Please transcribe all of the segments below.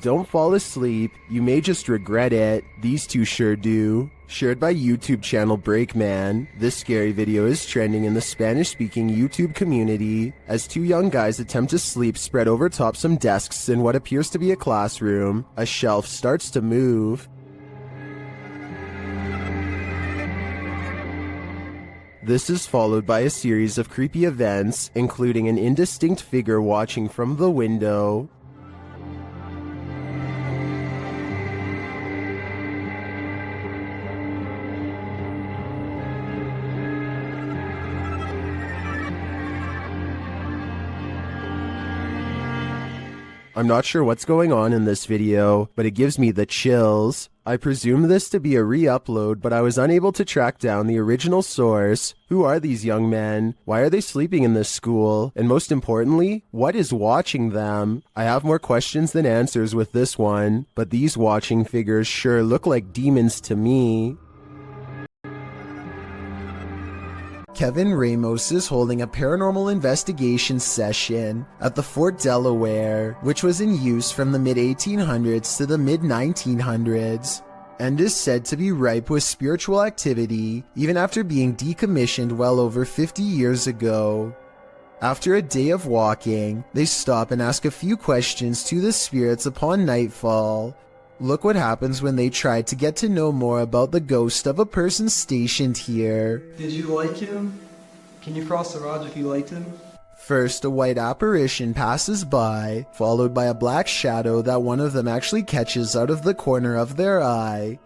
Don't fall asleep, you may just regret it. These two sure do. Shared by YouTube channel Breakman, this scary video is trending in the Spanish-speaking YouTube community as two young guys attempt to sleep spread over top some desks in what appears to be a classroom. A shelf starts to move. This is followed by a series of creepy events, including an indistinct figure watching from the window. I'm not sure what's going on in this video, but it gives me the chills. I presume this to be a re-upload, but I was unable to track down the original source. Who are these young men? Why are they sleeping in this school? And most importantly, what is watching them? I have more questions than answers with this one, but these watching figures sure look like demons to me. Kevin Ramos is holding a paranormal investigation session at the Fort Delaware, which was in use from the mid-1800s to the mid-1900s, and is said to be ripe with spiritual activity even after being decommissioned well over 50 years ago. After a day of walking, they stop and ask a few questions to the spirits upon nightfall. Look what happens when they try to get to know more about the ghost of a person stationed here. Did you like him? Can you cross the rods if you liked him? First, a white apparition passes by, followed by a black shadow that one of them actually catches out of the corner of their eye.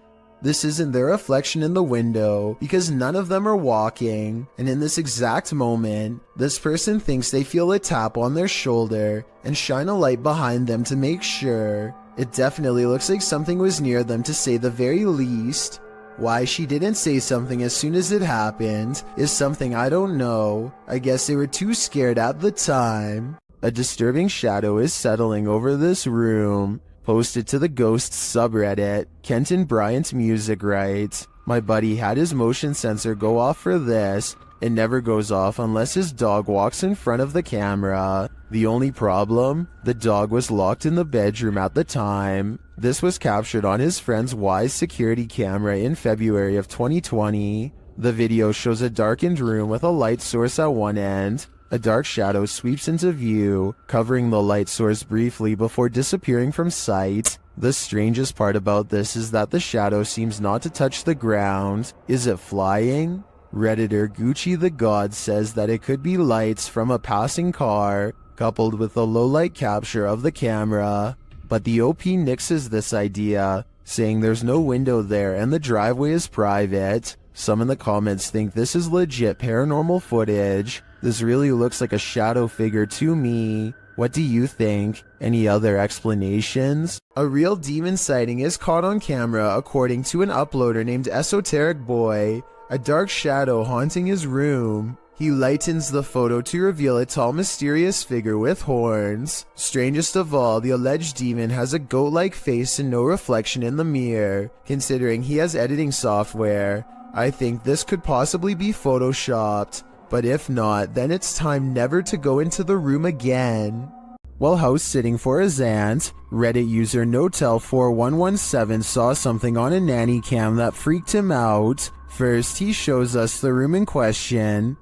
This isn't their reflection in the window, because none of them are walking, and in this exact moment, this person thinks they feel a tap on their shoulder and shine a light behind them to make sure. It definitely looks like something was near them to say the very least. Why she didn't say something as soon as it happened is something I don't know. I guess they were too scared at the time. A disturbing shadow is settling over this room. Posted to the Ghosts subreddit, Kenton Bryant Music writes, "My buddy had his motion sensor go off for this. It never goes off unless his dog walks in front of the camera. The only problem? The dog was locked in the bedroom at the time." This was captured on his friend's Wise security camera in February of 2020. The video shows a darkened room with a light source at one end. A dark shadow sweeps into view, covering the light source briefly before disappearing from sight. The strangest part about this is that the shadow seems not to touch the ground. Is it flying? Redditor Gucci the God says that it could be lights from a passing car, coupled with a low light capture of the camera. But the OP nixes this idea, saying there's no window there and the driveway is private. Some in the comments think this is legit paranormal footage. This really looks like a shadow figure to me. What do you think? Any other explanations? A real demon sighting is caught on camera according to an uploader named Esoteric Boy. A dark shadow haunting his room. He lightens the photo to reveal a tall mysterious figure with horns. Strangest of all, the alleged demon has a goat-like face and no reflection in the mirror. Considering he has editing software, I think this could possibly be photoshopped. But if not, then it's time never to go into the room again. While house sitting for his aunt, Reddit user Notel4117 saw something on a nanny cam that freaked him out. First, he shows us the room in question.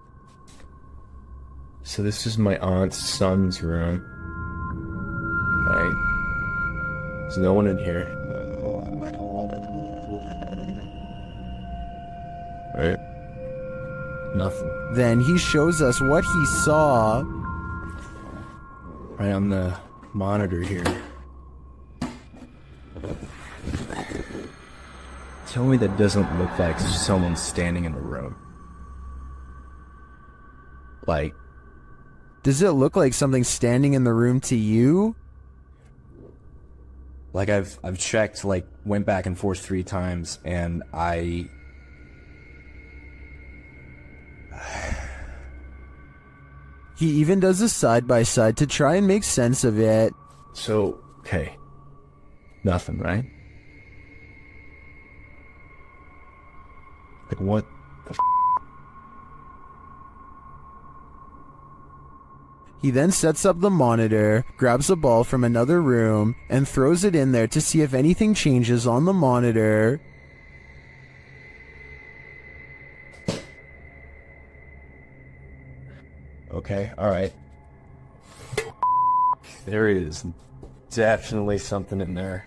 So this is my aunt's son's room. Right? There's no one in here. Right? Nothing. Then he shows us what he saw. Right on the monitor here. Tell me that doesn't look like someone standing in the room. Like, does it look like something standing in the room to you? Like I've checked, like went back and forth 3 times, and He even does a side-by-side to try and make sense of it. So, okay. Nothing, right? Like, what the f***? He then sets up the monitor, grabs a ball from another room, and throws it in there to see if anything changes on the monitor. Okay, alright. There is definitely something in there.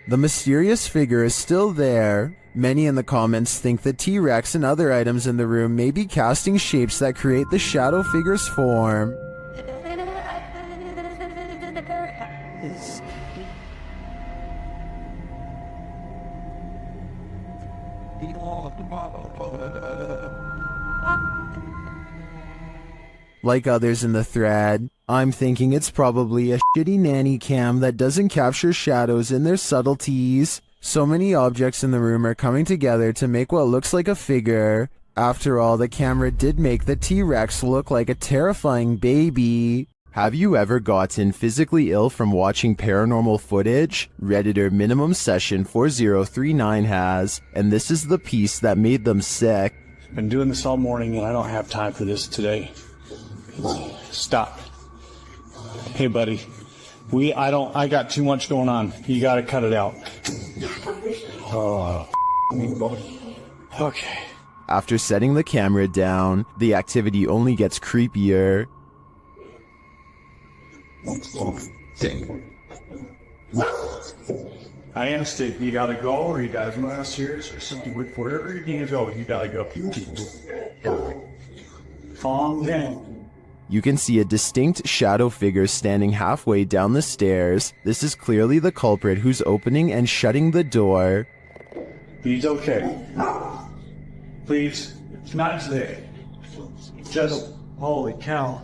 The mysterious figure is still there. Many in the comments think the T-Rex and other items in the room may be casting shapes that create the shadow figure's form. Like others in the thread, I'm thinking it's probably a shitty nanny cam that doesn't capture shadows in their subtleties. So many objects in the room are coming together to make what looks like a figure. After all, the camera did make the T-Rex look like a terrifying baby. Have you ever gotten physically ill from watching paranormal footage? Redditor Minimum Session 4039 has, and this is the piece that made them sick. Been doing this all morning and I don't have time for this today. Stop. Hey buddy, I got too much going on. You gotta cut it out. Oh, okay. After setting the camera down, the activity only gets creepier. I understand. You gotta go, or you gotta come downstairs, or something. Wherever you need to go, you gotta go. Calm down. You can see a distinct shadow figure standing halfway down the stairs. This is clearly the culprit who's opening and shutting the door. He's okay. Please, it's not today. Just, holy cow.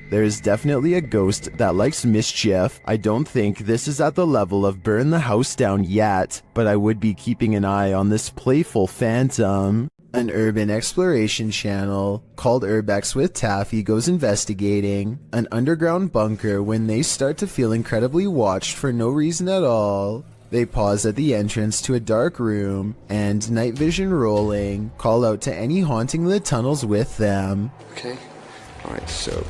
There is definitely a ghost that likes mischief. I don't think this is at the level of burn the house down yet, but I would be keeping an eye on this playful phantom. An urban exploration channel called Urbex with Taffy goes investigating an underground bunker when they start to feel incredibly watched for no reason at all. They pause at the entrance to a dark room and, night vision rolling, call out to any haunting the tunnels with them. Okay, alright, so,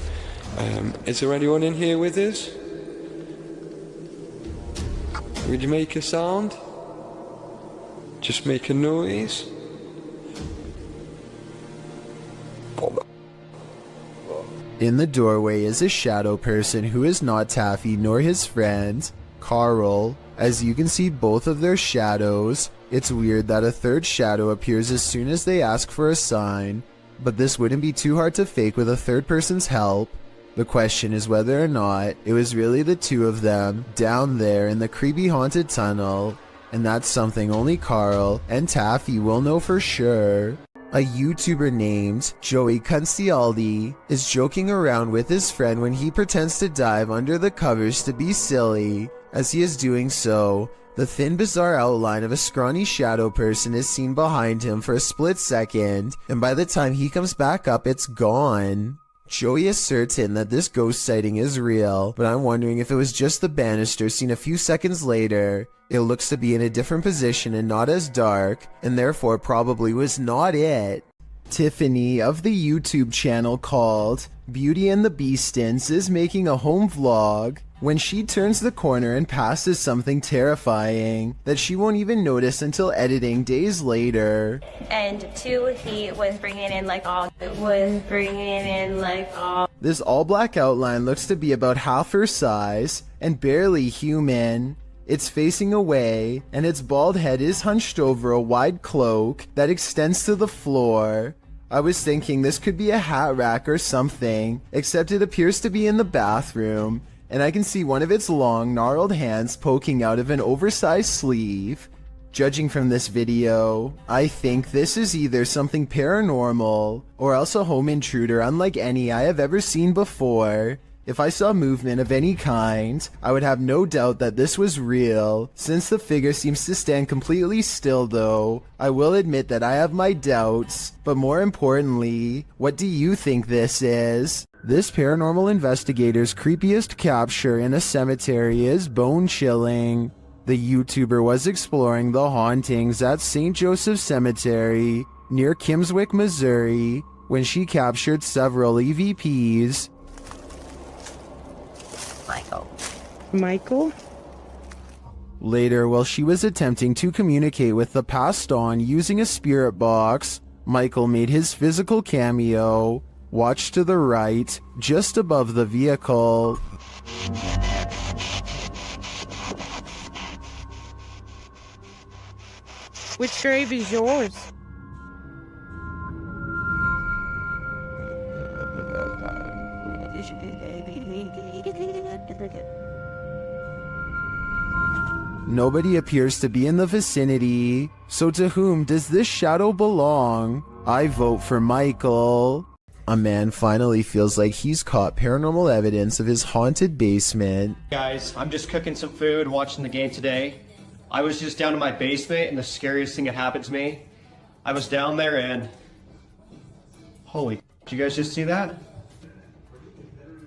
is there anyone in here with us? Would you make a sound? Just make a noise? In the doorway is a shadow person who is not Taffy nor his friend, Carl. As you can see both of their shadows. It's weird that a third shadow appears as soon as they ask for a sign, but this wouldn't be too hard to fake with a third person's help. The question is whether or not it was really the two of them down there in the creepy haunted tunnel, and that's something only Carl and Taffy will know for sure. A YouTuber named Joey Cuncialdi is joking around with his friend when he pretends to dive under the covers to be silly. As he is doing so, the thin bizarre outline of a scrawny shadow person is seen behind him for a split second, and by the time he comes back up, it's gone. Joey is certain that this ghost sighting is real, but I'm wondering if it was just the banister seen a few seconds later. It looks to be in a different position and not as dark, and therefore probably was not it. Tiffany of the YouTube channel called Beauty and the Beastins is making a home vlog when she turns the corner and passes something terrifying that she won't even notice until editing days later. And two, he was bringing in like all. This all black outline looks to be about half her size and barely human. It's facing away, and its bald head is hunched over a wide cloak that extends to the floor. I was thinking this could be a hat rack or something, except it appears to be in the bathroom, and I can see one of its long, gnarled hands poking out of an oversized sleeve. Judging from this video, I think this is either something paranormal, or else a home intruder unlike any I have ever seen before. If I saw movement of any kind, I would have no doubt that this was real. Since the figure seems to stand completely still though, I will admit that I have my doubts. But more importantly, what do you think this is? This paranormal investigator's creepiest capture in a cemetery is bone-chilling. The YouTuber was exploring the hauntings at St. Joseph Cemetery near Kimswick, Missouri, when she captured several EVPs. Michael? Later, while she was attempting to communicate with the passed on using a spirit box, Michael made his physical cameo. Watch to the right, just above the vehicle. Which grave is yours? Nobody appears to be in the vicinity, so to whom does this shadow belong? I vote for Michael. A man finally feels like he's caught paranormal evidence of his haunted basement. Guys, I'm just cooking some food, watching the game today. I was just down in my basement, and the scariest thing that happened to me, I was down there and... Holy, did you guys just see that?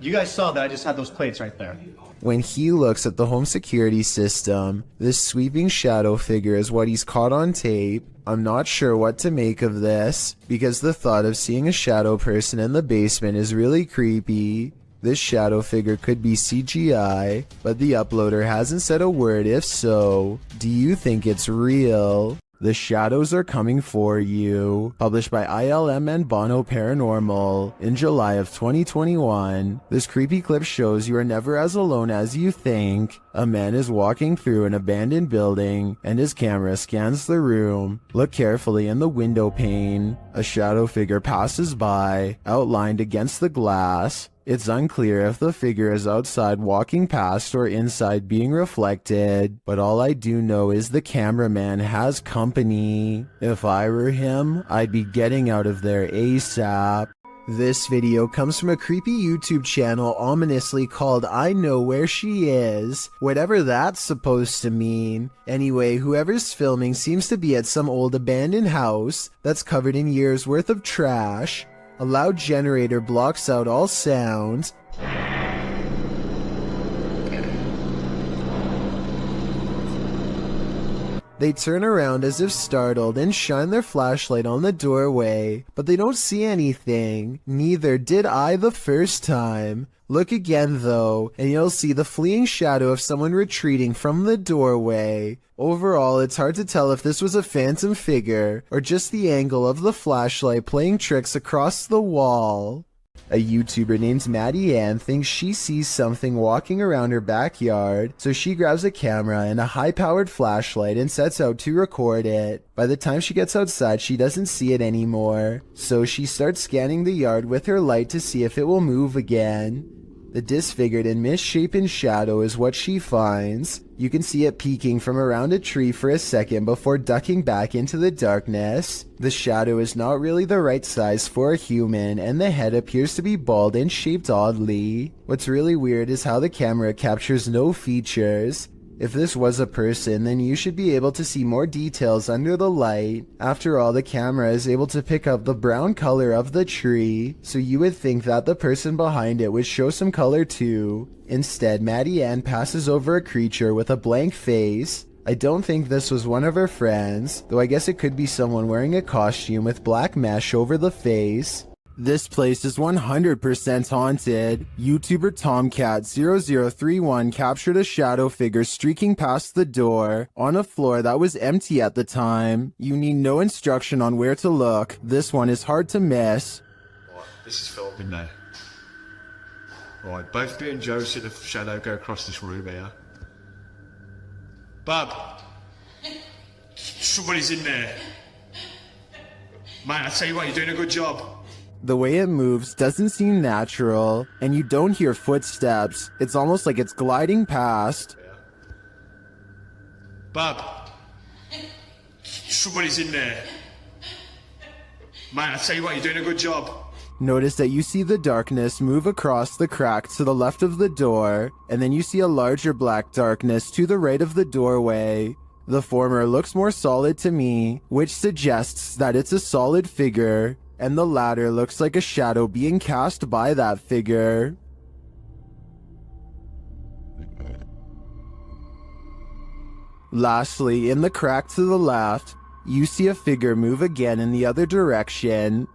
You guys saw that, I just had those plates right there. When he looks at the home security system, this sweeping shadow figure is what he's caught on tape. I'm not sure what to make of this, because the thought of seeing a shadow person in the basement is really creepy. This shadow figure could be CGI, but the uploader hasn't said a word. If so, do you think it's real? The Shadows Are Coming For You, published by ILM and Bono Paranormal in July of 2021. This creepy clip shows you are never as alone as you think. A man is walking through an abandoned building, and his camera scans the room. Look carefully in the window pane. A shadow figure passes by, outlined against the glass. It's unclear if the figure is outside walking past or inside being reflected, but all I do know is the cameraman has company. If I were him, I'd be getting out of there ASAP. This video comes from a creepy YouTube channel ominously called I Know Where She Is, whatever that's supposed to mean. Anyway, whoever's filming seems to be at some old abandoned house that's covered in years worth of trash. A loud generator blocks out all sound. They turn around as if startled and shine their flashlight on the doorway, but they don't see anything. Neither did I the first time. Look again though, and you'll see the fleeing shadow of someone retreating from the doorway. Overall, it's hard to tell if this was a phantom figure, or just the angle of the flashlight playing tricks across the wall. A YouTuber named Maddie Ann thinks she sees something walking around her backyard, so she grabs a camera and a high-powered flashlight and sets out to record it. By the time she gets outside, she doesn't see it anymore, so she starts scanning the yard with her light to see if it will move again. The disfigured and misshapen shadow is what she finds. You can see it peeking from around a tree for a second before ducking back into the darkness. The shadow is not really the right size for a human, and the head appears to be bald and shaped oddly. What's really weird is how the camera captures no features. If this was a person, then you should be able to see more details under the light. After all, the camera is able to pick up the brown color of the tree, so you would think that the person behind it would show some color too. Instead, Maddie Ann passes over a creature with a blank face. I don't think this was one of her friends, though I guess it could be someone wearing a costume with black mesh over the face. This place is 100% haunted. YouTuber Tomcat0031 captured a shadow figure streaking past the door on a floor that was empty at the time. You need no instruction on where to look. This one is hard to miss. Right, this is filmed in there. Right, both me and Joe see the shadow go across this room here. Bub! Somebody's in there. Man, I tell you what, you're doing a good job. The way it moves doesn't seem natural, and you don't hear footsteps. It's almost like it's gliding past. Bub! Somebody's in there. Man, I tell you what, you're doing a good job. Notice that you see the darkness move across the crack to the left of the door, and then you see a larger black darkness to the right of the doorway. The former looks more solid to me, which suggests that it's a solid figure, and the latter looks like a shadow being cast by that figure. Lastly, in the crack to the left, you see a figure move again in the other direction.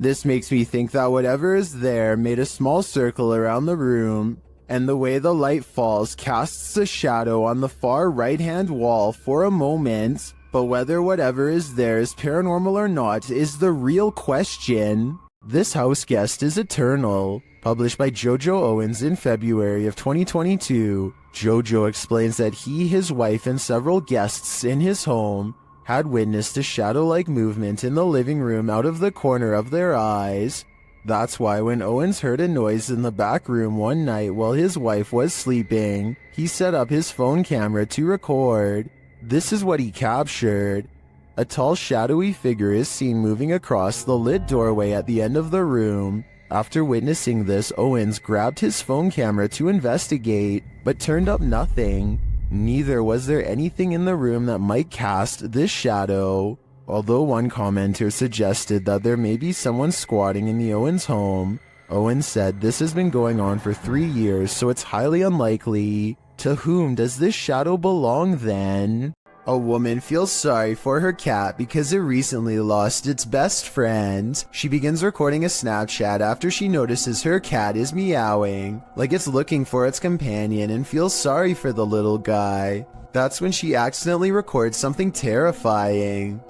This makes me think that whatever is there made a small circle around the room, and the way the light falls casts a shadow on the far right-hand wall for a moment. But whether whatever is there is paranormal or not is the real question. This house guest is eternal. Published by Jojo Owens in February of 2022, Jojo explains that he, his wife, and several guests in his home had witnessed a shadow-like movement in the living room out of the corner of their eyes. That's why when Owens heard a noise in the back room one night while his wife was sleeping, he set up his phone camera to record. This is what he captured. A tall shadowy figure is seen moving across the lit doorway at the end of the room. After witnessing this, Owens grabbed his phone camera to investigate, but turned up nothing. Neither was there anything in the room that might cast this shadow. Although one commenter suggested that there may be someone squatting in the Owens home, Owens said this has been going on for 3 years, so it's highly unlikely. To whom does this shadow belong then? A woman feels sorry for her cat because it recently lost its best friend. She begins recording a Snapchat after she notices her cat is meowing, like it's looking for its companion, and feels sorry for the little guy. That's when she accidentally records something terrifying.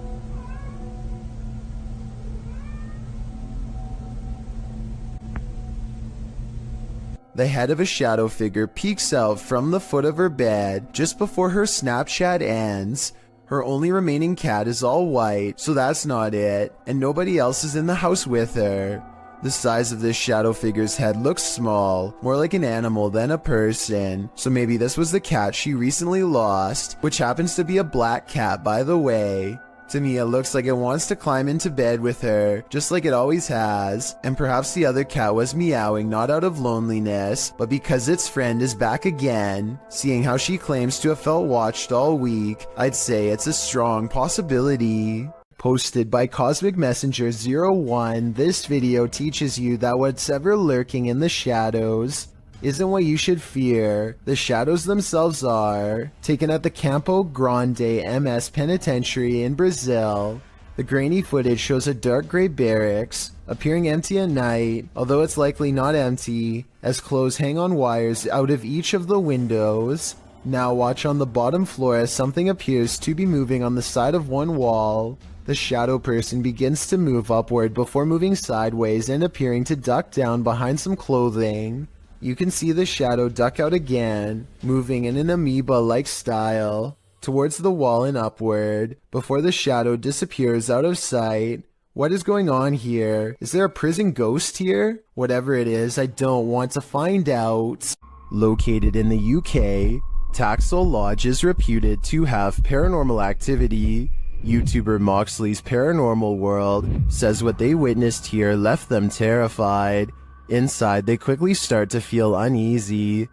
The head of a shadow figure peeks out from the foot of her bed just before her Snapchat ends. Her only remaining cat is all white, so that's not it, and nobody else is in the house with her. The size of this shadow figure's head looks small, more like an animal than a person, so maybe this was the cat she recently lost, which happens to be a black cat, by the way. To me, it looks like it wants to climb into bed with her, just like it always has, and perhaps the other cat was meowing not out of loneliness, but because its friend is back again. Seeing how she claims to have felt watched all week, I'd say it's a strong possibility. Posted by Cosmic Messenger 01, this video teaches you that what's ever lurking in the shadows isn't what you should fear. The shadows themselves are. Taken at the Campo Grande MS Penitentiary in Brazil. The grainy footage shows a dark gray barracks, appearing empty at night, although it's likely not empty, as clothes hang on wires out of each of the windows. Now watch on the bottom floor as something appears to be moving on the side of one wall. The shadow person begins to move upward before moving sideways and appearing to duck down behind some clothing. You can see the shadow duck out again, moving in an amoeba-like style, towards the wall and upward, before the shadow disappears out of sight. What is going on here? Is there a prison ghost here? Whatever it is, I don't want to find out. Located in the UK, Taxel Lodge is reputed to have paranormal activity. YouTuber Moxley's Paranormal World says what they witnessed here left them terrified. Inside, they quickly start to feel uneasy.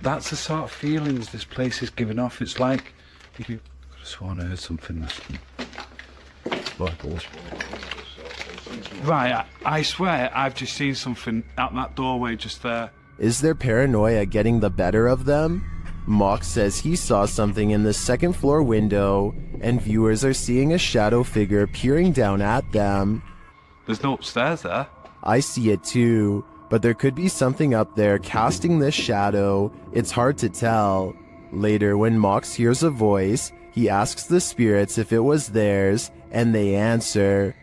That's the sort of feelings this place is giving off. It's like if you could have sworn I heard something. Right, I swear I've just seen something out that doorway just there. Is their paranoia getting the better of them? Mox says he saw something in the second floor window, and viewers are seeing a shadow figure peering down at them. There's no upstairs there. I see it too, but there could be something up there casting this shadow. It's hard to tell. Later, when Mox hears a voice, he asks the spirits if it was theirs, and they answer.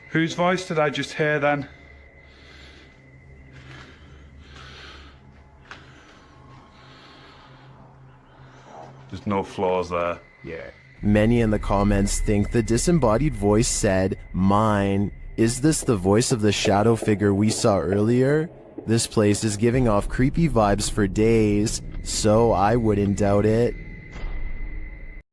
Whose voice did I just hear then? There's no floors there. Yeah. Many in the comments think the disembodied voice said, "Mine." Is this the voice of the shadow figure we saw earlier? This place is giving off creepy vibes for days, so I wouldn't doubt it.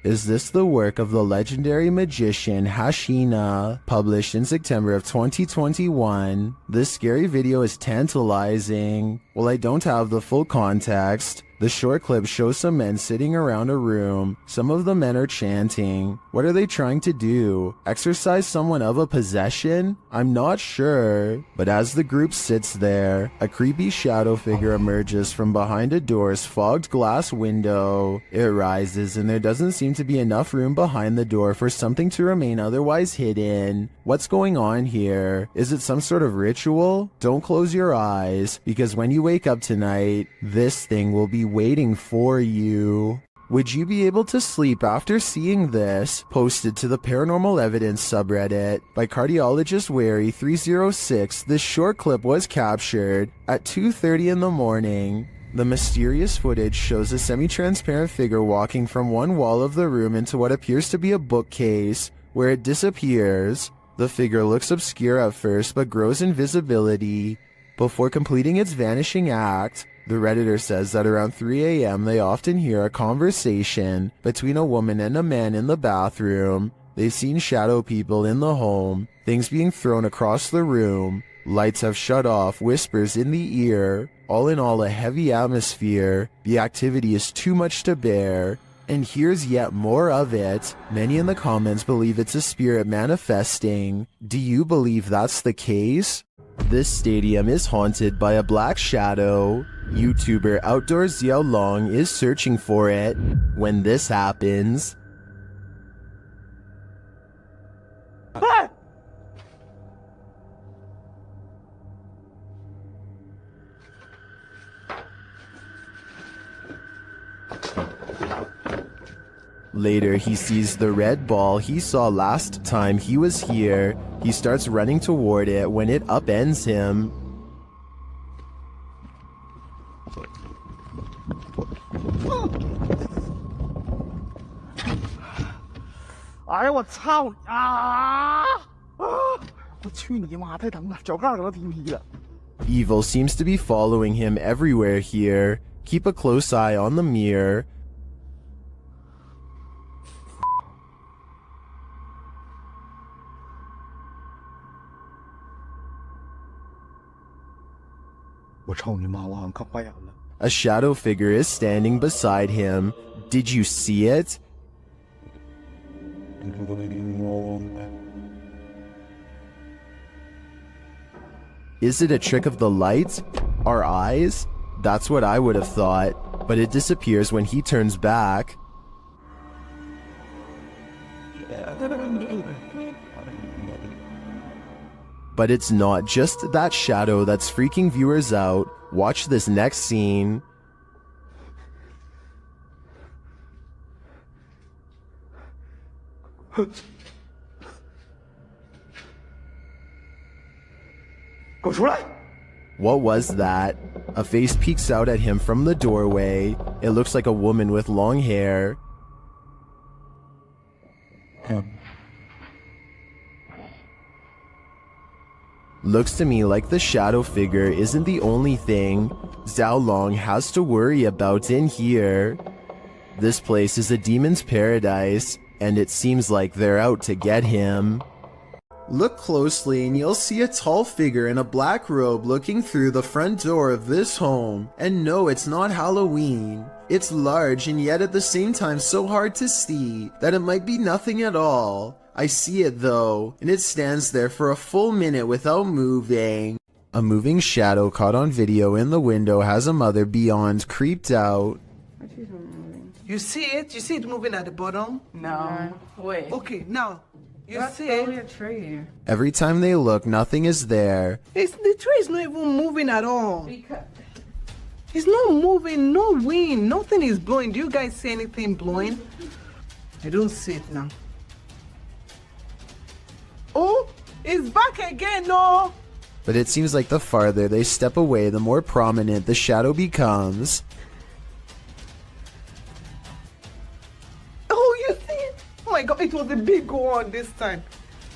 Is this the work of the legendary magician Hashina, published in September of 2021? This scary video is tantalizing. While I don't have the full context, The short clip shows some men sitting around a room. Some of the men are chanting. What are they trying to do? Exorcise someone of a possession? I'm not sure. But as the group sits there, a creepy shadow figure emerges from behind a door's fogged glass window. It rises, and there doesn't seem to be enough room behind the door for something to remain otherwise hidden. What's going on here? Is it some sort of ritual? Don't close your eyes, because when you wake up tonight, this thing will be waiting for you. Would you be able to sleep after seeing this? Posted to the Paranormal Evidence subreddit by cardiologist Wary 306, this short clip was captured at 2:30 in the morning. The mysterious footage shows a semi-transparent figure walking from one wall of the room into what appears to be a bookcase, where it disappears. The figure looks obscure at first but grows in visibility before completing its vanishing act. The Redditor says that around 3 a.m. they often hear a conversation between a woman and a man in the bathroom. They've seen shadow people in the home, things being thrown across the room, lights have shut off, whispers in the ear. All in all, a heavy atmosphere. The activity is too much to bear. And here's yet more of it. Many in the comments believe it's a spirit manifesting. Do you believe that's the case? This stadium is haunted by a black shadow. YouTuber Outdoors Xiao Long is searching for it when this happens. Later, he sees the red ball he saw last time he was here. He starts running toward it when it upends him. Evil seems to be following him everywhere here. Keep a close eye on the mirror. A shadow figure is standing beside him. Did you see it? Is it a trick of the light? Our eyes? That's what I would have thought, but it disappears when he turns back. But it's not just that shadow that's freaking viewers out. Watch this next scene. What was that? A face peeks out at him from the doorway. It looks like a woman with long hair. Looks to me like the shadow figure isn't the only thing Xiao Long has to worry about in here. This place is a demon's paradise, and it seems like they're out to get him. Look closely and you'll see a tall figure in a black robe looking through the front door of this home. And no, it's not Halloween. It's large and yet at the same time so hard to see that it might be nothing at all. I see it though, and it stands there for a full minute without moving. A moving shadow caught on video in the window has a mother beyond creeped out. You see it? You see it moving at the bottom? No. Wait. Okay, now. You That's see only it? a tree. Every time they look, nothing is there. The tree is not even moving at all. Because It's not moving, no wind, nothing is blowing. Do you guys see anything blowing? I don't see it now. Oh, it's back again, no! But it seems like the farther they step away, the more prominent the shadow becomes. Oh, you see it? Oh my god, it was a big one this time.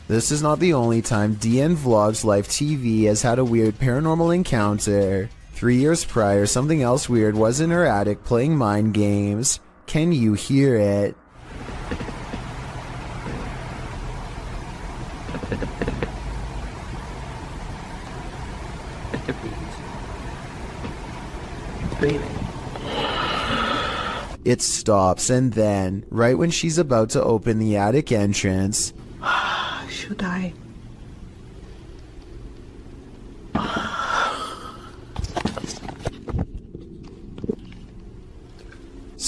This is not the only time DN Vlogs Live TV has had a weird paranormal encounter. 3 years prior, something else weird was in her attic playing mind games. Can you hear it? It stops, and then, right when she's about to open the attic entrance, Should I?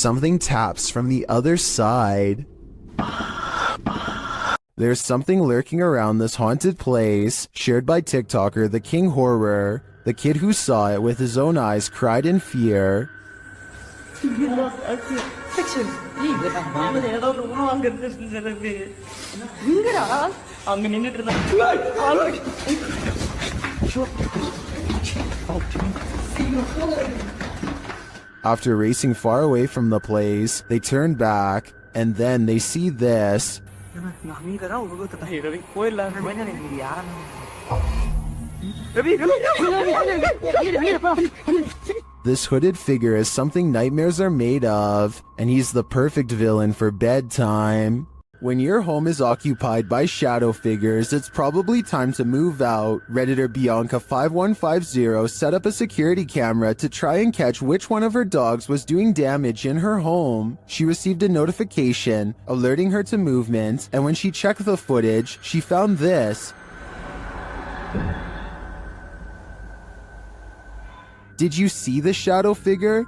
something taps from the other side. There's something lurking around this haunted place, shared by TikToker The King Horror. The kid who saw it with his own eyes cried in fear. After racing far away from the place, they turn back, and then they see this. This hooded figure is something nightmares are made of, and he's the perfect villain for bedtime. When your home is occupied by shadow figures, it's probably time to move out. Redditor Bianca5150 set up a security camera to try and catch which one of her dogs was doing damage in her home. She received a notification alerting her to movement, and when she checked the footage, she found this. Did you see the shadow figure?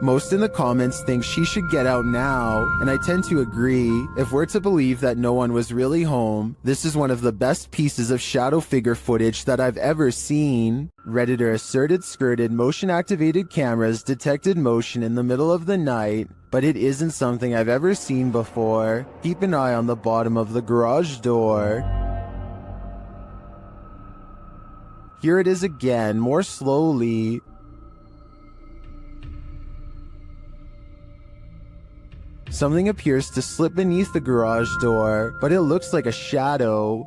Most in the comments think she should get out now, and I tend to agree. If we're to believe that no one was really home, this is one of the best pieces of shadow figure footage that I've ever seen. Redditor asserted skirted motion-activated cameras detected motion in the middle of the night, but it isn't something I've ever seen before. Keep an eye on the bottom of the garage door. Here it is again, more slowly. Something appears to slip beneath the garage door, but it looks like a shadow.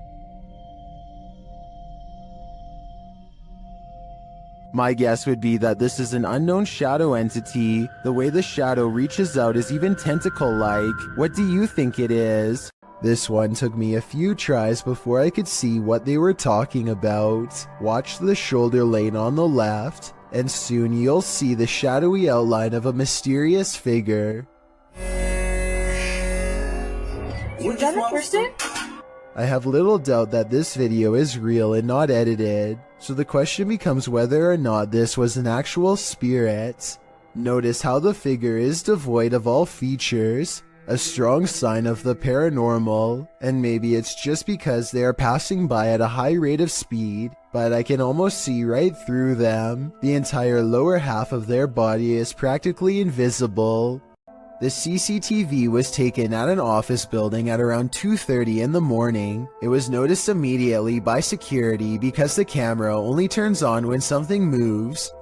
My guess would be that this is an unknown shadow entity. The way the shadow reaches out is even tentacle-like. What do you think it is? This one took me a few tries before I could see what they were talking about. Watch the shoulder lane on the left, and soon you'll see the shadowy outline of a mysterious figure. Was that a person? I have little doubt that this video is real and not edited, so the question becomes whether or not this was an actual spirit. Notice how the figure is devoid of all features, a strong sign of the paranormal, and maybe it's just because they are passing by at a high rate of speed, but I can almost see right through them. The entire lower half of their body is practically invisible. The CCTV was taken at an office building at around 2:30 in the morning. It was noticed immediately by security because the camera only turns on when something moves.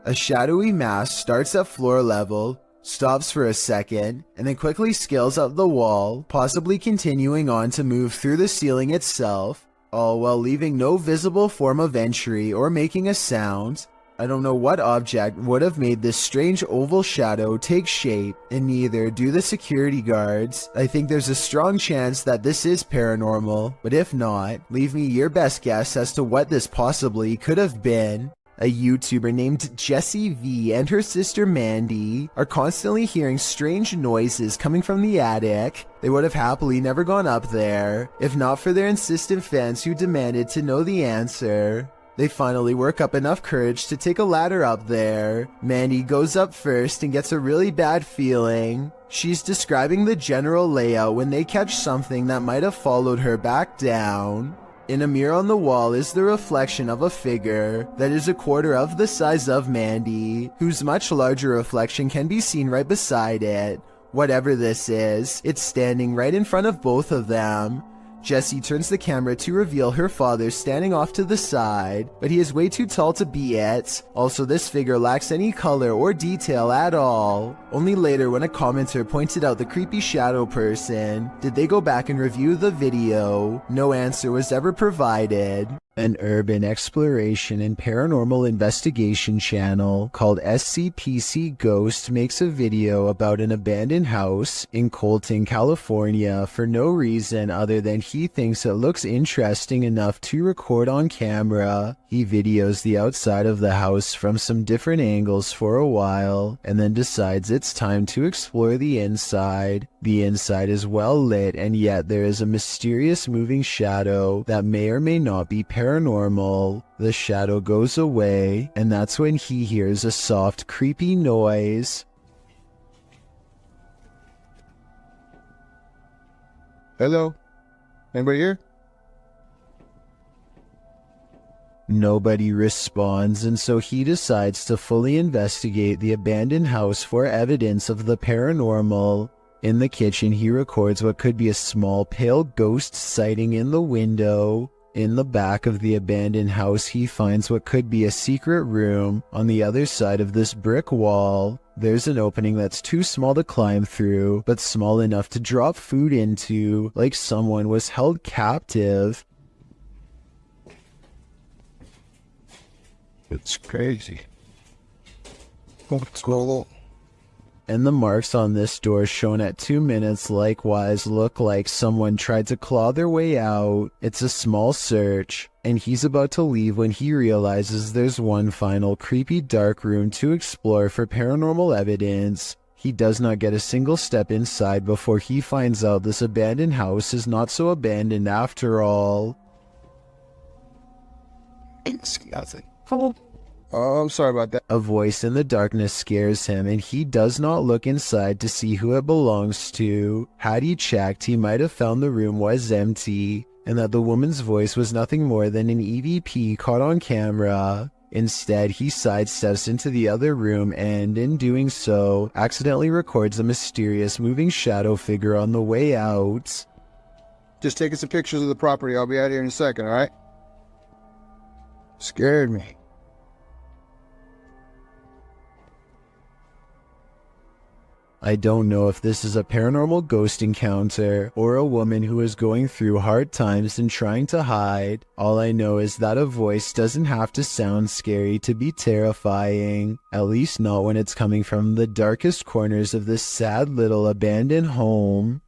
A shadowy mass starts at floor level, stops for a second, and then quickly scales up the wall, possibly continuing on to move through the ceiling itself, all while leaving no visible form of entry or making a sound. I don't know what object would have made this strange oval shadow take shape, and neither do the security guards. I think there's a strong chance that this is paranormal, but if not, leave me your best guess as to what this possibly could have been. A YouTuber named Jessie V and her sister Mandy are constantly hearing strange noises coming from the attic. They would have happily never gone up there, if not for their insistent fans who demanded to know the answer. They finally work up enough courage to take a ladder up there. Mandy goes up first and gets a really bad feeling. She's describing the general layout when they catch something that might have followed her back down. In a mirror on the wall is the reflection of a figure that is a quarter of the size of Mandy, whose much larger reflection can be seen right beside it. Whatever this is, it's standing right in front of both of them. Jessie turns the camera to reveal her father standing off to the side, but he is way too tall to be it. Also, this figure lacks any color or detail at all. Only later, when a commenter pointed out the creepy shadow person, did they go back and review the video. No answer was ever provided. An urban exploration and paranormal investigation channel called SCPC Ghost makes a video about an abandoned house in Colton, California for no reason other than he thinks it looks interesting enough to record on camera. He videos the outside of the house from some different angles for a while and then decides it's time to explore the inside. The inside is well lit, and yet there is a mysterious moving shadow that may or may not be paranormal. The shadow goes away, and that's when he hears a soft, creepy noise. Hello? Anybody here? Nobody responds, and so he decides to fully investigate the abandoned house for evidence of the paranormal. In the kitchen, he records what could be a small pale ghost sighting in the window. In the back of the abandoned house, he finds what could be a secret room. On the other side of this brick wall, there's an opening that's too small to climb through, but small enough to drop food into, like someone was held captive. It's crazy. What's going on? And the marks on this door shown at 2 minutes likewise look like someone tried to claw their way out. It's a small search, and he's about to leave when he realizes there's one final creepy dark room to explore for paranormal evidence. He does not get a single step inside before he finds out this abandoned house is not so abandoned after all. Oh, I'm sorry about that. A voice in the darkness scares him, and he does not look inside to see who it belongs to. Had he checked, he might have found the room was empty, and that the woman's voice was nothing more than an EVP caught on camera. Instead, he sidesteps into the other room and, in doing so, accidentally records a mysterious moving shadow figure on the way out. Just taking some pictures of the property. I'll be out here in a second, alright? Scared me. I don't know if this is a paranormal ghost encounter or a woman who is going through hard times and trying to hide. All I know is that a voice doesn't have to sound scary to be terrifying, at least not when it's coming from the darkest corners of this sad little abandoned home.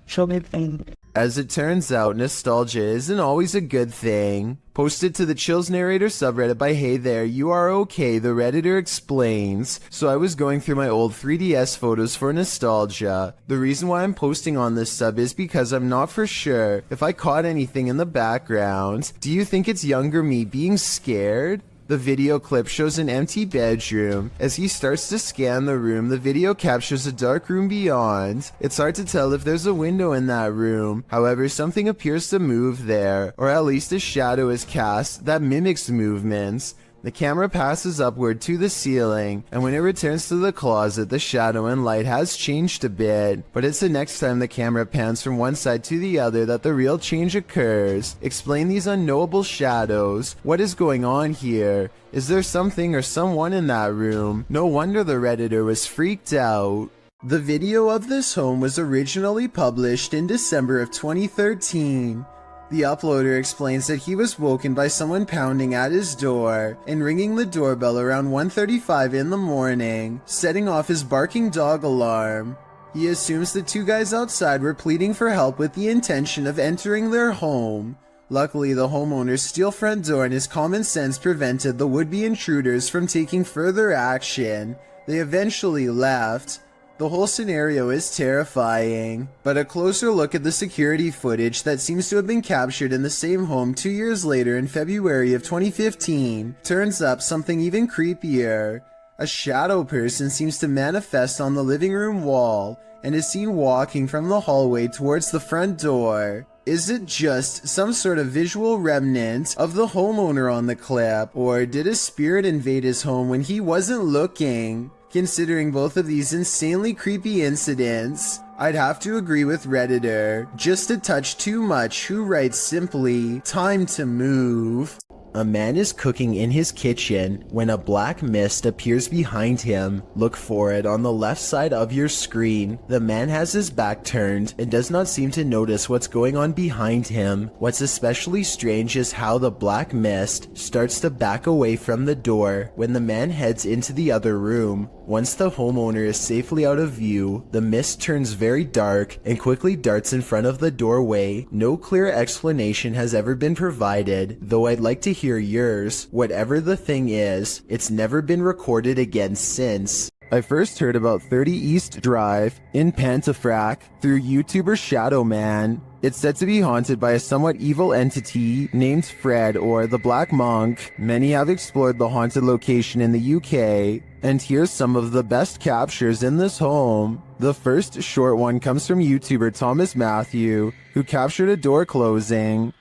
Show me thing. As it turns out, nostalgia isn't always a good thing. Posted to the Chills Narrator subreddit by Hey There, You Are Okay, the Redditor explains. So I was going through my old 3DS photos for nostalgia. The reason why I'm posting on this sub is because I'm not for sure if I caught anything in the background. Do you think it's younger me being scared? The video clip shows an empty bedroom. As he starts to scan the room, the video captures a dark room beyond. It's hard to tell if there's a window in that room. However, something appears to move there, or at least a shadow is cast that mimics movements. The camera passes upward to the ceiling, and when it returns to the closet, the shadow and light has changed a bit, but it's the next time the camera pans from one side to the other that the real change occurs. Explain these unknowable shadows. What is going on here? Is there something or someone in that room? No wonder the Redditor was freaked out. The video of this home was originally published in December of 2013. The uploader explains that he was woken by someone pounding at his door and ringing the doorbell around 1:35 in the morning, setting off his barking dog alarm. He assumes the two guys outside were pleading for help with the intention of entering their home. Luckily, the homeowner's steel front door and his common sense prevented the would-be intruders from taking further action. They eventually left. The whole scenario is terrifying, but a closer look at the security footage that seems to have been captured in the same home 2 years later in February of 2015 turns up something even creepier. A shadow person seems to manifest on the living room wall and is seen walking from the hallway towards the front door. Is it just some sort of visual remnant of the homeowner on the clip, or did a spirit invade his home when he wasn't looking? Considering both of these insanely creepy incidents, I'd have to agree with Redditor, just a touch too much, who writes simply, "Time to move." A man is cooking in his kitchen when a black mist appears behind him. Look for it on the left side of your screen. The man has his back turned and does not seem to notice what's going on behind him. What's especially strange is how the black mist starts to back away from the door when the man heads into the other room. Once the homeowner is safely out of view, the mist turns very dark and quickly darts in front of the doorway. No clear explanation has ever been provided, though I'd like to hear yours. Whatever the thing is, it's never been recorded again since. I first heard about 30 East Drive in Pontefract through YouTuber Shadow Man. It's said to be haunted by a somewhat evil entity named Fred or the Black Monk. Many have explored the haunted location in the UK, and here's some of the best captures in this home. The first short one comes from YouTuber Thomas Matthew, who captured a door closing.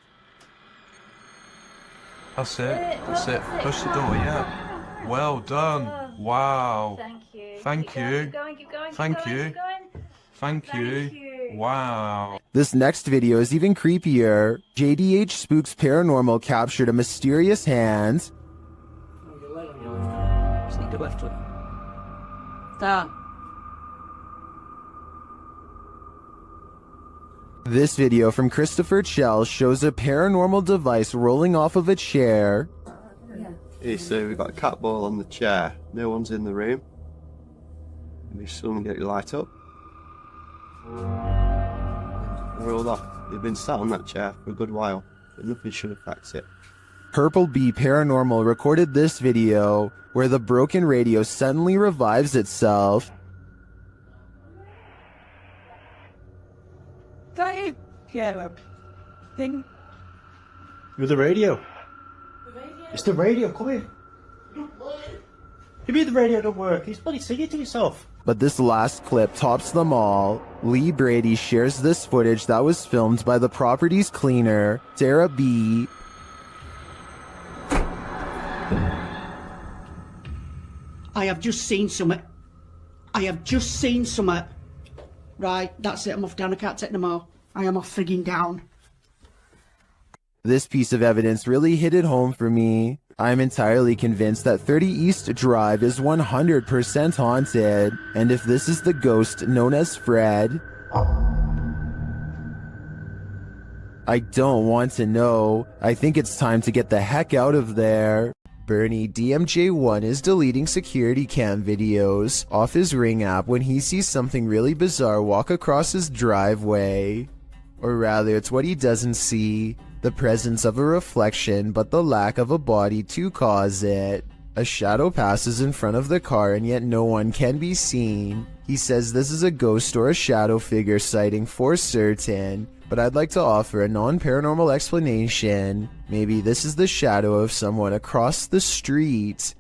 That's it, that's it. Push the door, yeah. Well done. Wow. Thank you. Thank you. Keep going, keep going, Thank keep going, you. keep going. Thank you. Wow. This next video is even creepier. JDH Spooks Paranormal captured a mysterious hand. Sneak the left foot. Stop. This video from Christopher Chell shows a paranormal device rolling off of a chair. Here, so we've got a cat ball on the chair. No one's in the room. Maybe someone get it light up. Rolled off. They've been sat on that chair for a good while, but nothing should affect it. Purple Bee Paranormal recorded this video where the broken radio suddenly revives itself. Thing. You're the radio. It's the radio, come here. You mean the radio don't work? He's bloody singing to yourself. But this last clip tops them all. Lee Brady shares this footage that was filmed by the property's cleaner, Sarah B. I have just seen something. Right, that's it, I'm off down, I can't take no more. I am off frigging down. This piece of evidence really hit it home for me. I'm entirely convinced that 30 East Drive is 100% haunted, and if this is the ghost known as Fred, I don't want to know. I think it's time to get the heck out of there. Bernie DMJ1 is deleting security cam videos off his Ring app when he sees something really bizarre walk across his driveway. Or rather, it's what he doesn't see. The presence of a reflection, but the lack of a body to cause it. A shadow passes in front of the car and yet no one can be seen. He says this is a ghost or a shadow figure sighting for certain, but I'd like to offer a non-paranormal explanation. Maybe this is the shadow of someone across the street.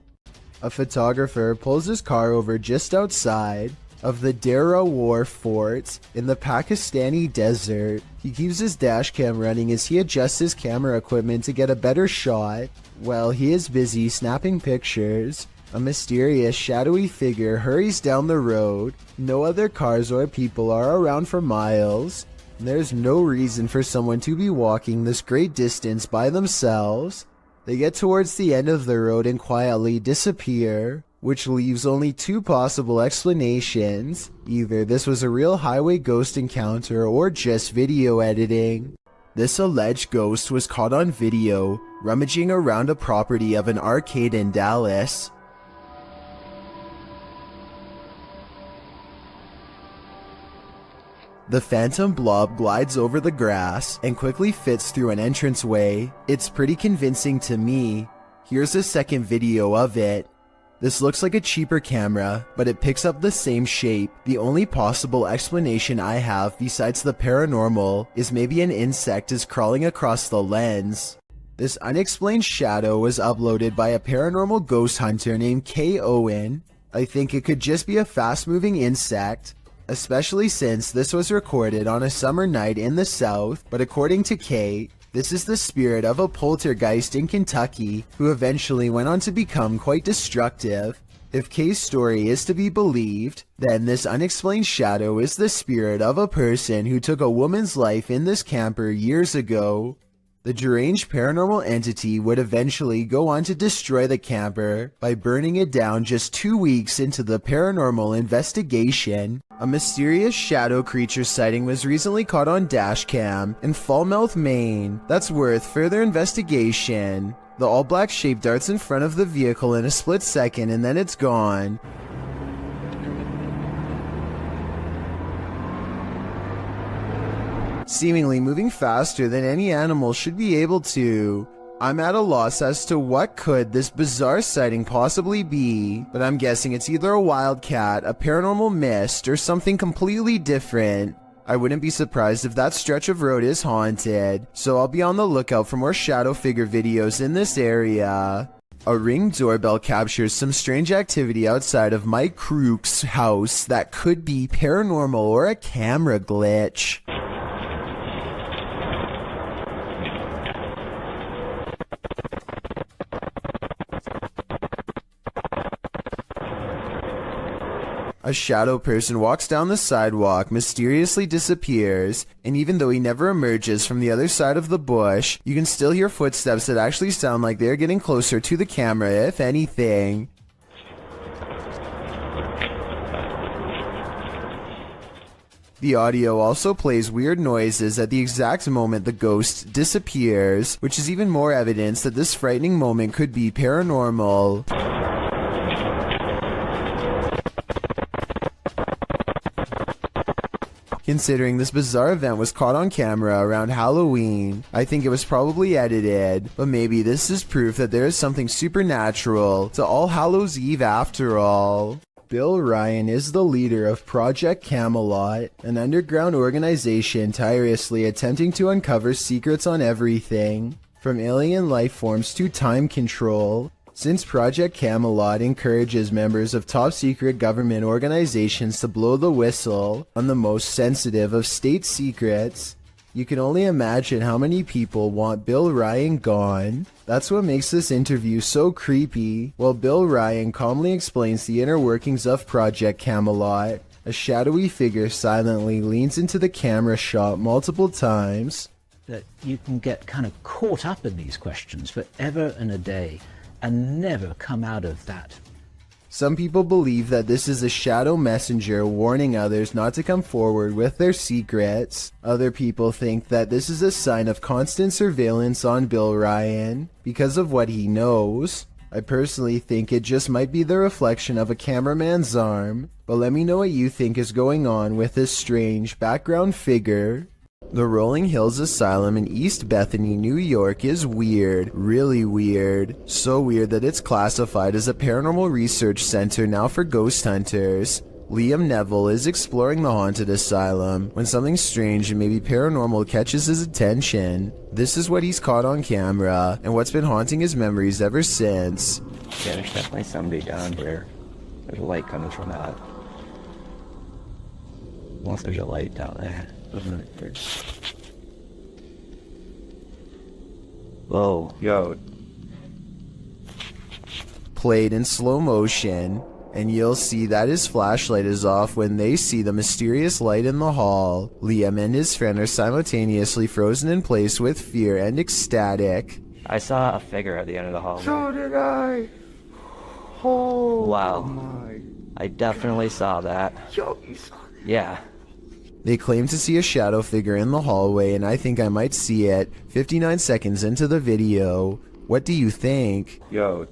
A photographer pulls his car over just outside of the Dera War Fort in the Pakistani desert. He keeps his dash cam running as he adjusts his camera equipment to get a better shot. While he is busy snapping pictures, a mysterious shadowy figure hurries down the road. No other cars or people are around for miles. There's no reason for someone to be walking this great distance by themselves. They get towards the end of the road and quietly disappear, which leaves only two possible explanations. Either this was a real highway ghost encounter or just video editing. This alleged ghost was caught on video rummaging around a property of an arcade in Dallas. The phantom blob glides over the grass and quickly fits through an entranceway. It's pretty convincing to me. Here's a second video of it. This looks like a cheaper camera, but it picks up the same shape. The only possible explanation I have besides the paranormal is maybe an insect is crawling across the lens. This unexplained shadow was uploaded by a paranormal ghost hunter named K. Owen. I think it could just be a fast-moving insect, especially since this was recorded on a summer night in the South, but according to Kay, this is the spirit of a poltergeist in Kentucky who eventually went on to become quite destructive. If Kay's story is to be believed, then this unexplained shadow is the spirit of a person who took a woman's life in this camper years ago. The deranged paranormal entity would eventually go on to destroy the camper by burning it down just 2 weeks into the paranormal investigation. A mysterious shadow creature sighting was recently caught on dashcam in Falmouth, Maine. That's worth further investigation. The all-black shape darts in front of the vehicle in a split second and then it's gone. Seemingly moving faster than any animal should be able to. I'm at a loss as to what could this bizarre sighting possibly be, but I'm guessing it's either a wildcat, a paranormal mist, or something completely different. I wouldn't be surprised if that stretch of road is haunted, so I'll be on the lookout for more shadow figure videos in this area. A Ring doorbell captures some strange activity outside of Mike Crook's house that could be paranormal or a camera glitch. A shadow person walks down the sidewalk, mysteriously disappears, and even though he never emerges from the other side of the bush, you can still hear footsteps that actually sound like they're getting closer to the camera, if anything. The audio also plays weird noises at the exact moment the ghost disappears, which is even more evidence that this frightening moment could be paranormal. Considering this bizarre event was caught on camera around Halloween, I think it was probably edited, but maybe this is proof that there is something supernatural to All Hallows Eve after all. Bill Ryan is the leader of Project Camelot, an underground organization tirelessly attempting to uncover secrets on everything, from alien life forms to time control. Since Project Camelot encourages members of top-secret government organizations to blow the whistle on the most sensitive of state secrets, you can only imagine how many people want Bill Ryan gone. That's what makes this interview so creepy. While Bill Ryan calmly explains the inner workings of Project Camelot, a shadowy figure silently leans into the camera shot multiple times. That you can get kind of caught up in these questions forever and a day and never come out of that. Some people believe that this is a shadow messenger warning others not to come forward with their secrets. Other people think that this is a sign of constant surveillance on Bill Ryan because of what he knows. I personally think it just might be the reflection of a cameraman's arm, but let me know what you think is going on with this strange background figure. The Rolling Hills Asylum in East Bethany, New York is weird, really weird. So weird that it's classified as a paranormal research center now for ghost hunters. Liam Neville is exploring the haunted asylum when something strange and maybe paranormal catches his attention. This is what he's caught on camera and what's been haunting his memories ever since. Yeah, there's definitely somebody down here. There's a light coming from that. Unless there's a light down there. Whoa, yo. Played in slow motion, and you'll see that his flashlight is off when they see the mysterious light in the hall. Liam and his friend are simultaneously frozen in place with fear and ecstatic. I saw a figure at the end of the hallway. So did I. Oh wow. My. I definitely saw that. Yo, you saw that? Yeah. They claim to see a shadow figure in the hallway, and I think I might see it 59 seconds into the video. What do you think? Yo.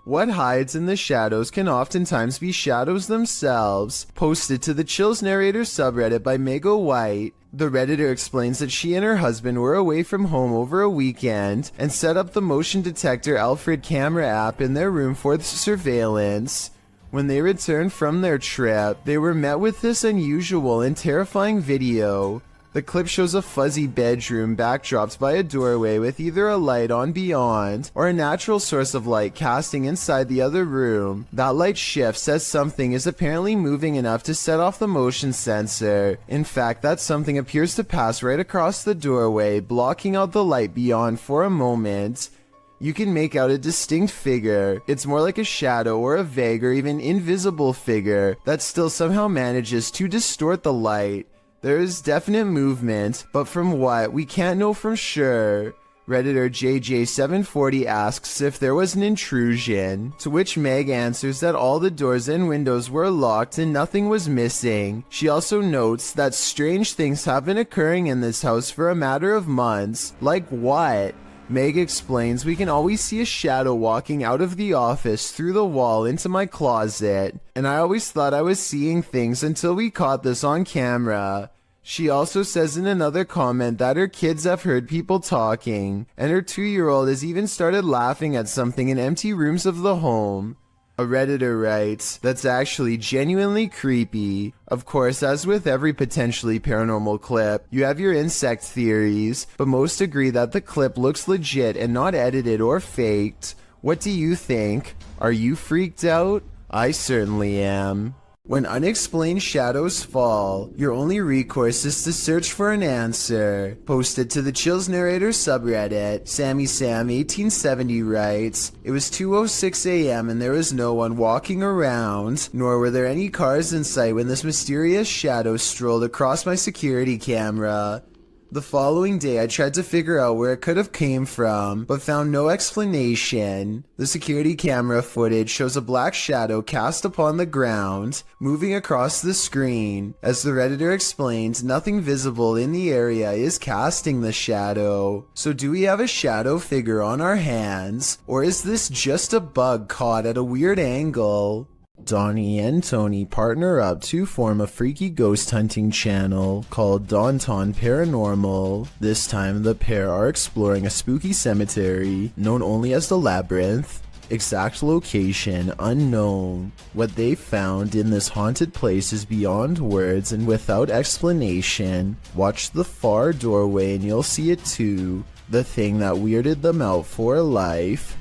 What hides in the shadows can oftentimes be shadows themselves. Posted to the Chills Narrator subreddit by Mego White, the Redditor explains that she and her husband were away from home over a weekend and set up the motion detector Alfred camera app in their room for surveillance. When they returned from their trip, they were met with this unusual and terrifying video. The clip shows a fuzzy bedroom backdropped by a doorway with either a light on beyond or a natural source of light casting inside the other room. That light shifts as something is apparently moving enough to set off the motion sensor. In fact, that something appears to pass right across the doorway, blocking out the light beyond for a moment. You can make out a distinct figure. It's more like a shadow or a vague or even invisible figure that still somehow manages to distort the light. There is definite movement, but from what, we can't know for sure. Redditor JJ740 asks if there was an intrusion, to which Meg answers that all the doors and windows were locked and nothing was missing. She also notes that strange things have been occurring in this house for a matter of months. Like what? Meg explains we can always see a shadow walking out of the office through the wall into my closet, and I always thought I was seeing things until we caught this on camera. She also says in another comment that her kids have heard people talking, and her 2-year-old has even started laughing at something in empty rooms of the home. A Redditor writes, "That's actually genuinely creepy." Of course, as with every potentially paranormal clip, you have your insect theories, but most agree that the clip looks legit and not edited or faked. What do you think? Are you freaked out? I certainly am. When unexplained shadows fall, your only recourse is to search for an answer. Posted to the Chills Narrator subreddit, SammySam1870 writes, "It was 2:06 a.m. and there was no one walking around, nor were there any cars in sight when this mysterious shadow strolled across my security camera. The following day I tried to figure out where it could have came from, but found no explanation. The security camera footage shows a black shadow cast upon the ground, moving across the screen. As the Redditor explains, nothing visible in the area is casting the shadow. So do we have a shadow figure on our hands, or is this just a bug caught at a weird angle?" Donnie and Tony partner up to form a freaky ghost hunting channel called Daunton Paranormal. This time the pair are exploring a spooky cemetery known only as the Labyrinth. Exact location unknown. What they found in this haunted place is beyond words and without explanation. Watch the far doorway and you'll see it too. The thing that weirded them out for life.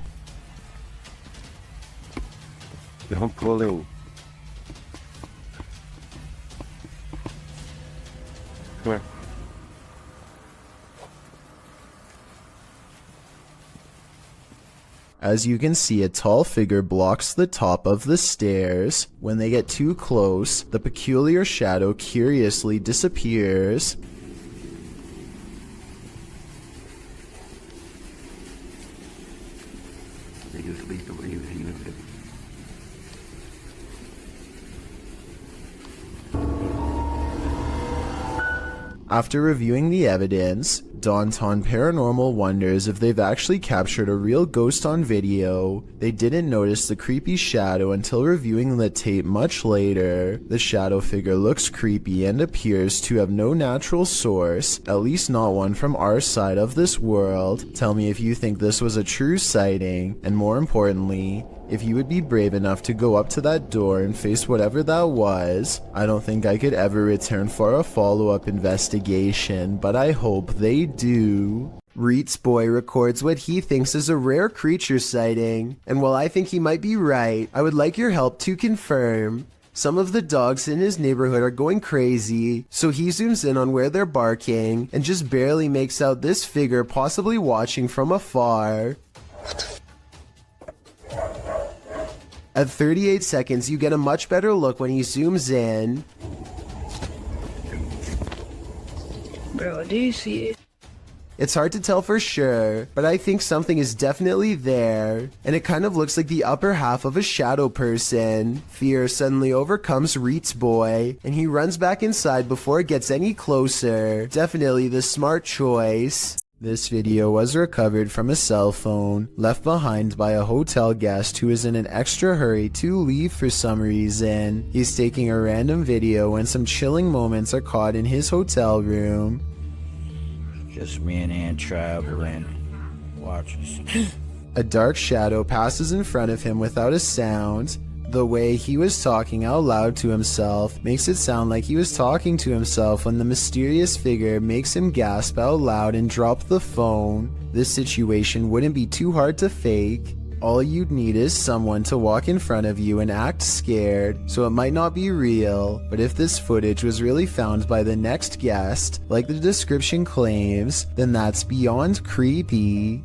Don't pull in. Come here. As you can see, a tall figure blocks the top of the stairs. When they get too close, the peculiar shadow curiously disappears. After reviewing the evidence, Daunton Paranormal wonders if they've actually captured a real ghost on video. They didn't notice the creepy shadow until reviewing the tape much later. The shadow figure looks creepy and appears to have no natural source, at least not one from our side of this world. Tell me if you think this was a true sighting, and more importantly, if you would be brave enough to go up to that door and face whatever that was. I don't think I could ever return for a follow-up investigation, but I hope they do. Reet's boy records what he thinks is a rare creature sighting, and while I think he might be right, I would like your help to confirm. Some of the dogs in his neighborhood are going crazy, so he zooms in on where they're barking and just barely makes out this figure possibly watching from afar. At 38 seconds, you get a much better look when he zooms in. Bro, do you see it? It's hard to tell for sure, but I think something is definitely there, and it kind of looks like the upper half of a shadow person. Fear suddenly overcomes Reet's boy, and he runs back inside before it gets any closer. Definitely the smart choice. This video was recovered from a cell phone left behind by a hotel guest who is in an extra hurry to leave for some reason. He's taking a random video when some chilling moments are caught in his hotel room. Just me and Ann traveling. Watch us. A dark shadow passes in front of him without a sound. The way he was talking out loud to himself makes it sound like he was talking to himself when the mysterious figure makes him gasp out loud and drop the phone. This situation wouldn't be too hard to fake. All you'd need is someone to walk in front of you and act scared, so it might not be real, but if this footage was really found by the next guest, like the description claims, then that's beyond creepy.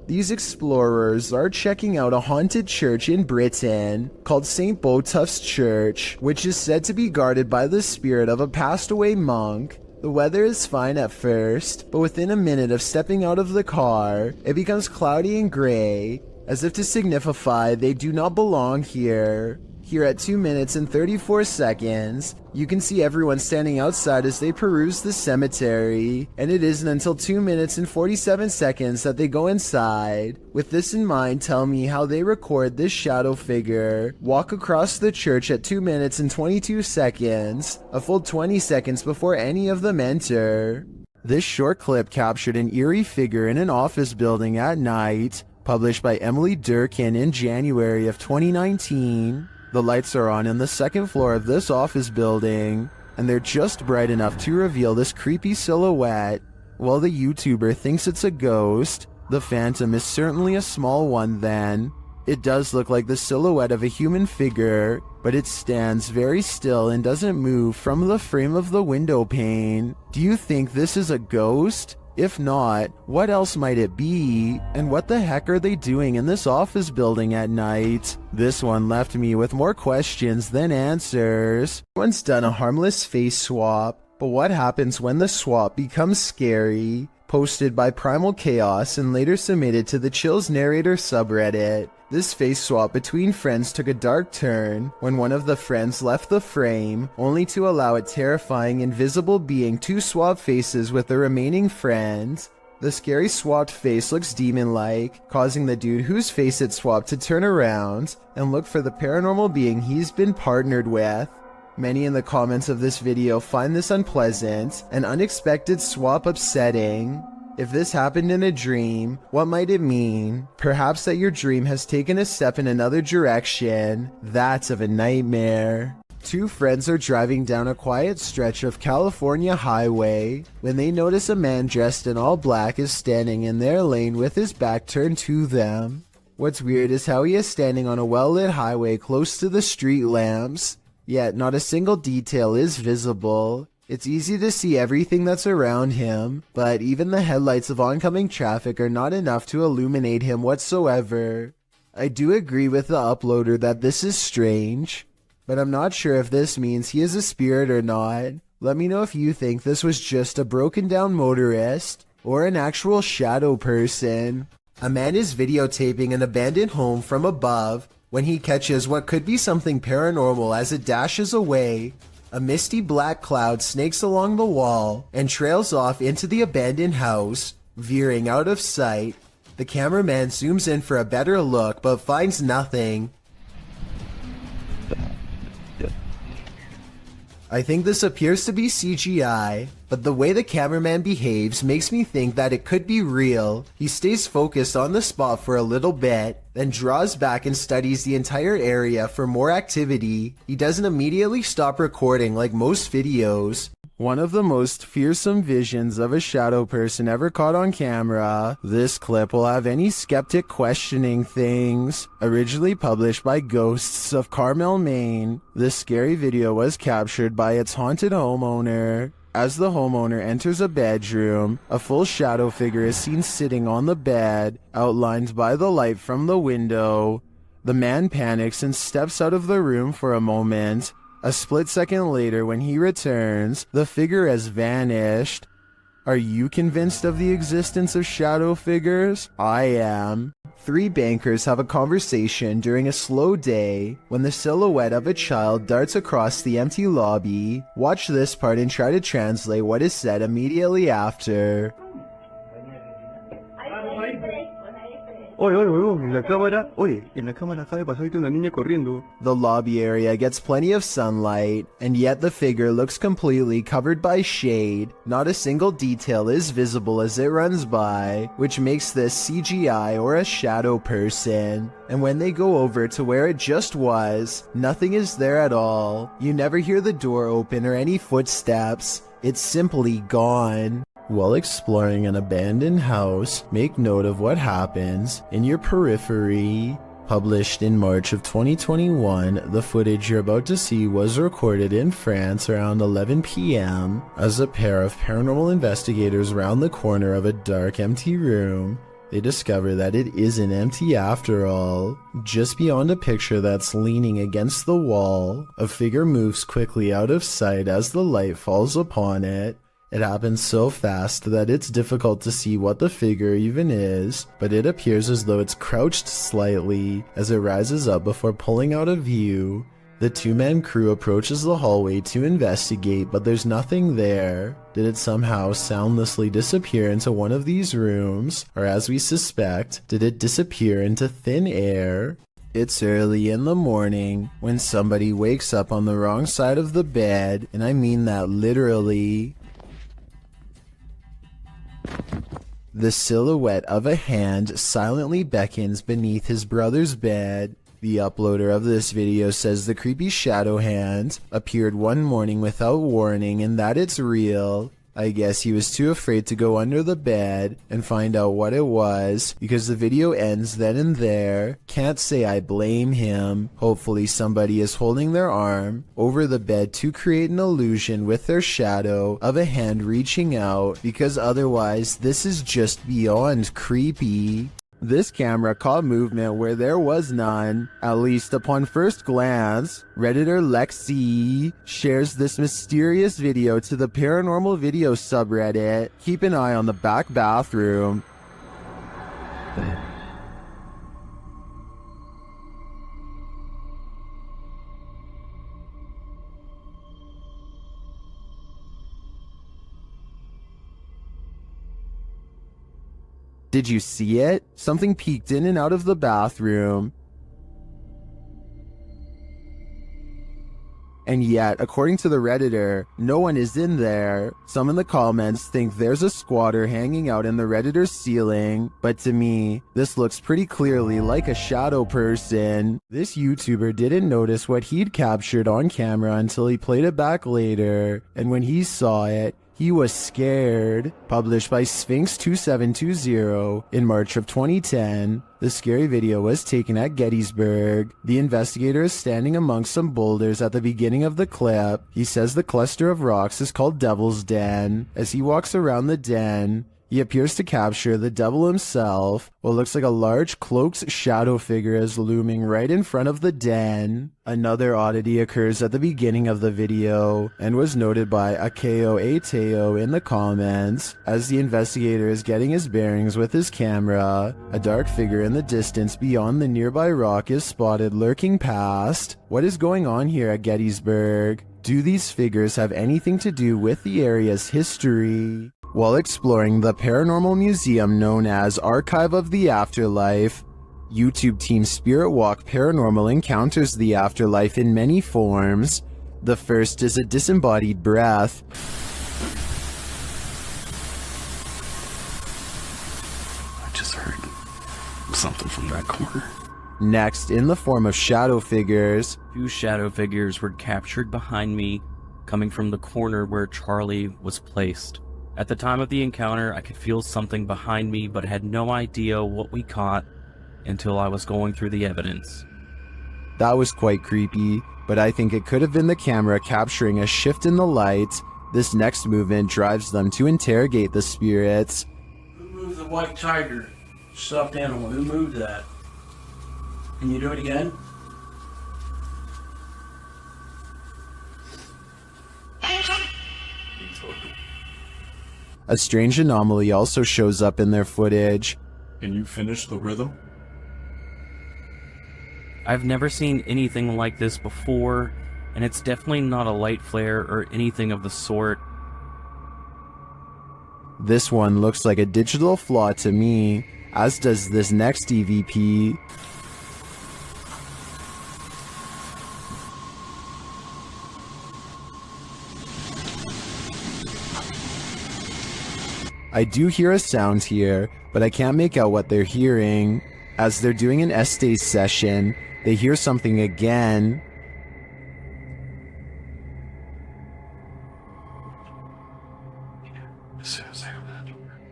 These explorers are checking out a haunted church in Britain called St. Botolph's Church, which is said to be guarded by the spirit of a passed away monk. The weather is fine at first, but within a minute of stepping out of the car, it becomes cloudy and gray, as if to signify they do not belong here. Here at 2 minutes and 34 seconds, you can see everyone standing outside as they peruse the cemetery, and it isn't until 2 minutes and 47 seconds that they go inside. With this in mind, tell me how they record this shadow figure walk across the church at 2 minutes and 22 seconds, a full 20 seconds before any of them enter. This short clip captured an eerie figure in an office building at night, published by Emily Durkin in January of 2019. The lights are on the second floor of this office building, and they're just bright enough to reveal this creepy silhouette. While the YouTuber thinks it's a ghost, the phantom is certainly a small one then. It does look like the silhouette of a human figure, but it stands very still and doesn't move from the frame of the window pane. Do you think this is a ghost? If not, what else might it be? And what the heck are they doing in this office building at night? This one left me with more questions than answers. Everyone's done a harmless face swap, but what happens when the swap becomes scary? Posted by Primal Chaos and later submitted to the Chills Narrator subreddit. This face swap between friends took a dark turn when one of the friends left the frame, only to allow a terrifying invisible being to swap faces with the remaining friend. The scary swapped face looks demon-like, causing the dude whose face it swapped to turn around and look for the paranormal being he's been partnered with. Many in the comments of this video find this unpleasant and unexpected swap upsetting. If this happened in a dream, what might it mean? Perhaps that your dream has taken a step in another direction. That's of a nightmare. Two friends are driving down a quiet stretch of California highway when they notice a man dressed in all black is standing in their lane with his back turned to them. What's weird is how he is standing on a well-lit highway close to the street lamps, yet not a single detail is visible. It's easy to see everything that's around him, but even the headlights of oncoming traffic are not enough to illuminate him whatsoever. I do agree with the uploader that this is strange, but I'm not sure if this means he is a spirit or not. Let me know if you think this was just a broken down motorist or an actual shadow person. A man is videotaping an abandoned home from above when he catches what could be something paranormal as it dashes away. A misty black cloud snakes along the wall and trails off into the abandoned house, veering out of sight. The cameraman zooms in for a better look but finds nothing. I think this appears to be CGI, but the way the cameraman behaves makes me think that it could be real. He stays focused on the spot for a little bit, then draws back and studies the entire area for more activity. He doesn't immediately stop recording like most videos. One of the most fearsome visions of a shadow person ever caught on camera. This clip will have any skeptic questioning things. Originally published by Ghosts of Carmel, Maine, this scary video was captured by its haunted homeowner. As the homeowner enters a bedroom, a full shadow figure is seen sitting on the bed, outlined by the light from the window. The man panics and steps out of the room for a moment. A split second later, when he returns, the figure has vanished. Are you convinced of the existence of shadow figures? I am. Three bankers have a conversation during a slow day when the silhouette of a child darts across the empty lobby. Watch this part and try to translate what is said immediately after. Oye, oye, oye, en la cámara, oye, en la cámara acaba de pasar ahorita una niña corriendo. The lobby area gets plenty of sunlight, and yet the figure looks completely covered by shade. Not a single detail is visible as it runs by, which makes this CGI or a shadow person. And when they go over to where it just was, nothing is there at all. You never hear the door open or any footsteps. It's simply gone. While exploring an abandoned house, make note of what happens in your periphery. Published in March of 2021, the footage you're about to see was recorded in France around 11 p.m. as a pair of paranormal investigators round the corner of a dark, empty room. they discover that it isn't empty after all. Just beyond a picture that's leaning against the wall, a figure moves quickly out of sight as the light falls upon it. It happens so fast that it's difficult to see what the figure even is, but it appears as though it's crouched slightly as it rises up before pulling out of view. The two-man crew approaches the hallway to investigate, but there's nothing there. Did it somehow soundlessly disappear into one of these rooms, or as we suspect, did it disappear into thin air? It's early in the morning when somebody wakes up on the wrong side of the bed, and I mean that literally. The silhouette of a hand silently beckons beneath his brother's bed. The uploader of this video says the creepy shadow hand appeared one morning without warning and that it's real. I guess he was too afraid to go under the bed and find out what it was, because the video ends then and there. Can't say I blame him. Hopefully somebody is holding their arm over the bed to create an illusion with their shadow of a hand reaching out, because otherwise this is just beyond creepy. This camera caught movement where there was none, at least upon first glance. Redditor Lexi shares this mysterious video to the paranormal video subreddit. Keep an eye on the back bathroom. Did you see it? Something peeked in and out of the bathroom. And yet, according to the Redditor, no one is in there. Some in the comments think there's a squatter hanging out in the Redditor's ceiling, but to me, this looks pretty clearly like a shadow person. This YouTuber didn't notice what he'd captured on camera until he played it back later, and when he saw it, he was scared. Published by Sphinx2720 in March of 2010, the scary video was taken at Gettysburg. The investigator is standing amongst some boulders at the beginning of the clip. He says the cluster of rocks is called Devil's Den. As he walks around the den, he appears to capture the devil himself. What looks like a large cloaked shadow figure is looming right in front of the den. Another oddity occurs at the beginning of the video and was noted by Akeo Ateo in the comments. As the investigator is getting his bearings with his camera, a dark figure in the distance beyond the nearby rock is spotted lurking past. What is going on here at Gettysburg? Do these figures have anything to do with the area's history? While exploring the paranormal museum known as Archive of the Afterlife, YouTube team Spirit Walk Paranormal encounters the afterlife in many forms. The first is a disembodied breath. I just heard something from that corner. Next, in the form of shadow figures. 2 shadow figures were captured behind me, coming from the corner where Charlie was placed. At the time of the encounter, I could feel something behind me, but had no idea what we caught until I was going through the evidence. That was quite creepy, but I think it could have been the camera capturing a shift in the light. This next movement drives them to interrogate the spirits. Who moved the white tiger? Stuffed animal, who moved that? Can you do it again? A strange anomaly also shows up in their footage. Can you finish the rhythm? I've never seen anything like this before, and it's definitely not a light flare or anything of the sort. This one looks like a digital flaw to me, as does this next EVP. I do hear a sound here, but I can't make out what they're hearing. As they're doing an Estes session, they hear something again.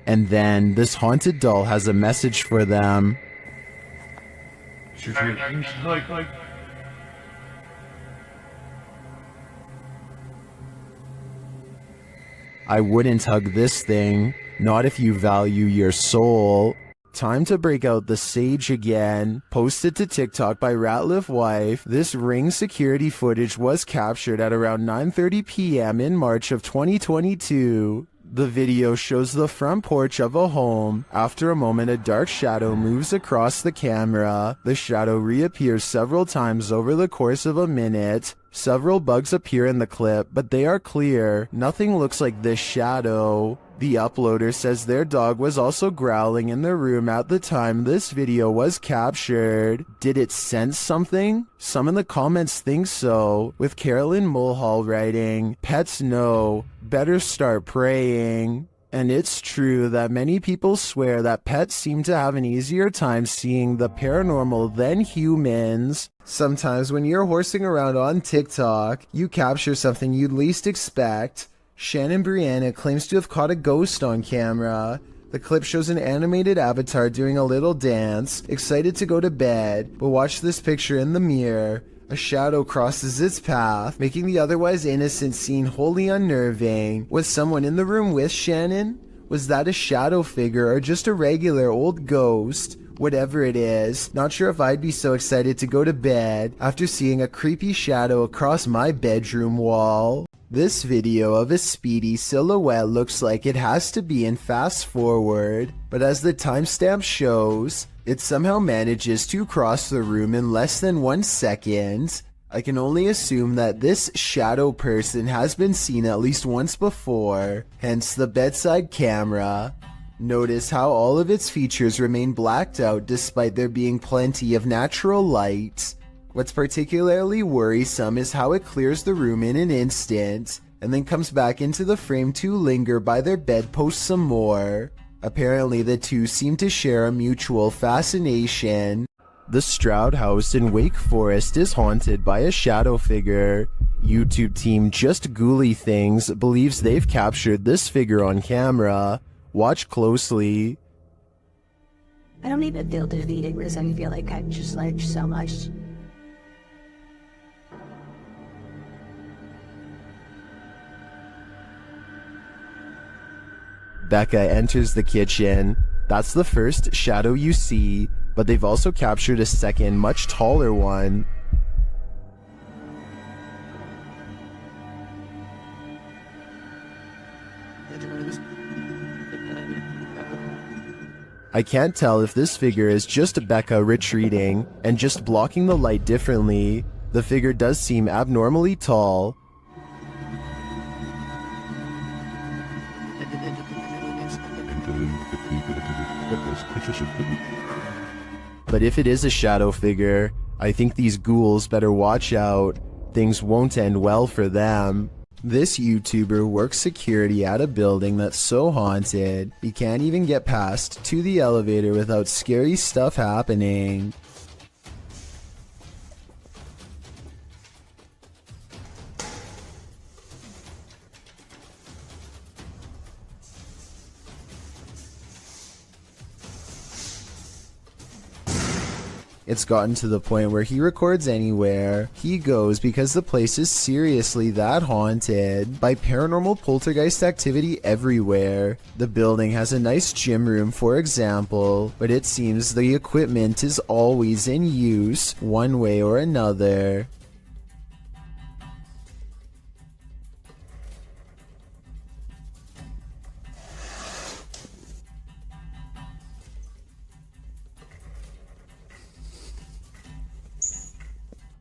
And then this haunted doll has a message for them. I wouldn't hug this thing, not if you value your soul. Time to break out the sage again. Posted to TikTok by Ratliff Wife, this Ring security footage was captured at around 9:30 p.m. in March of 2022. The video shows the front porch of a home. After a moment, a dark shadow moves across the camera. The shadow reappears several times over the course of a minute. Several bugs appear in the clip, but they are clear. Nothing looks like this shadow. The uploader says their dog was also growling in the room at the time this video was captured. Did it sense something? Some in the comments think so, with Carolyn Mulhall writing, "Pets know, better start praying." And it's true that many people swear that pets seem to have an easier time seeing the paranormal than humans. Sometimes when you're horsing around on TikTok, you capture something you'd least expect. Shannon Brianna claims to have caught a ghost on camera. The clip shows an animated avatar doing a little dance, excited to go to bed, but watch this picture in the mirror. A shadow crosses its path, making the otherwise innocent scene wholly unnerving. Was someone in the room with Shannon? Was that a shadow figure or just a regular old ghost? Whatever it is, not sure if I'd be so excited to go to bed after seeing a creepy shadow across my bedroom wall. This video of a speedy silhouette looks like it has to be in fast forward, but as the timestamp shows, it somehow manages to cross the room in less than 1 second. I can only assume that this shadow person has been seen at least once before, hence the bedside camera. Notice how all of its features remain blacked out despite there being plenty of natural light. What's particularly worrisome is how it clears the room in an instant, and then comes back into the frame to linger by their bedpost some more. Apparently the two seem to share a mutual fascination. The Stroud House in Wake Forest is haunted by a shadow figure. YouTube team Just Ghouly Things believes they've captured this figure on camera. Watch closely. I don't even feel defeated because I feel like I've just learned so much. Becca enters the kitchen. That's the first shadow you see, but they've also captured a second, much taller one. I can't tell if this figure is just Becca retreating and just blocking the light differently. The figure does seem abnormally tall. But if it is a shadow figure, I think these ghouls better watch out. Things won't end well for them. This YouTuber works security at a building that's so haunted, he can't even get past to the elevator without scary stuff happening. It's gotten to the point where he records anywhere he goes because the place is seriously that haunted by paranormal poltergeist activity everywhere. The building has a nice gym room, for example, but it seems the equipment is always in use one way or another.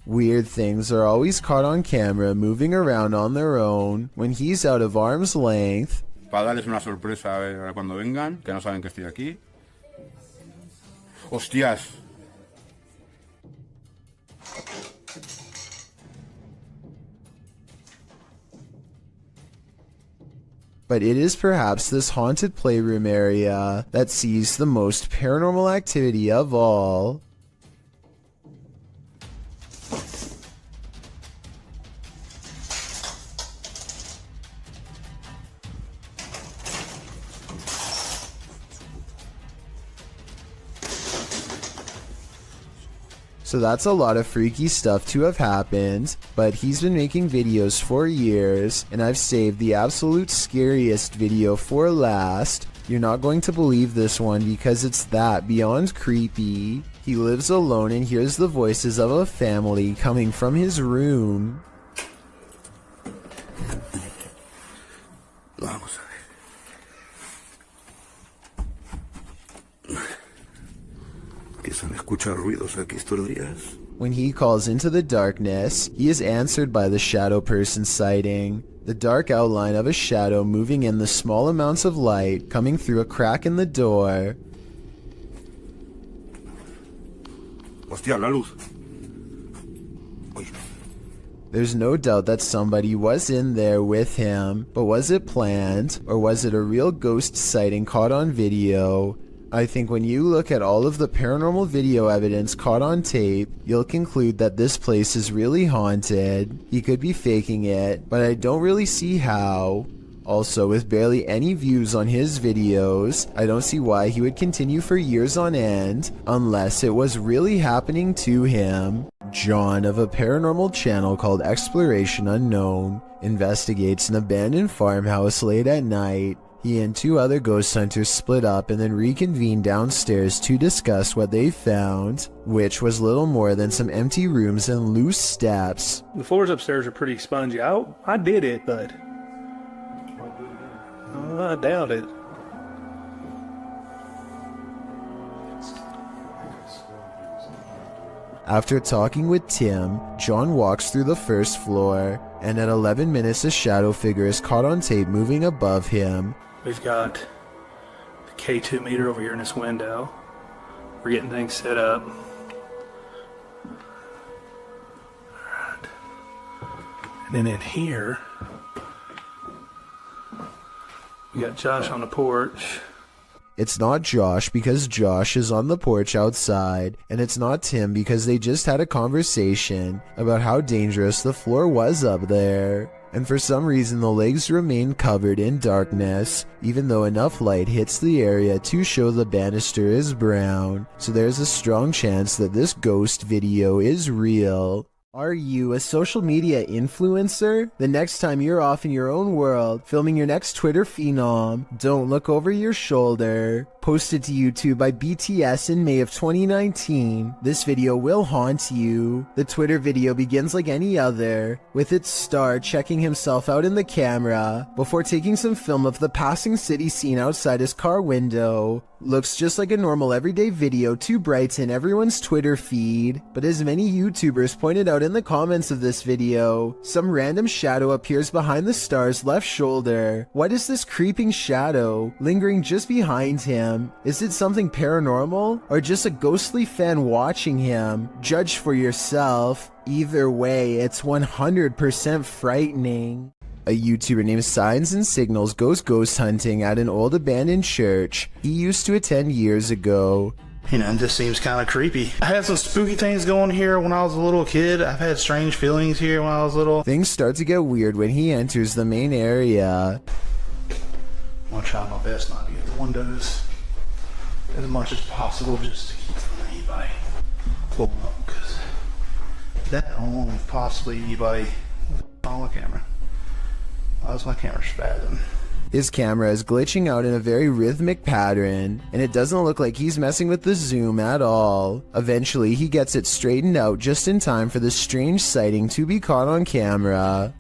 Weird things are always caught on camera moving around on their own when he's out of arm's length. Para darles una sorpresa cuando vengan, que no saben que estoy aquí. ¡Hostias! But it is perhaps this haunted playroom area that sees the most paranormal activity of all. So that's a lot of freaky stuff to have happened, but he's been making videos for years, and I've saved the absolute scariest video for last. You're not going to believe this one because it's that beyond creepy. He lives alone and hears the voices of a family coming from his room. Vamos a ver. Empiezan a escuchar ruidos aquí estos días. When he calls into the darkness, he is answered by the shadow person sighting. The dark outline of a shadow moving in the small amounts of light coming through a crack in the door. Hostia, la luz. There's no doubt that somebody was in there with him, but was it planned, or was it a real ghost sighting caught on video? I think when you look at all of the paranormal video evidence caught on tape, you'll conclude that this place is really haunted. He could be faking it, but I don't really see how. Also, with barely any views on his videos, I don't see why he would continue for years on end, unless it was really happening to him. John of a paranormal channel called Exploration Unknown investigates an abandoned farmhouse late at night. He and two other ghost hunters split up and then reconvened downstairs to discuss what they found, which was little more than some empty rooms and loose steps. The floors upstairs are pretty spongy. I did it, but I doubt it. After talking with Tim, John walks through the first floor, and at 11 minutes a shadow figure is caught on tape moving above him. We've got the K2 meter over here in this window. We're getting things set up. Alright. And then in here, we got Josh on the porch. It's not Josh because Josh is on the porch outside, and it's not Tim because they just had a conversation about how dangerous the floor was up there. And for some reason the legs remain covered in darkness, even though enough light hits the area to show the banister is brown, so there's a strong chance that this ghost video is real. Are you a social media influencer? The next time you're off in your own world, filming your next Twitter phenom, don't look over your shoulder. Posted to YouTube by BTS in May of 2019, this video will haunt you. The Twitter video begins like any other, with its star checking himself out in the camera, before taking some film of the passing city scene outside his car window. Looks just like a normal everyday video to brighten everyone's Twitter feed, but as many YouTubers pointed out in the comments of this video, some random shadow appears behind the star's left shoulder. What is this creeping shadow lingering just behind him? Is it something paranormal, or just a ghostly fan watching him? Judge for yourself. Either way, it's 100% frightening. A YouTuber named Signs and Signals goes ghost hunting at an old abandoned church he used to attend years ago. You know, it just seems kind of creepy. I had some spooky things going here when I was a little kid. I've had strange feelings here when I was little. Things start to get weird when he enters the main area. I'm gonna try my best not to get the windows as much as possible, just to keep from anybody pulling up, because that only possibly anybody on the camera. How's my camera spazzing? His camera is glitching out in a very rhythmic pattern, and it doesn't look like he's messing with the zoom at all. Eventually, he gets it straightened out just in time for this strange sighting to be caught on camera.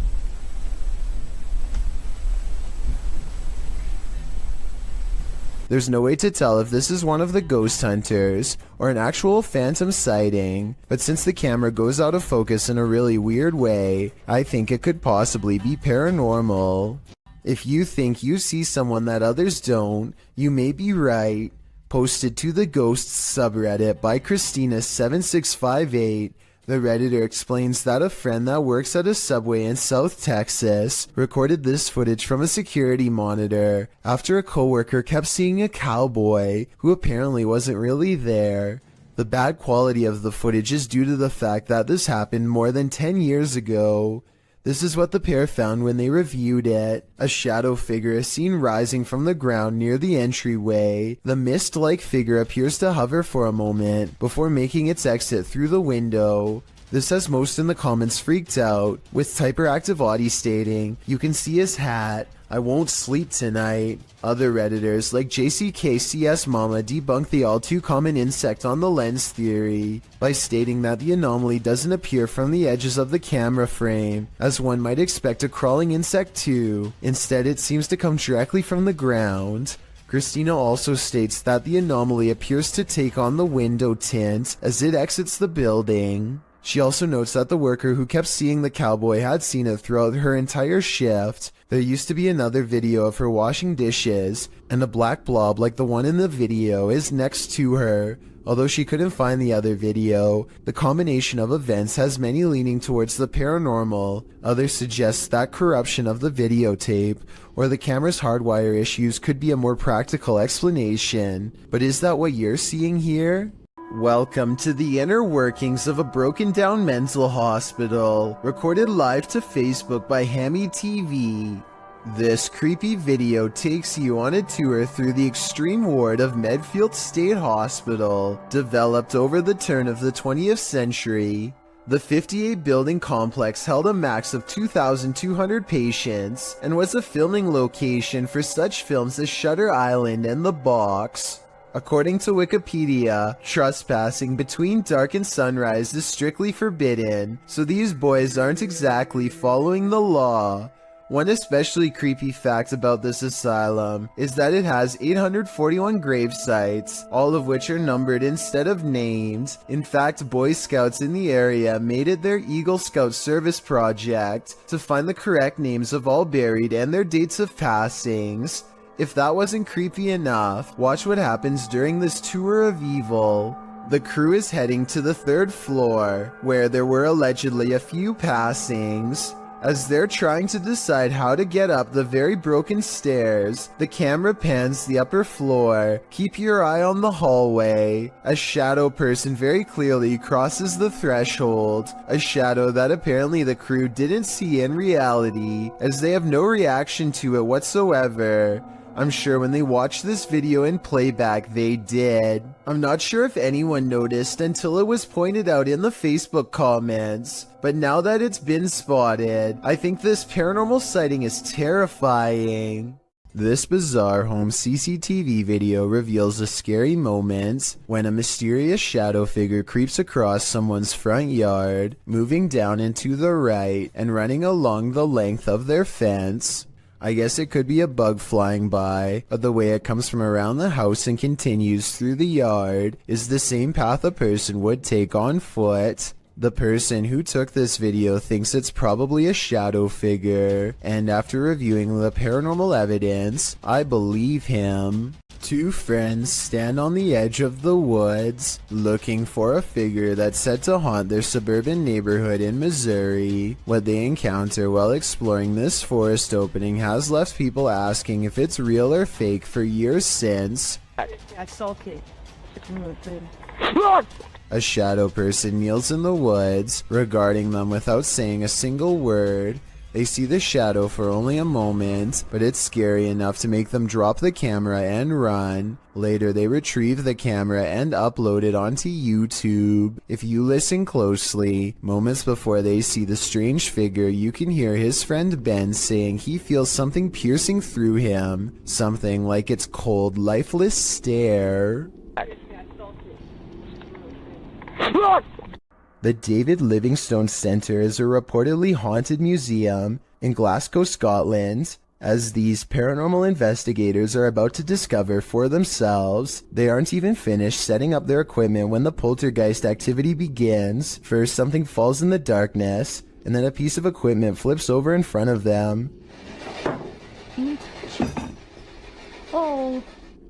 There's no way to tell if this is one of the ghost hunters or an actual phantom sighting, but since the camera goes out of focus in a really weird way, I think it could possibly be paranormal. If you think you see someone that others don't, you may be right. Posted to the Ghosts subreddit by Christina7658, the Redditor explains that a friend that works at a Subway in South Texas recorded this footage from a security monitor after a coworker kept seeing a cowboy who apparently wasn't really there. The bad quality of the footage is due to the fact that this happened more than 10 years ago. This is what the pair found when they reviewed it. A shadow figure is seen rising from the ground near the entryway. The mist-like figure appears to hover for a moment before making its exit through the window. This has most in the comments freaked out, with Typeractive Audie stating, "You can see his hat, I won't sleep tonight." Other Redditors like JCKCS Mama debunk the all too common insect on the lens theory by stating that the anomaly doesn't appear from the edges of the camera frame, as one might expect a crawling insect to. Instead, it seems to come directly from the ground. Christina also states that the anomaly appears to take on the window tint as it exits the building. She also notes that the worker who kept seeing the cowboy had seen it throughout her entire shift. There used to be another video of her washing dishes, and a black blob like the one in the video is next to her. Although she couldn't find the other video, the combination of events has many leaning towards the paranormal. Others suggest that corruption of the videotape or the camera's hardwire issues could be a more practical explanation. But is that what you're seeing here? Welcome to the inner workings of a broken down mental hospital, recorded live to Facebook by Hammy TV. This creepy video takes you on a tour through the extreme ward of Medfield State Hospital, developed over the turn of the 20th century. The 58-building complex held a max of 2,200 patients and was a filming location for such films as Shutter Island and The Box. According to Wikipedia, trespassing between dark and sunrise is strictly forbidden, so these boys aren't exactly following the law. One especially creepy fact about this asylum is that it has 841 grave sites, all of which are numbered instead of named. In fact, Boy Scouts in the area made it their Eagle Scout service project to find the correct names of all buried and their dates of passings. If that wasn't creepy enough, watch what happens during this tour of evil. The crew is heading to the 3rd floor, where there were allegedly a few passings. As they're trying to decide how to get up the very broken stairs, the camera pans the upper floor. Keep your eye on the hallway. A shadow person very clearly crosses the threshold, a shadow that apparently the crew didn't see in reality, as they have no reaction to it whatsoever. I'm sure when they watched this video in playback they did. I'm not sure if anyone noticed until it was pointed out in the Facebook comments, but now that it's been spotted, I think this paranormal sighting is terrifying. This bizarre home CCTV video reveals a scary moment when a mysterious shadow figure creeps across someone's front yard, moving down and to the right and running along the length of their fence. I guess it could be a bug flying by, but the way it comes from around the house and continues through the yard is the same path a person would take on foot. The person who took this video thinks it's probably a shadow figure, and after reviewing the paranormal evidence, I believe him. Two friends stand on the edge of the woods, looking for a figure that's said to haunt their suburban neighborhood in Missouri. What they encounter while exploring this forest opening has left people asking if it's real or fake for years since. I saw it. A shadow person kneels in the woods, regarding them without saying a single word. They see the shadow for only a moment, but it's scary enough to make them drop the camera and run. Later, they retrieve the camera and upload it onto YouTube. If you listen closely, moments before they see the strange figure, you can hear his friend Ben saying he feels something piercing through him. Something like its cold, lifeless stare. The David Livingstone Centre is a reportedly haunted museum in Glasgow, Scotland. As these paranormal investigators are about to discover for themselves, they aren't even finished setting up their equipment when the poltergeist activity begins. First, something falls in the darkness, and then a piece of equipment flips over in front of them. Oh.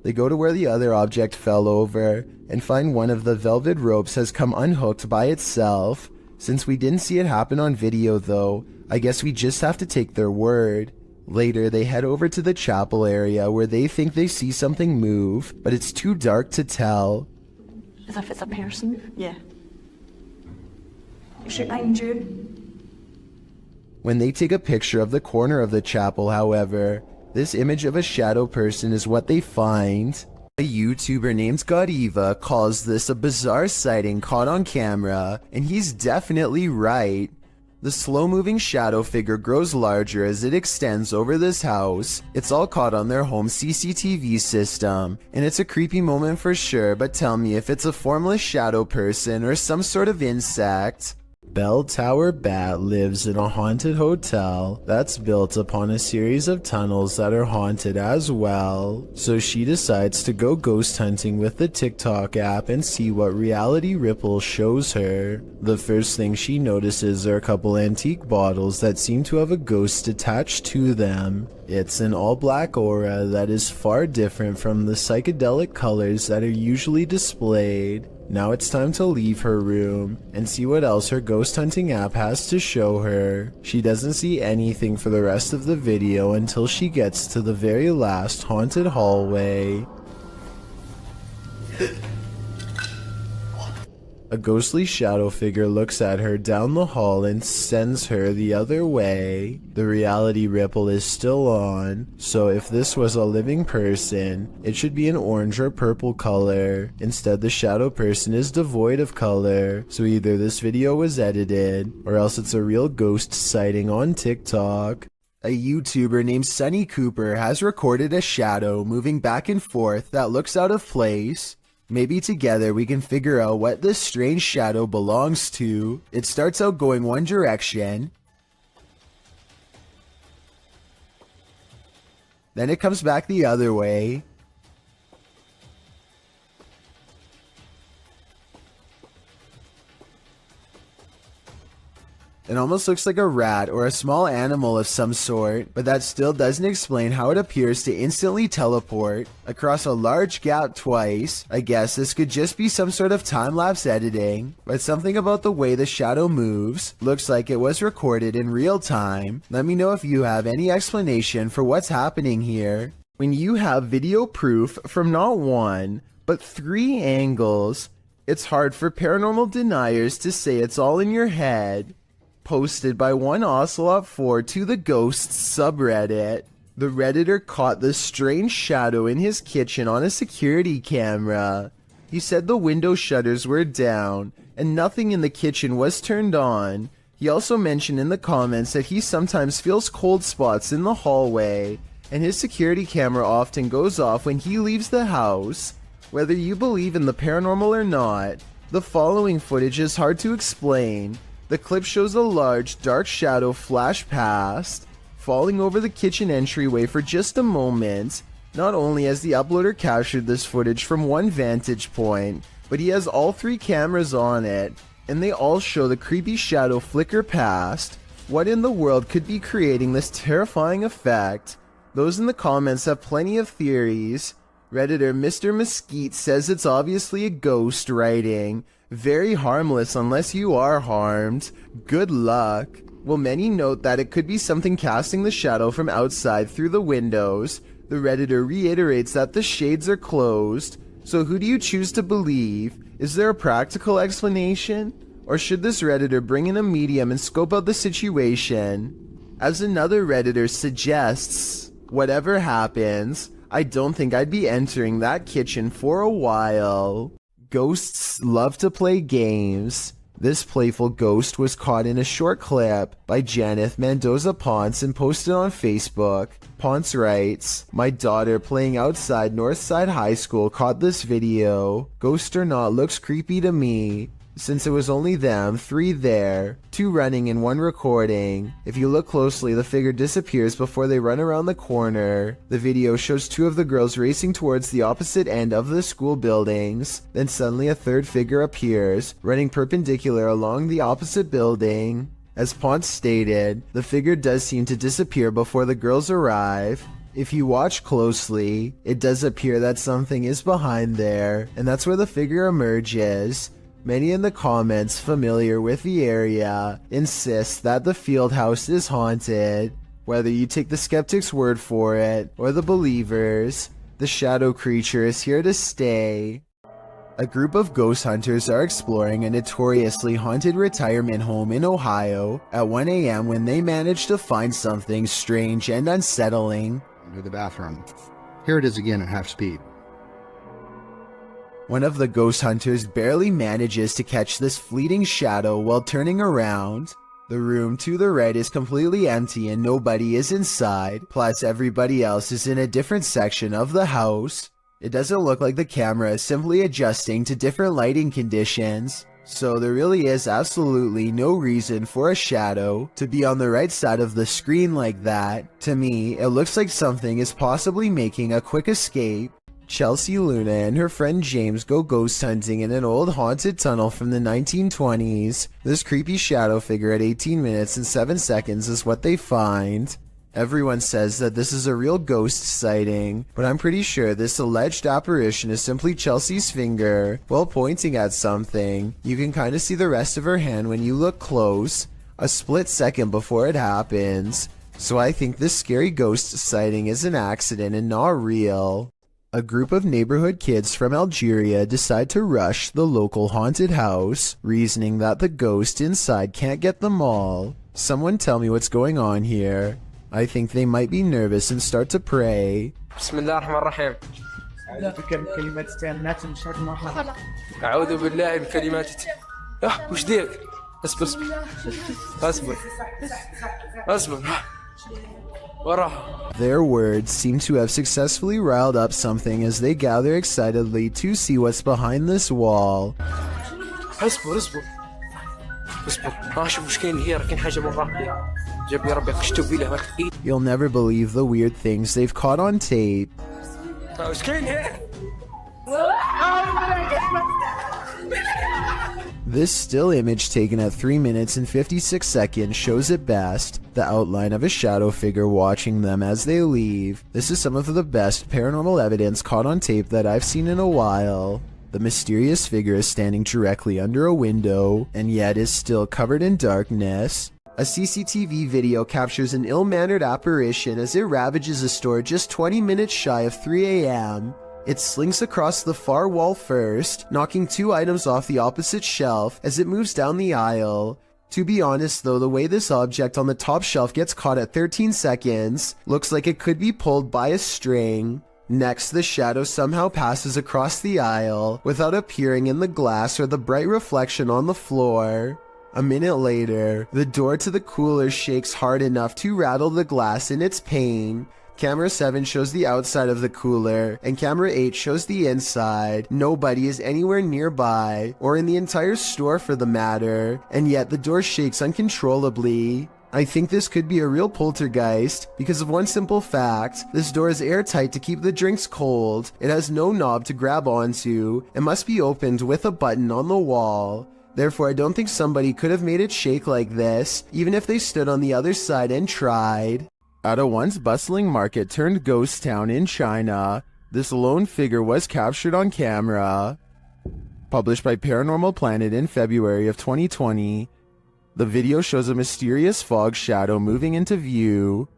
They go to where the other object fell over and find one of the velvet ropes has come unhooked by itself. Since we didn't see it happen on video though, I guess we just have to take their word. Later, they head over to the chapel area where they think they see something move, but it's too dark to tell. As if it's a person? Yeah. It's behind you. When they take a picture of the corner of the chapel, however, this image of a shadow person is what they find. A YouTuber named Godiva calls this a bizarre sighting caught on camera, and he's definitely right. The slow-moving shadow figure grows larger as it extends over this house. It's all caught on their home CCTV system, and it's a creepy moment for sure, but tell me if it's a formless shadow person or some sort of insect. Bell Tower Bat lives in a haunted hotel that's built upon a series of tunnels that are haunted as well. So she decides to go ghost hunting with the TikTok app and see what Reality Ripple shows her. The first thing she notices are a couple antique bottles that seem to have a ghost attached to them. It's an all-black aura that is far different from the psychedelic colors that are usually displayed. Now it's time to leave her room and see what else her ghost hunting app has to show her. She doesn't see anything for the rest of the video until she gets to the very last haunted hallway. A ghostly shadow figure looks at her down the hall and sends her the other way. The Reality Ripple is still on, so if this was a living person, it should be an orange or purple color. Instead, the shadow person is devoid of color, so either this video was edited, or else it's a real ghost sighting on TikTok. A YouTuber named Sunny Cooper has recorded a shadow moving back and forth that looks out of place. Maybe together we can figure out what this strange shadow belongs to. It starts out going one direction, then it comes back the other way. It almost looks like a rat or a small animal of some sort, but that still doesn't explain how it appears to instantly teleport across a large gap twice. I guess this could just be some sort of time-lapse editing, but something about the way the shadow moves looks like it was recorded in real time. Let me know if you have any explanation for what's happening here. When you have video proof from not one, but 3 angles, it's hard for paranormal deniers to say it's all in your head. Posted by one Ocelot4 to the Ghosts subreddit. The Redditor caught this strange shadow in his kitchen on a security camera. He said the window shutters were down and nothing in the kitchen was turned on. He also mentioned in the comments that he sometimes feels cold spots in the hallway, and his security camera often goes off when he leaves the house. Whether you believe in the paranormal or not, the following footage is hard to explain. The clip shows a large, dark shadow flash past, falling over the kitchen entryway for just a moment. Not only has the uploader captured this footage from one vantage point, but he has all 3 cameras on it, and they all show the creepy shadow flicker past. What in the world could be creating this terrifying effect? Those in the comments have plenty of theories. Redditor Mr. Mesquite says it's obviously a ghost writing. Very harmless unless you are harmed. Good luck. Well, many note that it could be something casting the shadow from outside through the windows. The Redditor reiterates that the shades are closed. So who do you choose to believe? Is there a practical explanation? Or should this Redditor bring in a medium and scope out the situation? As another Redditor suggests, whatever happens, I don't think I'd be entering that kitchen for a while. Ghosts love to play games. This playful ghost was caught in a short clip by Janeth Mendoza Ponce and posted on Facebook. Ponce writes, "My daughter playing outside Northside High School caught this video. Ghost or not, looks creepy to me. Since it was only them, 3 there, 2 running and 1 recording. If you look closely, the figure disappears before they run around the corner. The video shows 2 of the girls racing towards the opposite end of the school buildings. Then suddenly a 3rd figure appears, running perpendicular along the opposite building. As Ponce stated, the figure does seem to disappear before the girls arrive. If you watch closely, it does appear that something is behind there, and that's where the figure emerges. Many in the comments familiar with the area insist that the field house is haunted. Whether you take the skeptic's word for it or the believers, the shadow creature is here to stay. A group of ghost hunters are exploring a notoriously haunted retirement home in Ohio at 1 a.m. when they manage to find something strange and unsettling. To the bathroom. Here it is again at half speed. One of the ghost hunters barely manages to catch this fleeting shadow while turning around. The room to the right is completely empty and nobody is inside, plus everybody else is in a different section of the house. It doesn't look like the camera is simply adjusting to different lighting conditions, so there really is absolutely no reason for a shadow to be on the right side of the screen like that. To me, it looks like something is possibly making a quick escape. Chelsea Luna and her friend James go ghost hunting in an old haunted tunnel from the 1920s. This creepy shadow figure at 18 minutes and 7 seconds is what they find. Everyone says that this is a real ghost sighting, but I'm pretty sure this alleged apparition is simply Chelsea's finger while pointing at something. You can kind of see the rest of her hand when you look close, a split second before it happens. So I think this scary ghost sighting is an accident and not real. A group of neighborhood kids from Algeria decide to rush the local haunted house, reasoning that the ghost inside can't get them all. Someone tell me what's going on here. I think they might be nervous and start to pray. Bismillahirrahmanirrahim. أعوذ بالله بكلمات وش ديك؟ اصبر اصبر اصبر Their words seem to have successfully riled up something as they gather excitedly to see what's behind this wall. اصبر اصبر اصبر شوف وش كاين هي راه كاين حاجة برا جاب لي ربي قشتو بيه راك اكيد. You'll never believe the weird things they've caught on tape. وش كاين هي؟ This still image taken at 3 minutes and 56 seconds shows it best, the outline of a shadow figure watching them as they leave. This is some of the best paranormal evidence caught on tape that I've seen in a while. The mysterious figure is standing directly under a window, and yet is still covered in darkness. A CCTV video captures an ill-mannered apparition as it ravages a store just 20 minutes shy of 3 a.m. It slinks across the far wall first, knocking 2 items off the opposite shelf as it moves down the aisle. To be honest though, the way this object on the top shelf gets caught at 13 seconds looks like it could be pulled by a string. Next, the shadow somehow passes across the aisle without appearing in the glass or the bright reflection on the floor. A minute later, the door to the cooler shakes hard enough to rattle the glass in its pain. Camera 7 shows the outside of the cooler, and camera 8 shows the inside. Nobody is anywhere nearby, or in the entire store for the matter, and yet the door shakes uncontrollably. I think this could be a real poltergeist, because of one simple fact: this door is airtight to keep the drinks cold, it has no knob to grab onto, and must be opened with a button on the wall. Therefore, I don't think somebody could have made it shake like this, even if they stood on the other side and tried. At a once bustling market turned ghost town in China, this lone figure was captured on camera. Published by Paranormal Planet in February of 2020, the video shows a mysterious fog shadow moving into view.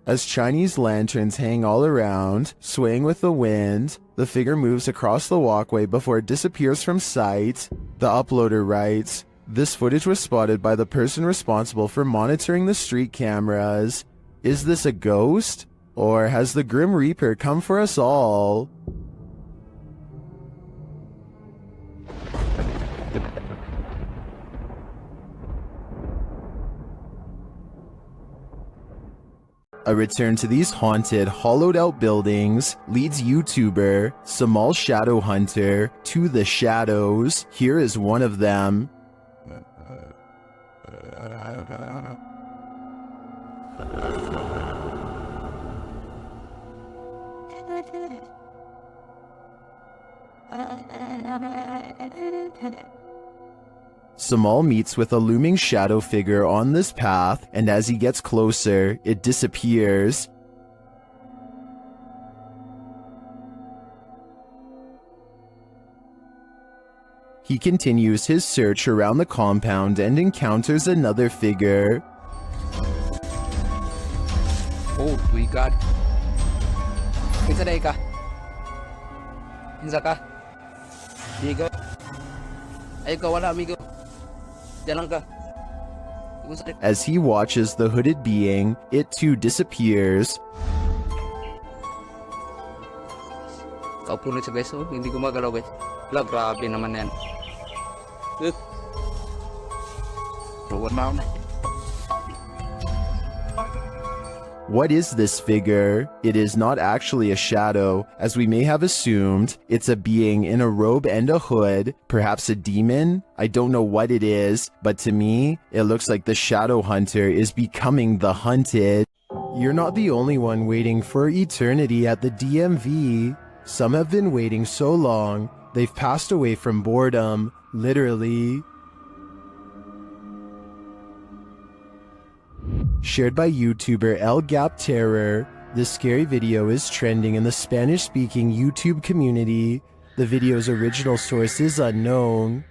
As Chinese lanterns hang all around, swaying with the wind, the figure moves across the walkway before it disappears from sight. The uploader writes, "This footage was spotted by the person responsible for monitoring the street cameras. Is this a ghost? Or has the Grim Reaper come for us all?" A return to these haunted, hollowed-out buildings leads YouTuber Samal Shadow Hunter to the shadows. Here is one of them. Samal meets with a looming shadow figure on this path, and as he gets closer, it disappears. He continues his search around the compound and encounters another figure. Oh, we got. Isa day ka. Isa ka. Amigo. Ay ka wala amigo. Diyan lang ka. As he watches the hooded being, it too disappears. Kaupo na sa beso, hindi ko magalaw guys. La, grabe naman yan. What is this figure? It is not actually a shadow, as we may have assumed. It's a being in a robe and a hood, perhaps a demon? I don't know what it is, but to me, it looks like the shadow hunter is becoming the hunted. You're not the only one waiting for eternity at the DMV. Some have been waiting so long, they've passed away from boredom, literally. Shared by YouTuber El Gap Terror, this scary video is trending in the Spanish-speaking YouTube community. The video's original source is unknown.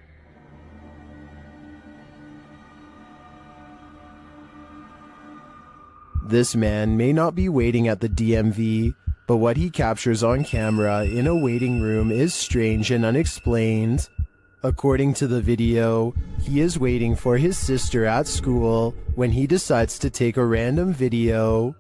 This man may not be waiting at the DMV, but what he captures on camera in a waiting room is strange and unexplained. According to the video, he is waiting for his sister at school when he decides to take a random video.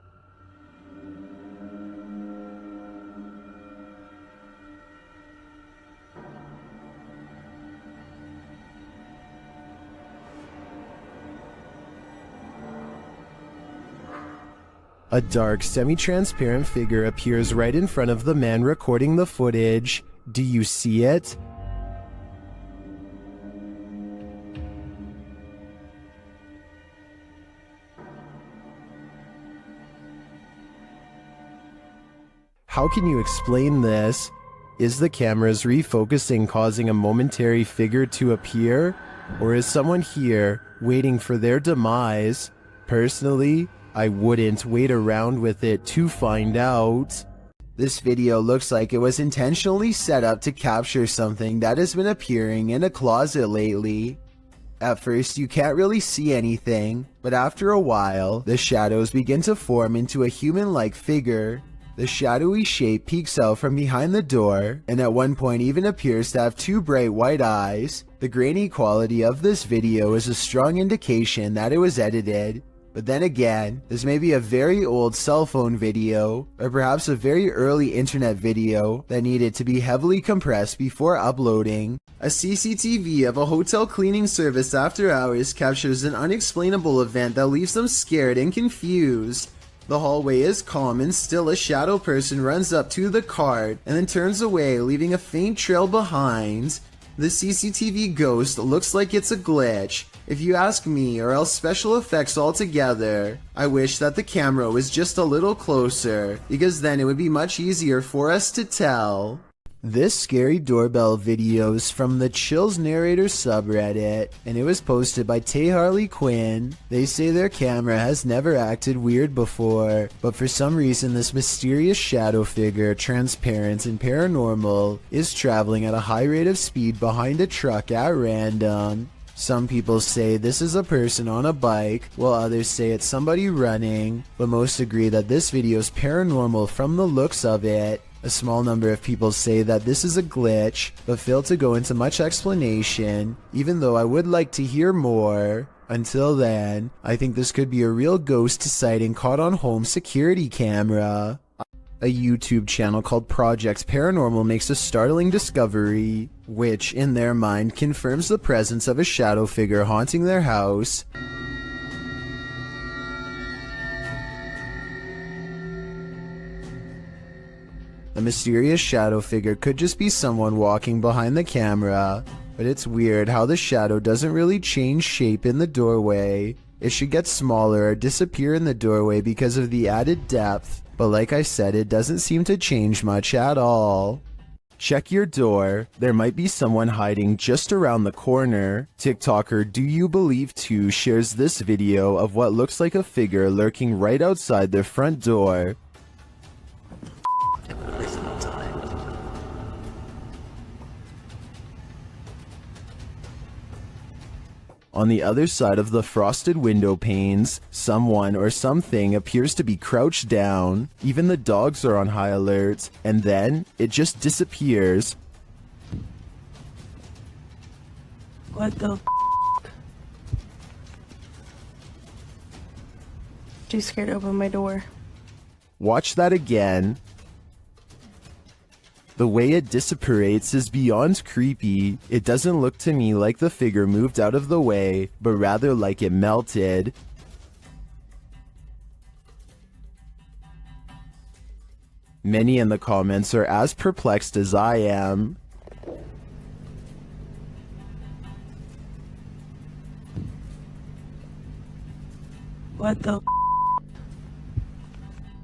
A dark, semi-transparent figure appears right in front of the man recording the footage. Do you see it? How can you explain this? Is the camera's refocusing causing a momentary figure to appear? Or is someone here waiting for their demise? Personally, I wouldn't wait around with it to find out. This video looks like it was intentionally set up to capture something that has been appearing in a closet lately. At first, you can't really see anything, but after a while, the shadows begin to form into a human-like figure. The shadowy shape peeks out from behind the door, and at one point even appears to have two bright white eyes. The grainy quality of this video is a strong indication that it was edited. But then again, this may be a very old cell phone video, or perhaps a very early internet video that needed to be heavily compressed before uploading. A CCTV of a hotel cleaning service after hours captures an unexplainable event that leaves them scared and confused. The hallway is calm and still a shadow person runs up to the cart and then turns away, leaving a faint trail behind. The CCTV ghost looks like it's a glitch, if you ask me, or else special effects altogether. I wish that the camera was just a little closer, because then it would be much easier for us to tell. This scary doorbell video is from the Chills Narrator subreddit, and it was posted by Tay Harley Quinn. They say their camera has never acted weird before, but for some reason this mysterious shadow figure, transparent and paranormal, is traveling at a high rate of speed behind a truck at random. Some people say this is a person on a bike, while others say it's somebody running, but most agree that this video is paranormal from the looks of it. A small number of people say that this is a glitch, but fail to go into much explanation, even though I would like to hear more. Until then, I think this could be a real ghost sighting caught on home security camera. A YouTube channel called Project Paranormal makes a startling discovery, which, in their mind, confirms the presence of a shadow figure haunting their house. A mysterious shadow figure could just be someone walking behind the camera, but it's weird how the shadow doesn't really change shape in the doorway. It should get smaller or disappear in the doorway because of the added depth, but like I said, it doesn't seem to change much at all. Check your door, there might be someone hiding just around the corner. TikToker Do You Believe 2 shares this video of what looks like a figure lurking right outside their front door. On the other side of the frosted window panes, someone or something appears to be crouched down. Even the dogs are on high alert, and then it just disappears. What the f***? Too scared to open my door. Watch that again. The way it disapparates is beyond creepy. It doesn't look to me like the figure moved out of the way, but rather like it melted. Many in the comments are as perplexed as I am. What the?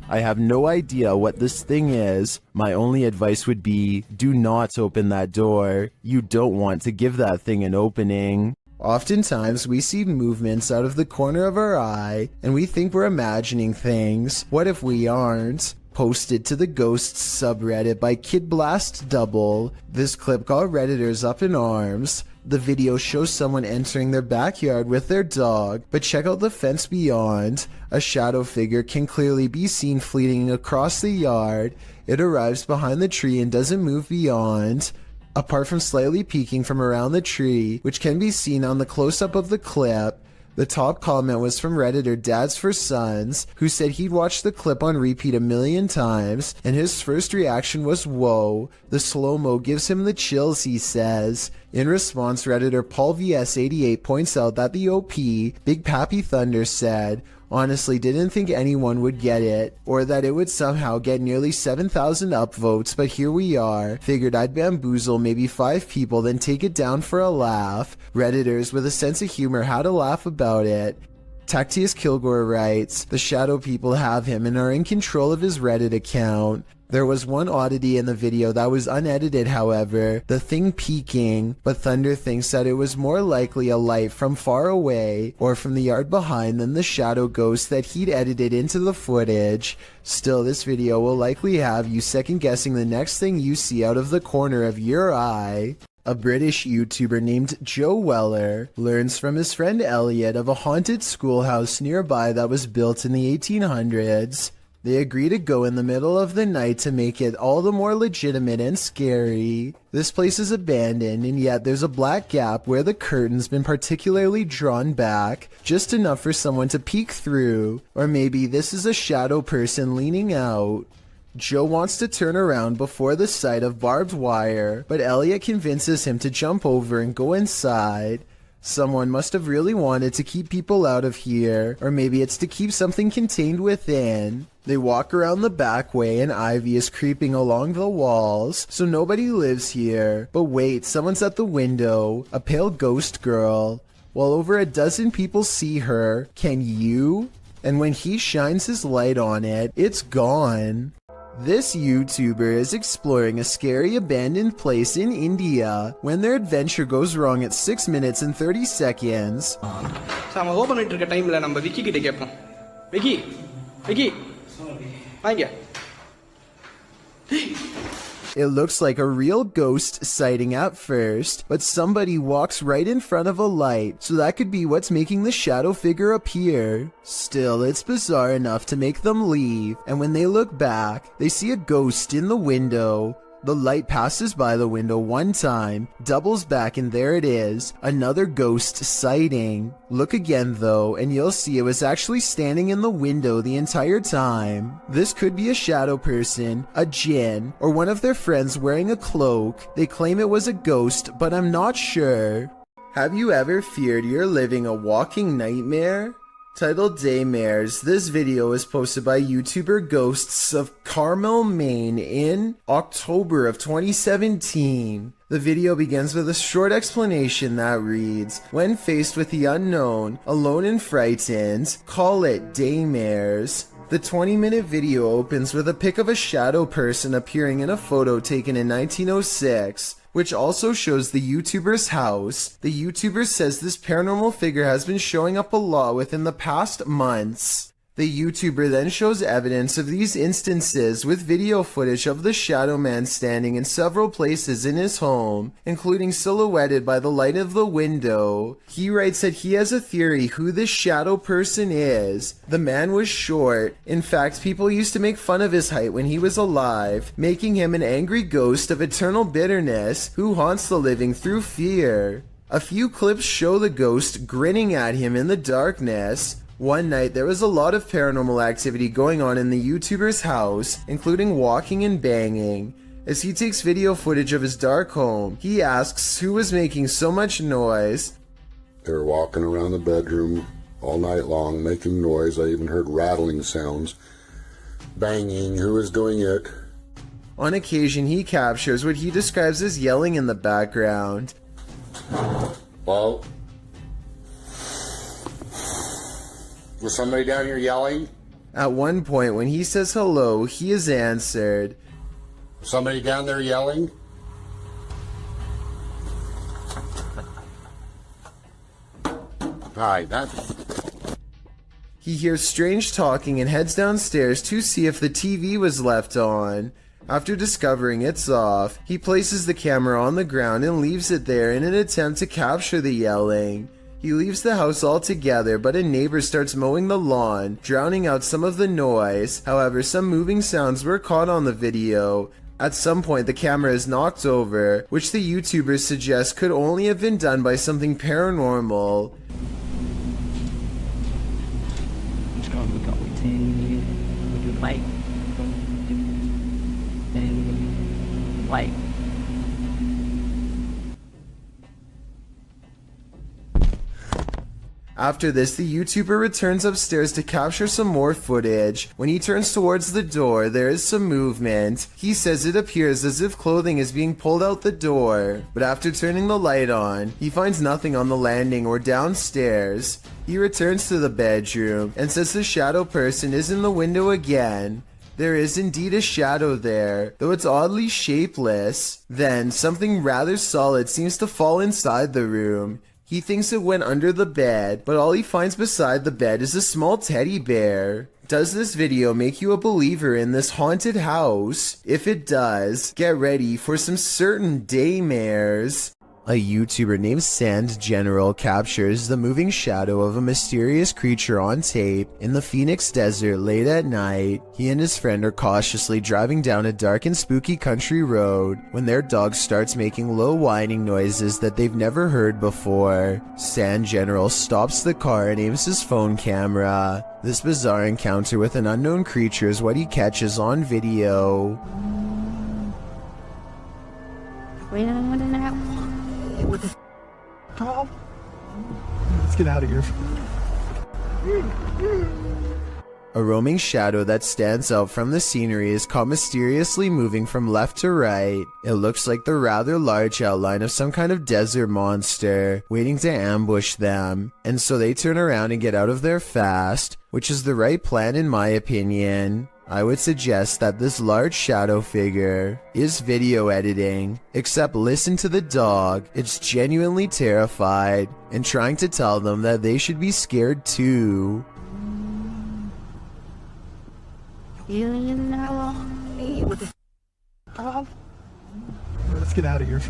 I have no idea what this thing is. My only advice would be, do not open that door. You don't want to give that thing an opening. Oftentimes, we see movements out of the corner of our eye, and we think we're imagining things. What if we aren't? Posted to the Ghosts subreddit by Kid Blast Double. This clip got Redditors up in arms. The video shows someone entering their backyard with their dog, but check out the fence beyond. A shadow figure can clearly be seen fleeting across the yard. It arrives behind the tree and doesn't move beyond. Apart from slightly peeking from around the tree, which can be seen on the close-up of the clip. The top comment was from Redditor Dads for Sons, who said he'd watched the clip on repeat 1,000,000 times, and his first reaction was, whoa, the slow-mo gives him the chills, he says. In response, Redditor Paul VS88 points out that the OP, Big Pappy Thunder, said, honestly didn't think anyone would get it, or that it would somehow get nearly 7,000 upvotes, but here we are. Figured I'd bamboozle maybe 5 people, then take it down for a laugh. Redditors with a sense of humor had a laugh about it. Tactius Kilgore writes, the shadow people have him and are in control of his Reddit account. There was one oddity in the video that was unedited, however, the thing peeking, but Thunder thinks that it was more likely a light from far away or from the yard behind than the shadow ghost that he'd edited into the footage. Still, this video will likely have you second guessing the next thing you see out of the corner of your eye. A British YouTuber named Joe Weller learns from his friend Elliot of a haunted schoolhouse nearby that was built in the 1800s. They agree to go in the middle of the night to make it all the more legitimate and scary. This place is abandoned, and yet there's a black gap where the curtain's been particularly drawn back, just enough for someone to peek through. Or maybe this is a shadow person leaning out. Joe wants to turn around before the sight of barbed wire, but Elliot convinces him to jump over and go inside. Someone must have really wanted to keep people out of here, or maybe it's to keep something contained within. They walk around the back way and ivy is creeping along the walls, so nobody lives here. But wait, someone's at the window, a pale ghost girl. While over a dozen people see her, can you? And when he shines his light on it, it's gone. This YouTuber is exploring a scary abandoned place in India when their adventure goes wrong at 6 minutes and 30 seconds. நம்ம open பண்ணிட்டு இருக்க டைம்ல நம்ம விக்கி கிட்ட கேட்போம். விக்கி விக்கி வாங்க. It looks like a real ghost sighting at first, but somebody walks right in front of a light, so that could be what's making the shadow figure appear. Still, it's bizarre enough to make them leave, and when they look back, they see a ghost in the window. The light passes by the window one time, doubles back, and there it is, another ghost sighting. Look again though, and you'll see it was actually standing in the window the entire time. This could be a shadow person, a djinn, or one of their friends wearing a cloak. They claim it was a ghost, but I'm not sure. Have you ever feared you're living a walking nightmare? Titled Daymares, this video is posted by YouTuber Ghosts of Carmel, Maine in October of 2017. The video begins with a short explanation that reads, when faced with the unknown, alone and frightened, call it Daymares. The 20-minute video opens with a pic of a shadow person appearing in a photo taken in 1906. Which also shows the YouTuber's house. The YouTuber says this paranormal figure has been showing up a lot within the past months. The YouTuber then shows evidence of these instances with video footage of the shadow man standing in several places in his home, including silhouetted by the light of the window. He writes that he has a theory who this shadow person is. The man was short. In fact, people used to make fun of his height when he was alive, making him an angry ghost of eternal bitterness who haunts the living through fear. A few clips show the ghost grinning at him in the darkness. One night, there was a lot of paranormal activity going on in the YouTuber's house, including walking and banging. As he takes video footage of his dark home, he asks who was making so much noise. They were walking around the bedroom all night long, making noise. I even heard rattling sounds, banging. Who was doing it? On occasion, he captures what he describes as yelling in the background. Well, was somebody down here yelling? At one point, when he says hello, he is answered. Somebody down there yelling? Hi, He hears strange talking and heads downstairs to see if the TV was left on. After discovering it's off, he places the camera on the ground and leaves it there in an attempt to capture the yelling. He leaves the house altogether, but a neighbor starts mowing the lawn, drowning out some of the noise. However, some moving sounds were caught on the video. At some point, the camera is knocked over, which the YouTubers suggest could only have been done by something paranormal. After this, the YouTuber returns upstairs to capture some more footage. When he turns towards the door, there is some movement. He says it appears as if clothing is being pulled out the door. But after turning the light on, he finds nothing on the landing or downstairs. He returns to the bedroom and says the shadow person is in the window again. There is indeed a shadow there, though it's oddly shapeless. Then, something rather solid seems to fall inside the room. He thinks it went under the bed, but all he finds beside the bed is a small teddy bear. Does this video make you a believer in this haunted house? If it does, get ready for some certain daymares. A YouTuber named Sand General captures the moving shadow of a mysterious creature on tape in the Phoenix desert late at night. He and his friend are cautiously driving down a dark and spooky country road when their dog starts making low whining noises that they've never heard before. Sand General stops the car and aims his phone camera. This bizarre encounter with an unknown creature is what he catches on video. What the Tom? Let's get out of here. A roaming shadow that stands out from the scenery is caught mysteriously moving from left to right. It looks like the rather large outline of some kind of desert monster waiting to ambush them, and so they turn around and get out of there fast, which is the right plan in my opinion. I would suggest that this large shadow figure is video editing, except listen to the dog. It's genuinely terrified and trying to tell them that they should be scared too. What the Tom? Let's get out of here.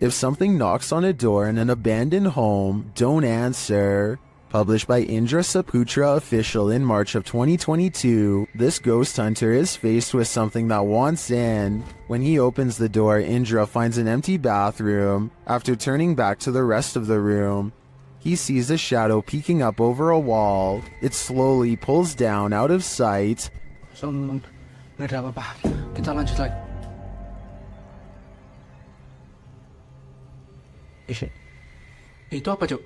If something knocks on a door in an abandoned home, don't answer. Published by Indra Saputra Official in March of 2022, this ghost hunter is faced with something that wants in. When he opens the door, Indra finds an empty bathroom. After turning back to the rest of the room, he sees a shadow peeking up over a wall. It slowly pulls down out of sight. Nggak ada apa-apa. Kita lanjut lagi. Itu apa, Cuk?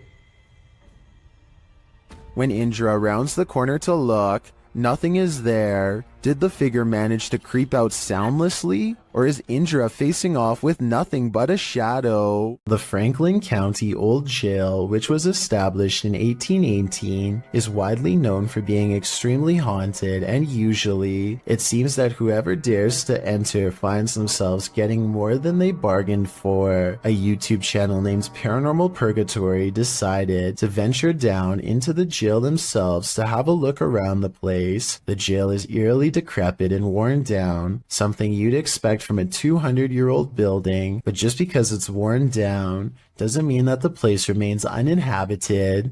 When Indra rounds the corner to look, nothing is there. Did the figure manage to creep out soundlessly? Or is Indra facing off with nothing but a shadow? The Franklin County Old Jail, which was established in 1818, is widely known for being extremely haunted, and usually, it seems that whoever dares to enter finds themselves getting more than they bargained for. A YouTube channel named Paranormal Purgatory decided to venture down into the jail themselves to have a look around the place. The jail is eerily decrepit and worn down, something you'd expect from a 200-year-old building, but just because it's worn down doesn't mean that the place remains uninhabited.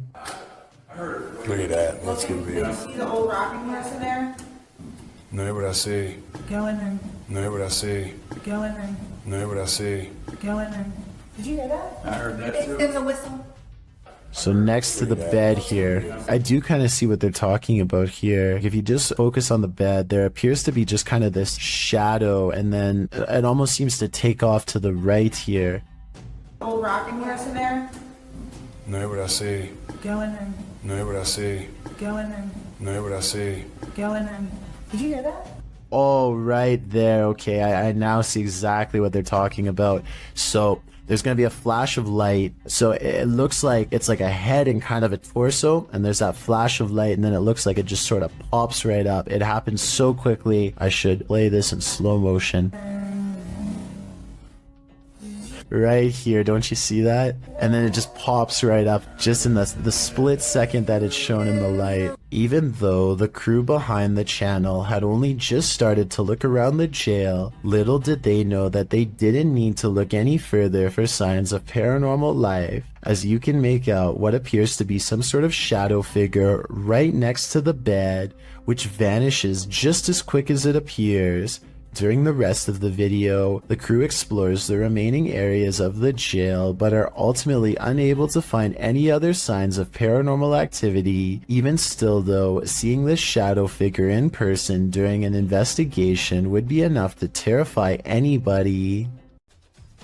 Look at that. Let's get real. See the old rocking horse in there? No, what I see. Go in there. No, what I see. Go in there. No, what I see. Go in there. Did you hear that? I heard that too. There was a whistle. So next to the bed here, I do kind of see what they're talking about here. If you just focus on the bed, there appears to be just kind of this shadow, and then it almost seems to take off to the right here. Old rocking horse in there? No, what I see. Go in there. No, what I see. Go in there. No, what I see. Go in there. Did you hear that? Oh, right there. Okay, I now see exactly what they're talking about. So there's going to be a flash of light. So it looks like it's like a head and kind of a torso, and there's that flash of light, and then it looks like it just sort of pops right up. It happens so quickly. I should play this in slow motion. Right here, don't you see that? And then it just pops right up just in the split second that it's shown in the light. Even though the crew behind the channel had only just started to look around the jail, little did they know that they didn't need to look any further for signs of paranormal life, as you can make out what appears to be some sort of shadow figure right next to the bed, which vanishes just as quick as it appears. During the rest of the video, the crew explores the remaining areas of the jail, but are ultimately unable to find any other signs of paranormal activity. Even still though, seeing this shadow figure in person during an investigation would be enough to terrify anybody.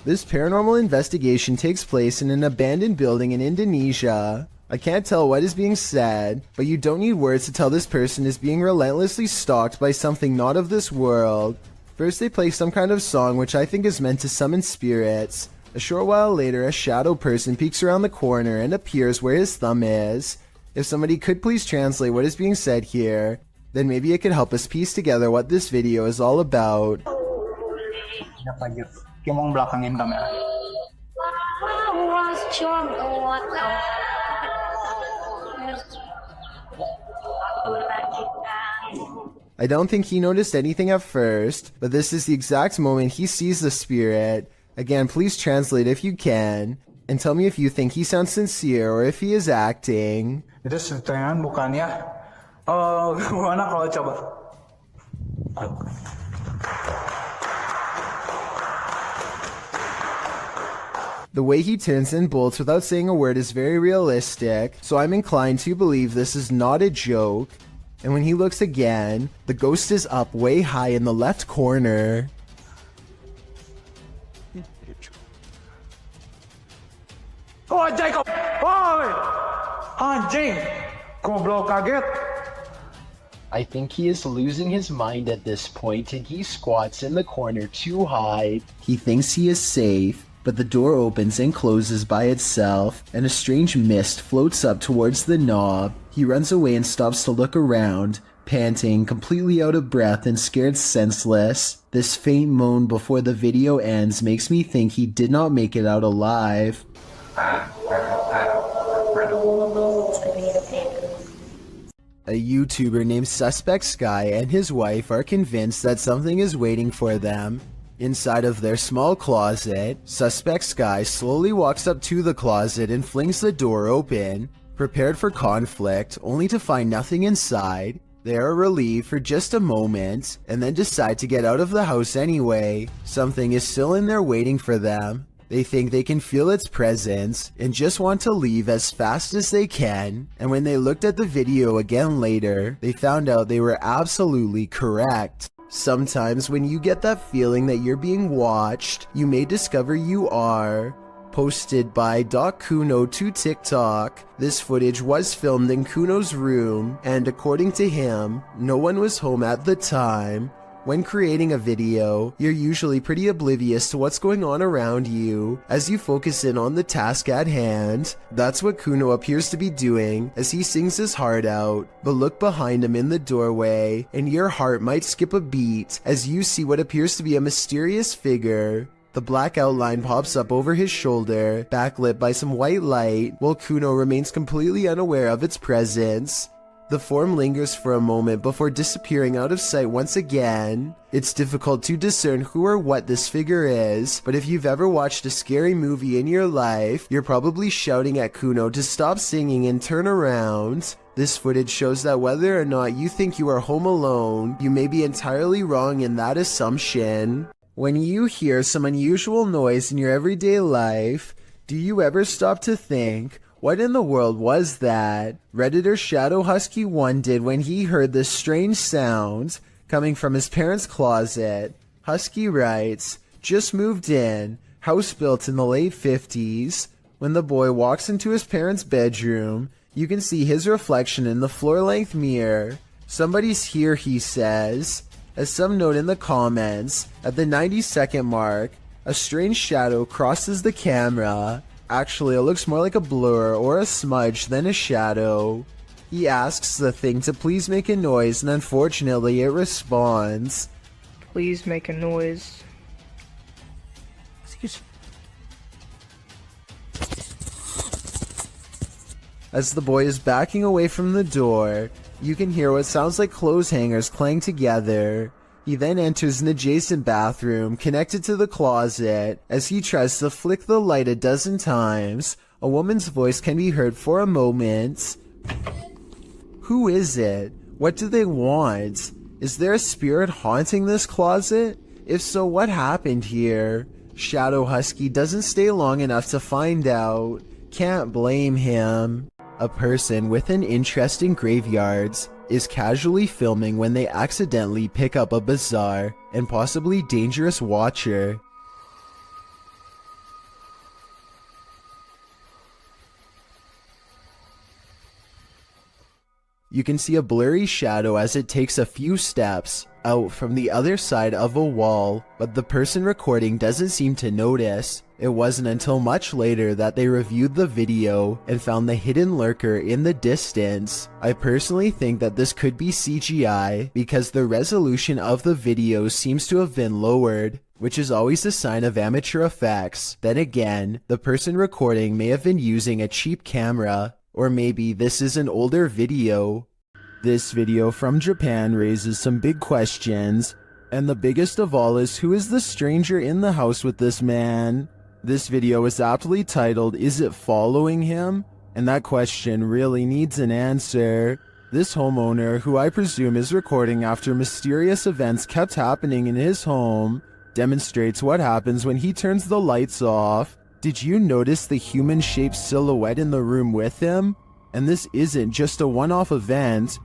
This paranormal investigation takes place in an abandoned building in Indonesia. I can't tell what is being said, but you don't need words to tell this person is being relentlessly stalked by something not of this world. First they play some kind of song which I think is meant to summon spirits. A short while later, a shadow person peeks around the corner and appears where his thumb is. If somebody could please translate what is being said here, then maybe it could help us piece together what this video is all about. I don't think he noticed anything at first, but this is the exact moment he sees the spirit. Again, please translate if you can, and tell me if you think he sounds sincere or if he is acting. Itu settingan bukan ya? Gimana kalau coba? The way he turns and bolts without saying a word is very realistic, so I'm inclined to believe this is not a joke. And when he looks again, the ghost is up way high in the left corner. Oh, Jacob! Oi! Anjing! Goblok kaget! I think he is losing his mind at this point, and he squats in the corner too high. He thinks he is safe, but the door opens and closes by itself, and a strange mist floats up towards the knob. He runs away and stops to look around, panting, completely out of breath and scared senseless. This faint moan before the video ends makes me think he did not make it out alive. A YouTuber named Suspect Sky and his wife are convinced that something is waiting for them. Inside of their small closet, Suspect Sky slowly walks up to the closet and flings the door open. Prepared for conflict, only to find nothing inside, they are relieved for just a moment, and then decide to get out of the house anyway. Something is still in there waiting for them. They think they can feel its presence, and just want to leave as fast as they can, and when they looked at the video again later, they found out they were absolutely correct. Sometimes when you get that feeling that you're being watched, you may discover you are. Posted by Kuno to TikTok, this footage was filmed in Kuno's room, and according to him, no one was home at the time. When creating a video, you're usually pretty oblivious to what's going on around you, as you focus in on the task at hand. That's what Kuno appears to be doing as he sings his heart out, but look behind him in the doorway, and your heart might skip a beat as you see what appears to be a mysterious figure. The black outline pops up over his shoulder, backlit by some white light, while Kuno remains completely unaware of its presence. The form lingers for a moment before disappearing out of sight once again. It's difficult to discern who or what this figure is, but if you've ever watched a scary movie in your life, you're probably shouting at Kuno to stop singing and turn around. This footage shows that whether or not you think you are home alone, you may be entirely wrong in that assumption. When you hear some unusual noise in your everyday life, do you ever stop to think, What in the world was that? Redditor Shadow Husky 1 did when he heard this strange sound coming from his parents' closet. Husky writes, just moved in, house built in the late 50s. When the boy walks into his parents' bedroom, you can see his reflection in the floor-length mirror. Somebody's here, he says. As some note in the comments, at the 90-second mark, a strange shadow crosses the camera. Actually, it looks more like a blur or a smudge than a shadow. He asks the thing to please make a noise, and unfortunately it responds. Please make a noise. As the boy is backing away from the door, you can hear what sounds like clothes hangers clang together. He then enters an adjacent bathroom connected to the closet. As he tries to flick the light a dozen times, a woman's voice can be heard for a moment. Who is it? What do they want? Is there a spirit haunting this closet? If so, what happened here? Shadow Husky doesn't stay long enough to find out. Can't blame him. A person with an interest in graveyards is casually filming when they accidentally pick up a bizarre and possibly dangerous watcher. You can see a blurry shadow as it takes a few steps out from the other side of a wall, but the person recording doesn't seem to notice. It wasn't until much later that they reviewed the video and found the hidden lurker in the distance. I personally think that this could be CGI because the resolution of the video seems to have been lowered, which is always a sign of amateur effects. Then again, the person recording may have been using a cheap camera, or maybe this is an older video. This video from Japan raises some big questions, and the biggest of all is who is the stranger in the house with this man? This video is aptly titled, "Is it following him?" And that question really needs an answer. This homeowner, who I presume is recording after mysterious events kept happening in his home, demonstrates what happens when he turns the lights off. Did you notice the human-shaped silhouette in the room with him? And this isn't just a one-off event.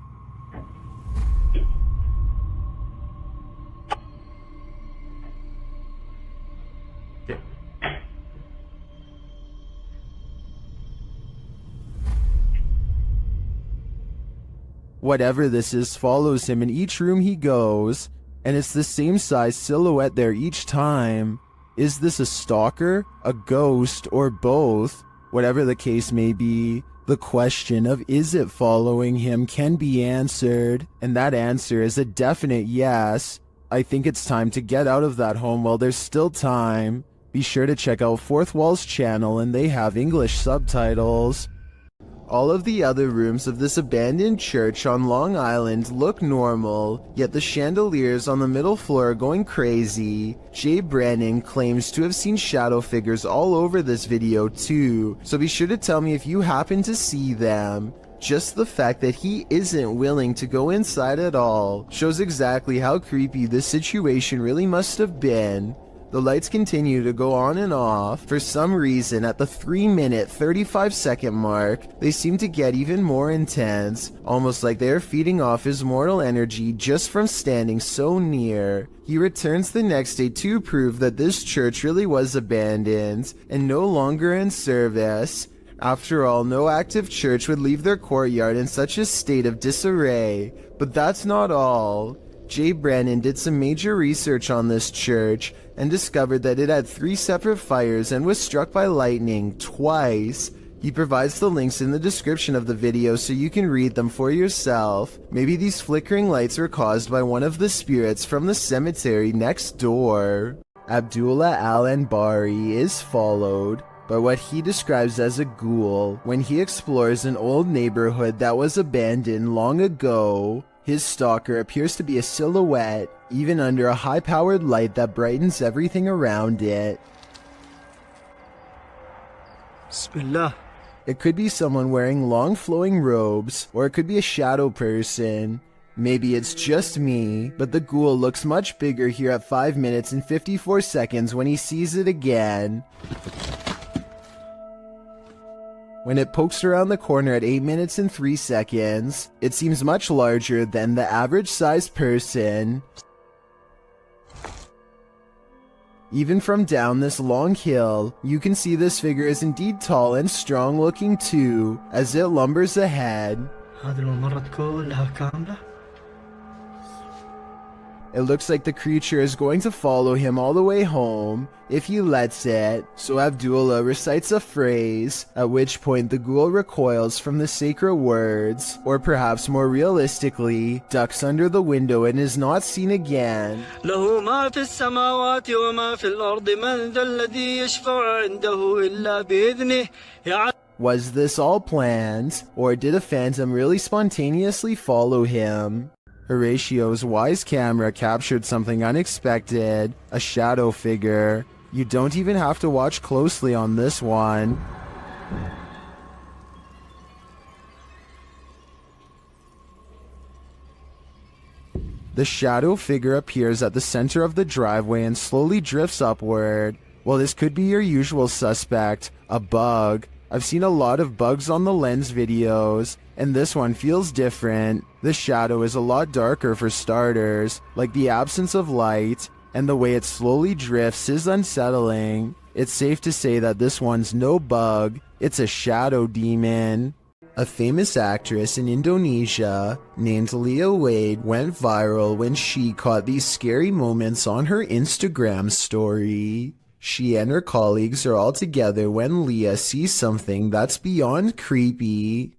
Whatever this is follows him in each room he goes, and it's the same size silhouette there each time. Is this a stalker, a ghost, or both? Whatever the case may be, the question of is it following him can be answered, and that answer is a definite yes. I think it's time to get out of that home while there's still time. Be sure to check out Fourth Wall's channel, and they have English subtitles. All of the other rooms of this abandoned church on Long Island look normal, yet the chandeliers on the middle floor are going crazy. Jay Brennan claims to have seen shadow figures all over this video too, so be sure to tell me if you happen to see them. Just the fact that he isn't willing to go inside at all shows exactly how creepy this situation really must have been. The lights continue to go on and off. For some reason, at the 3-minute 35-second mark, they seem to get even more intense, almost like they are feeding off his mortal energy just from standing so near. He returns the next day to prove that this church really was abandoned and no longer in service. After all, no active church would leave their courtyard in such a state of disarray. But that's not all. Jay Brennan did some major research on this church and discovered that it had 3 separate fires and was struck by lightning twice. He provides the links in the description of the video so you can read them for yourself. Maybe these flickering lights were caused by one of the spirits from the cemetery next door. Abdullah Al-Anbari is followed by what he describes as a ghoul when he explores an old neighborhood that was abandoned long ago. His stalker appears to be a silhouette, even under a high-powered light that brightens everything around it. Bismillah. It could be someone wearing long flowing robes, or it could be a shadow person. Maybe it's just me, but the ghoul looks much bigger here at 5 minutes and 54 seconds when he sees it again. When it pokes around the corner at 8 minutes and 3 seconds, it seems much larger than the average-sized person. Even from down this long hill, you can see this figure is indeed tall and strong-looking too, as it lumbers ahead. It looks like the creature is going to follow him all the way home, if he lets it, so Abdullah recites a phrase, at which point the ghoul recoils from the sacred words, or perhaps more realistically, ducks under the window and is not seen again. Was this all planned, or did a phantom really spontaneously follow him? Horatio's wise camera captured something unexpected, a shadow figure. You don't even have to watch closely on this one. The shadow figure appears at the center of the driveway and slowly drifts upward. Well, this could be your usual suspect, a bug. I've seen a lot of bugs on the Lens videos, and this one feels different. The shadow is a lot darker for starters, like the absence of light, and the way it slowly drifts is unsettling. It's safe to say that this one's no bug, it's a shadow demon. A famous actress in Indonesia named Leah Wade went viral when she caught these scary moments on her Instagram story. She and her colleagues are all together when Leah sees something that's beyond creepy.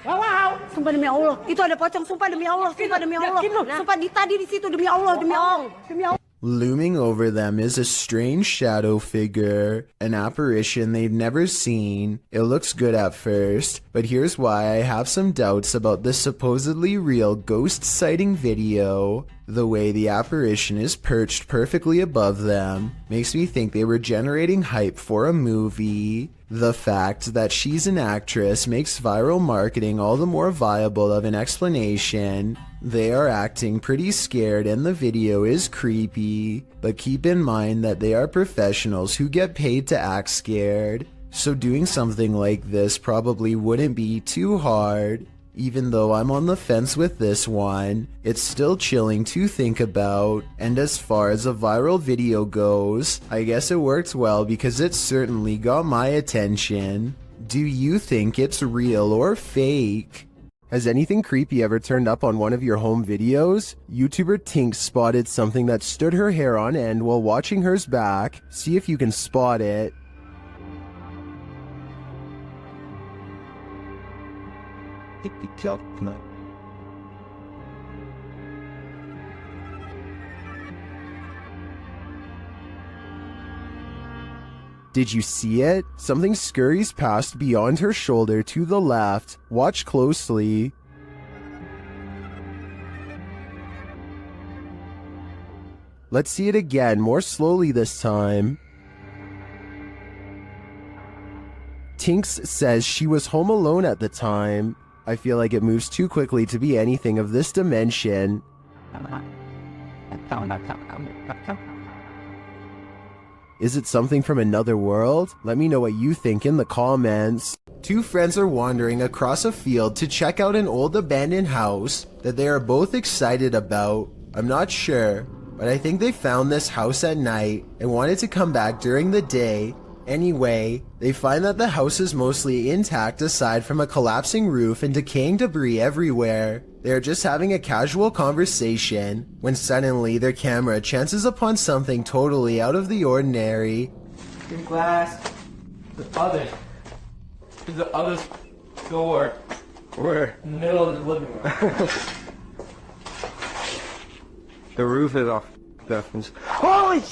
Wow, sumpah demi Allah, itu ada pocong, sumpah demi Allah, sumpah demi Allah, sumpah tadi di situ demi Allah, demi Allah, demi Allah. Looming over them is a strange shadow figure, an apparition they've never seen. It looks good at first, but here's why I have some doubts about this supposedly real ghost sighting video. The way the apparition is perched perfectly above them makes me think they were generating hype for a movie. The fact that she's an actress makes viral marketing all the more viable of an explanation. They are acting pretty scared and the video is creepy, but keep in mind that they are professionals who get paid to act scared, so doing something like this probably wouldn't be too hard. Even though I'm on the fence with this one, it's still chilling to think about, and as far as a viral video goes, I guess it worked well because it certainly got my attention. Do you think it's real or fake? Has anything creepy ever turned up on one of your home videos? YouTuber Tink spotted something that stood her hair on end while watching hers back. See if you can spot it. Did you see it? Something scurries past beyond her shoulder to the left. Watch closely. Let's see it again, more slowly this time. Tinks says she was home alone at the time. I feel like it moves too quickly to be anything of this dimension. Is it something from another world? Let me know what you think in the comments. Two friends are wandering across a field to check out an old abandoned house that they are both excited about. I'm not sure, but I think they found this house at night and wanted to come back during the day. Anyway, they find that the house is mostly intact aside from a collapsing roof and decaying debris everywhere. They are just having a casual conversation when suddenly their camera chances upon something totally out of the ordinary. In glass. The other door. Where? In the middle of the living room. The roof is off. Definitely. Holy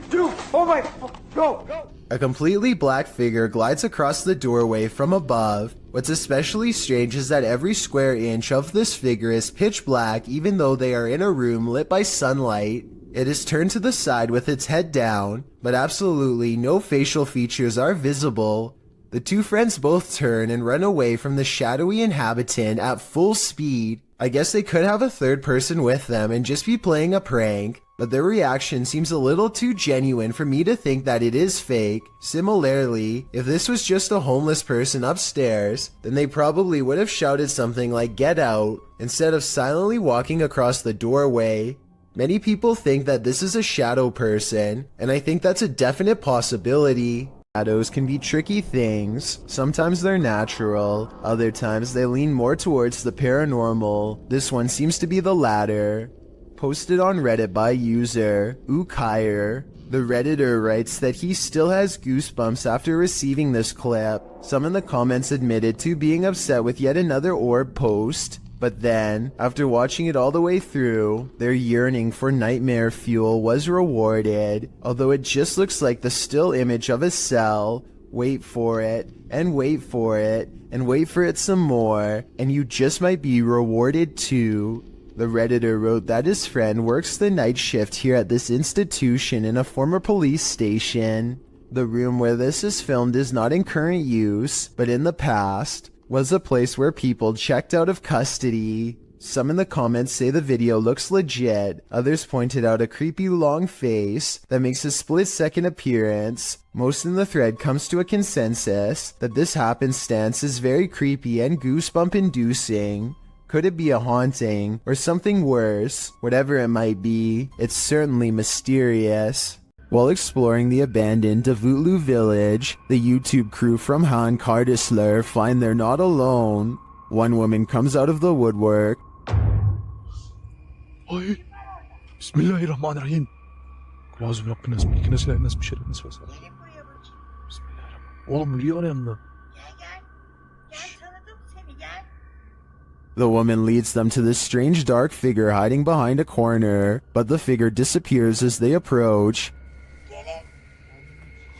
dude! Oh my! Go! A completely black figure glides across the doorway from above. What's especially strange is that every square inch of this figure is pitch black even though they are in a room lit by sunlight. It is turned to the side with its head down, but absolutely no facial features are visible. The two friends both turn and run away from the shadowy inhabitant at full speed. I guess they could have a third person with them and just be playing a prank, but their reaction seems a little too genuine for me to think that it is fake. Similarly, if this was just a homeless person upstairs, then they probably would have shouted something like "get out" instead of silently walking across the doorway. Many people think that this is a shadow person, and I think that's a definite possibility. Shadows can be tricky things. Sometimes they're natural, other times they lean more towards the paranormal. This one seems to be the latter. Posted on Reddit by user Ukire. The Redditor writes that he still has goosebumps after receiving this clip. Some in the comments admitted to being upset with yet another orb post, but then, after watching it all the way through, their yearning for nightmare fuel was rewarded, although it just looks like the still image of a cell. Wait for it, and wait for it, and wait for it some more, and you just might be rewarded too. The Redditor wrote that his friend works the night shift here at this institution in a former police station. The room where this is filmed is not in current use, but in the past was a place where people checked out of custody. Some in the comments say the video looks legit, others pointed out a creepy long face that makes a split-second appearance. Most in the thread comes to a consensus that this happenstance is very creepy and goosebump-inducing. Could it be a haunting, or something worse? Whatever it might be, it's certainly mysterious. While exploring the abandoned Davutlu village, the YouTube crew from Han Kardisler find they're not alone. One woman comes out of the woodwork. Ay, Bismillahirrahmanirrahim. Kulağı bıraktın nasıl? İki nasıl nasıl bir şey nasıl var? Bismillahirrahmanirrahim. Oğlum niye var yanında? The woman leads them to this strange dark figure hiding behind a corner, but the figure disappears as they approach.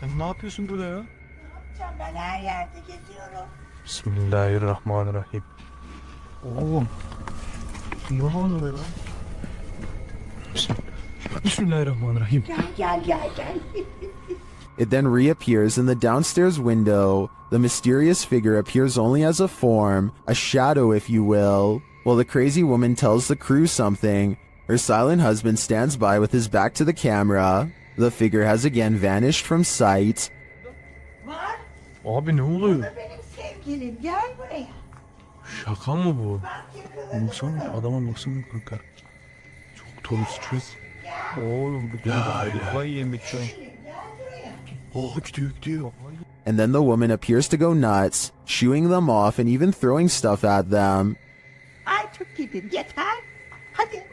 Sen ne yapıyorsun burada ya? Ben her yerde geziyorum. Bismillahirrahmanirrahim. Oğlum. Ne oluyor lan? Bismillahirrahmanirrahim. Gel. It then reappears in the downstairs window. The mysterious figure appears only as a form, a shadow if you will. While the crazy woman tells the crew something, her silent husband stands by with his back to the camera. The figure has again vanished from sight. Abi ne oluyor? Benim sevgilim gel buraya. Şaka mı bu? Baksana adama baksana kanka. Çok torun stres. Oğlum bu kafayı yemek şu an. Oh gidiyor. And then the woman appears to go nuts, shooing them off and even throwing stuff at them. Ay çok gidin yeter. Hadi.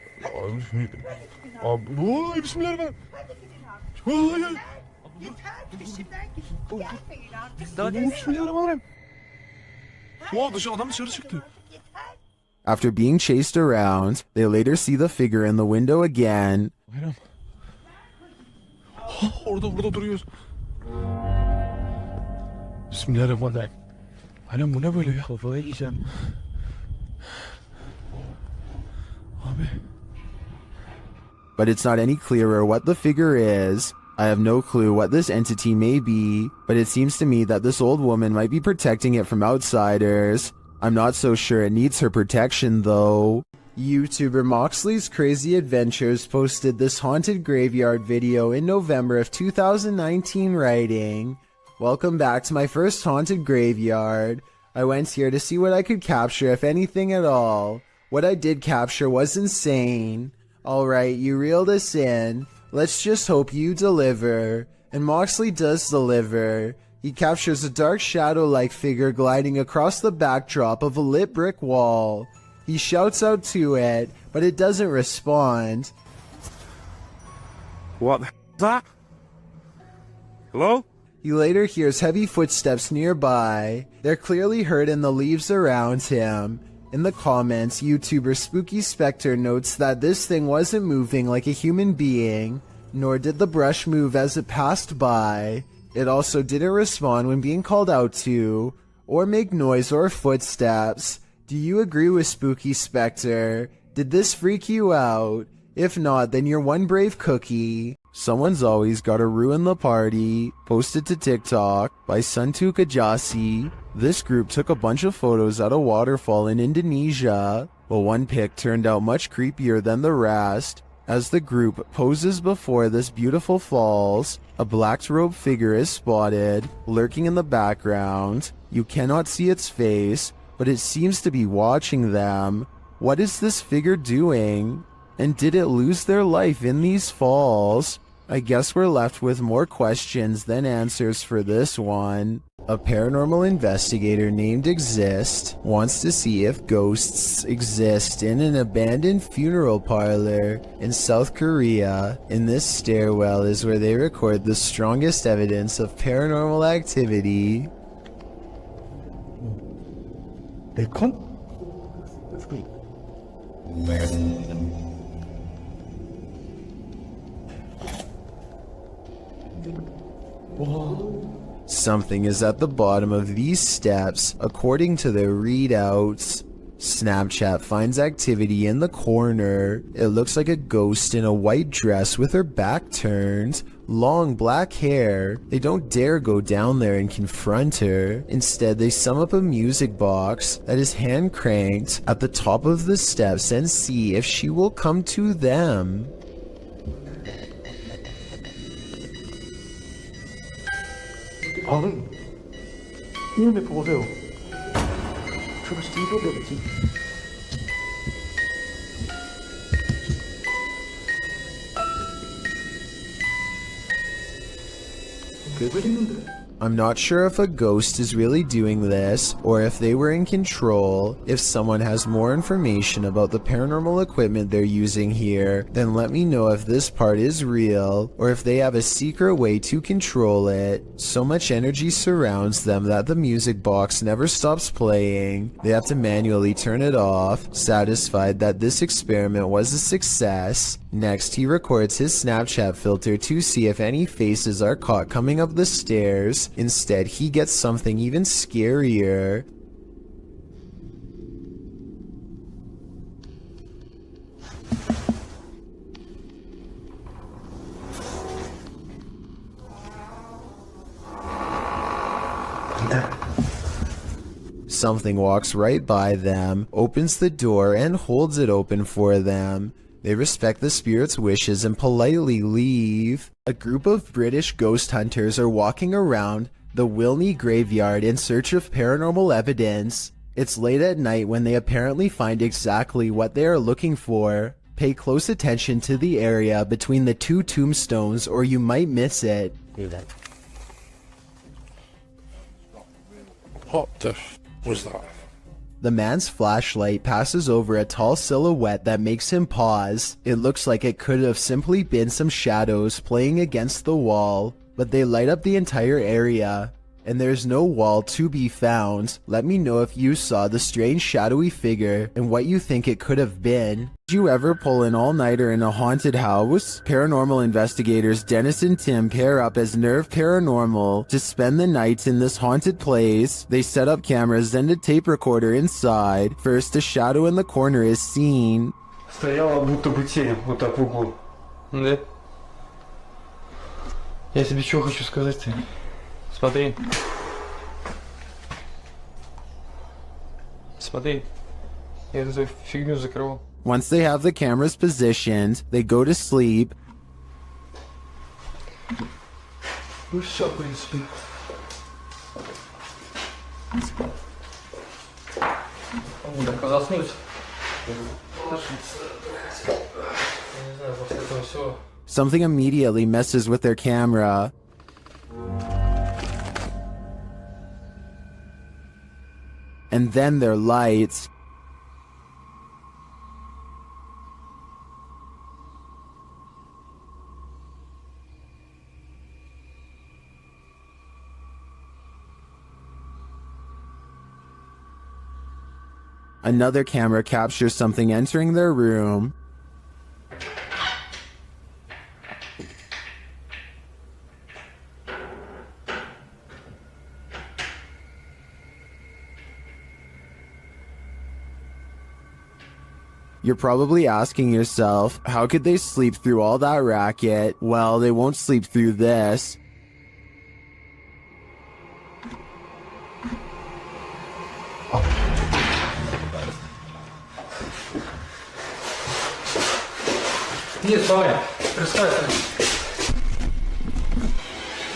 Abi oy bismillahirrahmanirrahim. Yeter peşimden gidin. Gelmeyin artık. Daha ne bismillahirrahmanirrahim. Wow adam dışarı çıktı. After being chased around, they later see the figure in the window again. Bayram. Burada duruyoruz. Bismillahirrahmanirrahim. Bayram bu ne böyle ya? Kafaya yiyeceğim. Abi. But it's not any clearer what the figure is. I have no clue what this entity may be, but it seems to me that this old woman might be protecting it from outsiders. I'm not so sure it needs her protection though. YouTuber Moxley's Crazy Adventures posted this haunted graveyard video in November of 2019 writing, "Welcome back to my first haunted graveyard. I went here to see what I could capture if anything at all. What I did capture was insane. Alright, you reeled us in. Let's just hope you deliver." And Moxley does deliver. He captures a dark shadow-like figure gliding across the backdrop of a lit brick wall. He shouts out to it, but it doesn't respond. What the hell is that? Hello? He later hears heavy footsteps nearby. They're clearly heard in the leaves around him. In the comments, YouTuber Spooky Spectre notes that this thing wasn't moving like a human being, nor did the brush move as it passed by. It also didn't respond when being called out to, or make noise or footsteps. Do you agree with Spooky Spectre? Did this freak you out? If not, then you're one brave cookie. Someone's always gotta ruin the party. Posted to TikTok by Suntuk Ajasi. This group took a bunch of photos at a waterfall in Indonesia, but one pic turned out much creepier than the rest. As the group poses before this beautiful falls, a black-robed figure is spotted, lurking in the background. You cannot see its face, but it seems to be watching them. What is this figure doing? And did it lose their life in these falls? I guess we're left with more questions than answers for this one. A paranormal investigator named Exist wants to see if ghosts exist in an abandoned funeral parlor in South Korea. In this stairwell is where they record the strongest evidence of paranormal activity. Something is at the bottom of these steps, according to their readouts. Snapchat finds activity in the corner. It looks like a ghost in a white dress with her back turned, long black hair. They don't dare go down there and confront her. Instead, they sum up a music box that is hand cranked at the top of the steps and see if she will come to them. 이놈의 보세요. 저거 진짜 이도되겠지. I'm not sure if a ghost is really doing this, or if they were in control. If someone has more information about the paranormal equipment they're using here, then let me know if this part is real, or if they have a secret way to control it. So much energy surrounds them that the music box never stops playing. They have to manually turn it off, satisfied that this experiment was a success. Next, he records his Snapchat filter to see if any faces are caught coming up the stairs. Instead, he gets something even scarier. Something walks right by them, opens the door, and holds it open for them. They respect the spirit's wishes and politely leave. A group of British ghost hunters are walking around the Wilney graveyard in search of paranormal evidence. It's late at night when they apparently find exactly what they are looking for. Pay close attention to the area between the two tombstones or you might miss it. What the was that? The man's flashlight passes over a tall silhouette that makes him pause. It looks like it could have simply been some shadows playing against the wall, but they light up the entire area, and there's no wall to be found. Let me know if you saw the strange shadowy figure and what you think it could have been. Did you ever pull an all-nighter in a haunted house? Paranormal investigators Dennis and Tim pair up as Nerve Paranormal to spend the nights in this haunted place. They set up cameras and a tape recorder inside. First, a shadow in the corner is seen. Стояла будто бы тень вот так в углу. Да? Я тебе что хочу сказать-то? Смотри. Смотри. Я эту фигню закрывал. Once they have the cameras positioned, they go to sleep. Ну все, в принципе. Так, заснуть. Я не знаю, после этого все. Something immediately messes with their camera. And then their lights. Another camera captures something entering their room. You're probably asking yourself, how could they sleep through all that racket? Well, they won't sleep through this.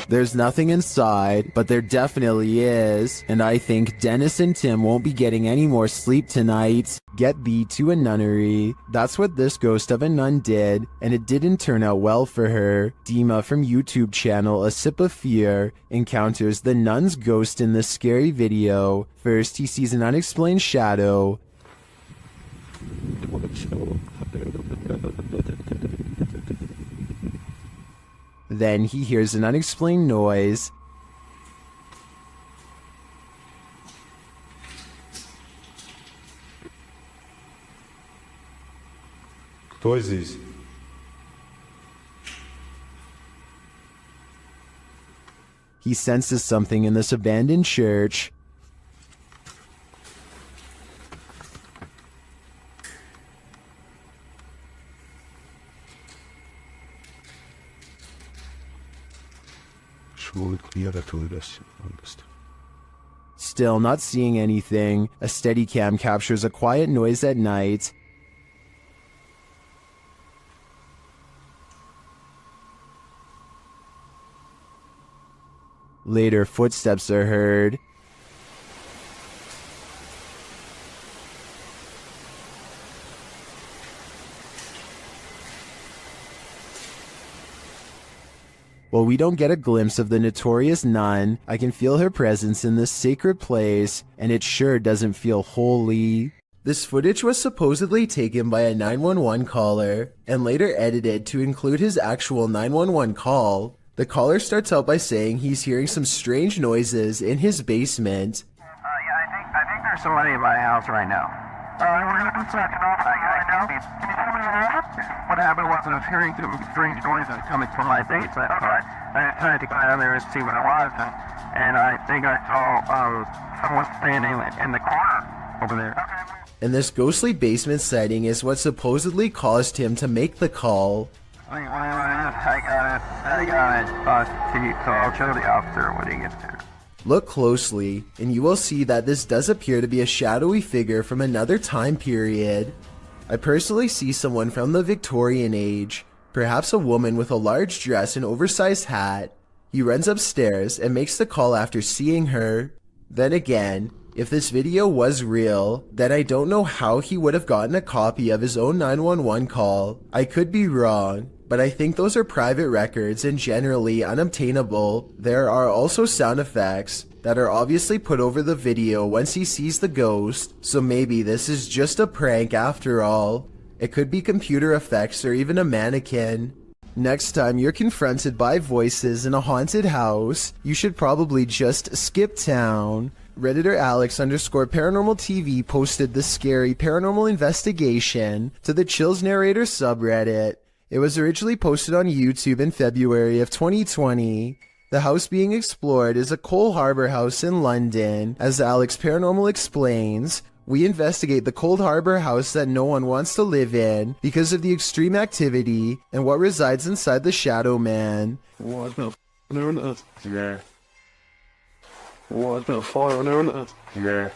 There's nothing inside, but there definitely is, and I think Dennis and Tim won't be getting any more sleep tonight. Get thee to a nunnery. That's what this ghost of a nun did, and it didn't turn out well for her. Dima from YouTube channel A Sip of Fear encounters the nun's ghost in this scary video. First, he sees an unexplained shadow. Then he hears an unexplained noise. Кто здесь? He senses something in this abandoned church. Still not seeing anything, a Steadicam captures a quiet noise at night. Later, footsteps are heard. While we don't get a glimpse of the notorious nun, I can feel her presence in this sacred place, and it sure doesn't feel holy. This footage was supposedly taken by a 911 caller, and later edited to include his actual 911 call. The caller starts out by saying he's hearing some strange noises in his basement. I think there's somebody in my house right now. What happened was I was hearing strange noises coming from my basement. I tried to go down there and see what it was, and I think I saw someone standing in the corner over there. And this ghostly basement sighting is what supposedly caused him to make the call. I got it, so I'll show the officer when he gets there. Look closely, and you will see that this does appear to be a shadowy figure from another time period. I personally see someone from the Victorian age, perhaps a woman with a large dress and oversized hat. He runs upstairs and makes the call after seeing her. Then again, if this video was real, then I don't know how he would have gotten a copy of his own 911 call. I could be wrong, but I think those are private records and generally unobtainable. There are also sound effects that are obviously put over the video once he sees the ghost, so maybe this is just a prank after all. It could be computer effects or even a mannequin. Next time you're confronted by voices in a haunted house, you should probably just skip town. Redditor Alex_Paranormal TV posted this scary paranormal investigation to the Chills Narrator subreddit. It was originally posted on YouTube in February of 2020. The house being explored is a Coal Harbour house in London. As Alex Paranormal explains, we investigate the Cold Harbour house that no one wants to live in because of the extreme activity and what resides inside the Shadow Man. Why is there a fire on Earth? Yeah. Why is there a fire on Earth? Yeah.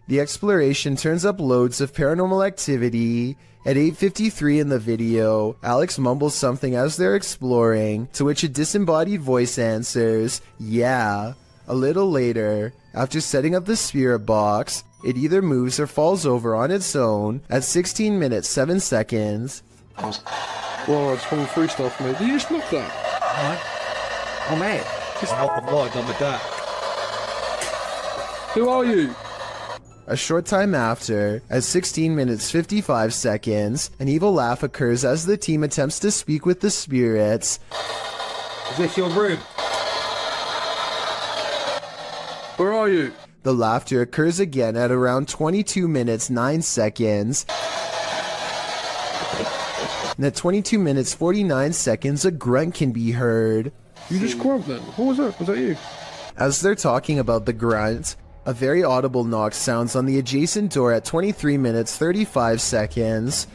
The exploration turns up loads of paranormal activity. At 8:53 in the video, Alex mumbles something as they're exploring, to which a disembodied voice answers, "Yeah." A little later, after setting up the spirit box, it either moves or falls over on its own at 16 minutes 7 seconds. Well, it's full free stuff, mate. Did you just knock that? What? Oh, mate. Just help the light on the deck. Who are you? A short time after, at 16 minutes 55 seconds, an evil laugh occurs as the team attempts to speak with the spirits. Is this your room? Where are you? The laughter occurs again at around 22 minutes 9 seconds. And at 22 minutes 49 seconds, a grunt can be heard. You just grunt then? What was that? Was that you? As they're talking about the grunt, a very audible knock sounds on the adjacent door at 23 minutes 35 seconds.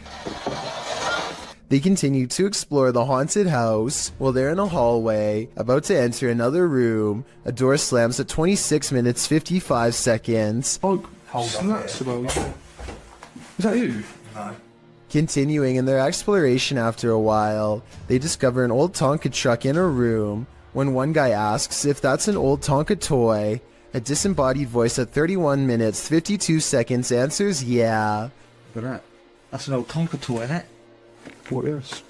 They continue to explore the haunted house. While they're in a hallway, about to enter another room, a door slams at 26 minutes 55 seconds. Oh, snaps about. Is that you? No. Continuing in their exploration after a while, they discover an old Tonka truck in a room. When one guy asks if that's an old Tonka toy, a disembodied voice at 31 minutes 52 seconds answers yeah. But that's an old Tonka toy, isn't it? What else?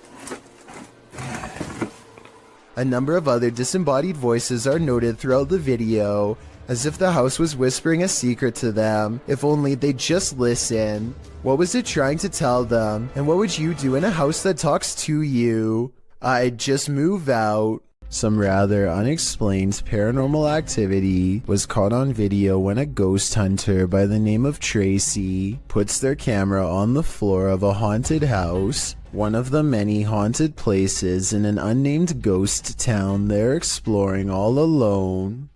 A number of other disembodied voices are noted throughout the video, as if the house was whispering a secret to them, if only they'd just listen. What was it trying to tell them, and what would you do in a house that talks to you? I'd just move out. Some rather unexplained paranormal activity was caught on video when a ghost hunter by the name of Tracy puts their camera on the floor of a haunted house, one of the many haunted places in an unnamed ghost town they're exploring all alone.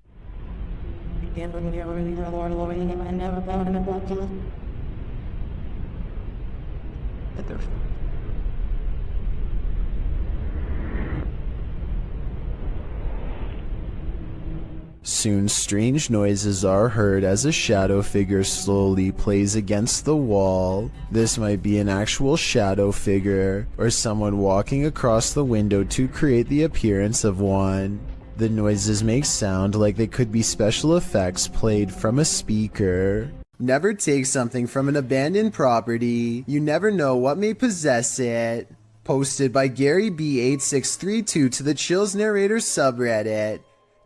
Soon strange noises are heard as a shadow figure slowly plays against the wall. This might be an actual shadow figure, or someone walking across the window to create the appearance of one. The noises make sound like they could be special effects played from a speaker. Never take something from an abandoned property. You never know what may possess it. Posted by Gary B8632 to the Chills Narrator subreddit.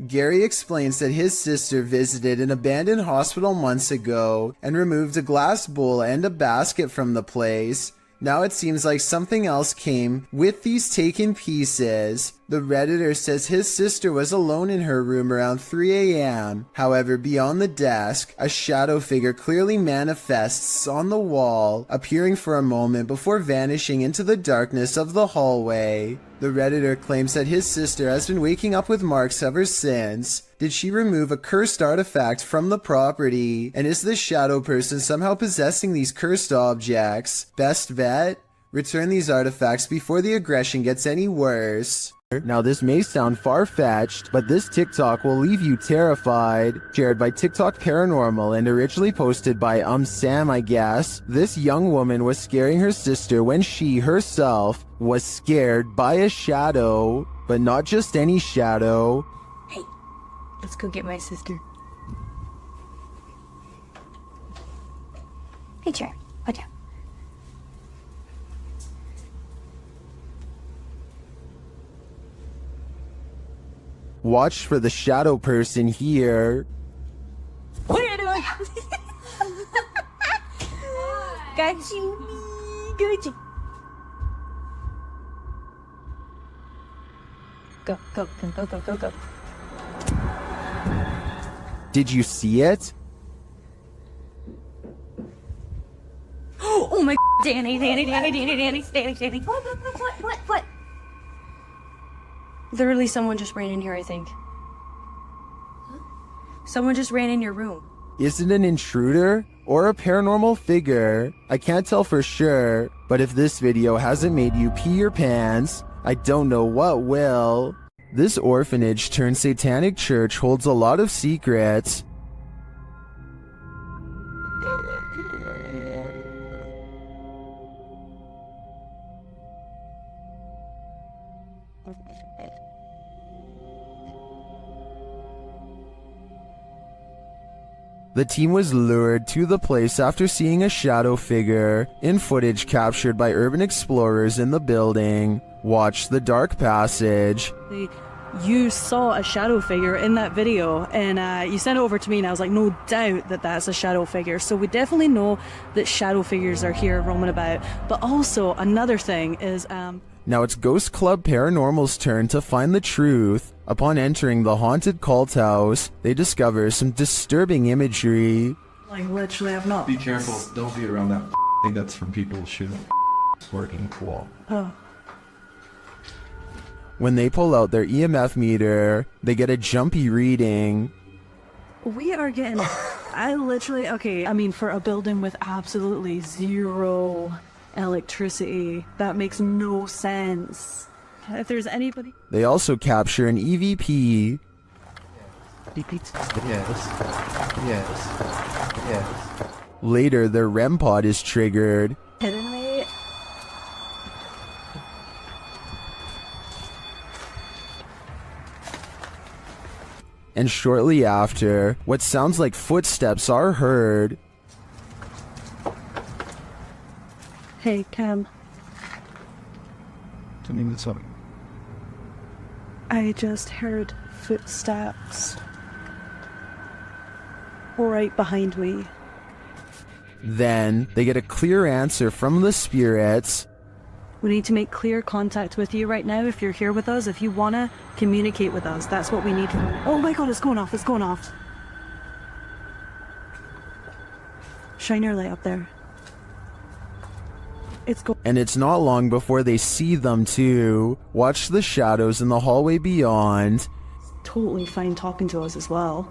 Gary explains that his sister visited an abandoned hospital months ago and removed a glass bowl and a basket from the place. Now it seems like something else came with these taken pieces. The Redditor says his sister was alone in her room around 3 a.m. However, beyond the desk, a shadow figure clearly manifests on the wall, appearing for a moment before vanishing into the darkness of the hallway. The Redditor claims that his sister has been waking up with marks ever since. Did she remove a cursed artifact from the property? And is this shadow person somehow possessing these cursed objects? Best bet? Return these artifacts before the aggression gets any worse. Now this may sound far-fetched, but this TikTok will leave you terrified. Shared by TikTok Paranormal and originally posted by Sam, I guess. This young woman was scaring her sister when she herself was scared by a shadow, but not just any shadow. Hey, let's go get my sister. Hey, Chair, watch out. Watch for the shadow person here. What are you doing? Got you. Got you. Go, go, go, go, go, go, go. Did you see it? Oh my Danny. What? Literally, someone just ran in here, I think. Huh? Someone just ran in your room. Is it an intruder or a paranormal figure? I can't tell for sure, but if this video hasn't made you pee your pants, I don't know what will. This orphanage turned satanic church holds a lot of secrets. The team was lured to the place after seeing a shadow figure in footage captured by urban explorers in the building. Watch the dark passage. You saw a shadow figure in that video, and you sent it over to me, and I was like, no doubt that that's a shadow figure. So we definitely know that shadow figures are here roaming about. But also another thing is Now it's Ghost Club Paranormal's turn to find the truth. Upon entering the haunted cult house, they discover some disturbing imagery. like literally I've not. Be careful, don't be around that thing that's from people shooting working cool. Oh. When they pull out their EMF meter, they get a jumpy reading. We are getting, I mean, for a building with absolutely zero electricity, that makes no sense. If there's anybody... They also capture an EVP. Yes. Later, their REM pod is triggered. Kidding me? And shortly after, what sounds like footsteps are heard. Hey, Cam. Sorry. I just heard footsteps right behind me. Then they get a clear answer from the spirits. We need to make clear contact with you right now if you're here with us. If you want to communicate with us, that's what we need. Oh my god, it's going off, it's going off. Shine your light up there. And it's not long before they see them too. Watch the shadows in the hallway beyond. Totally fine talking to us as well.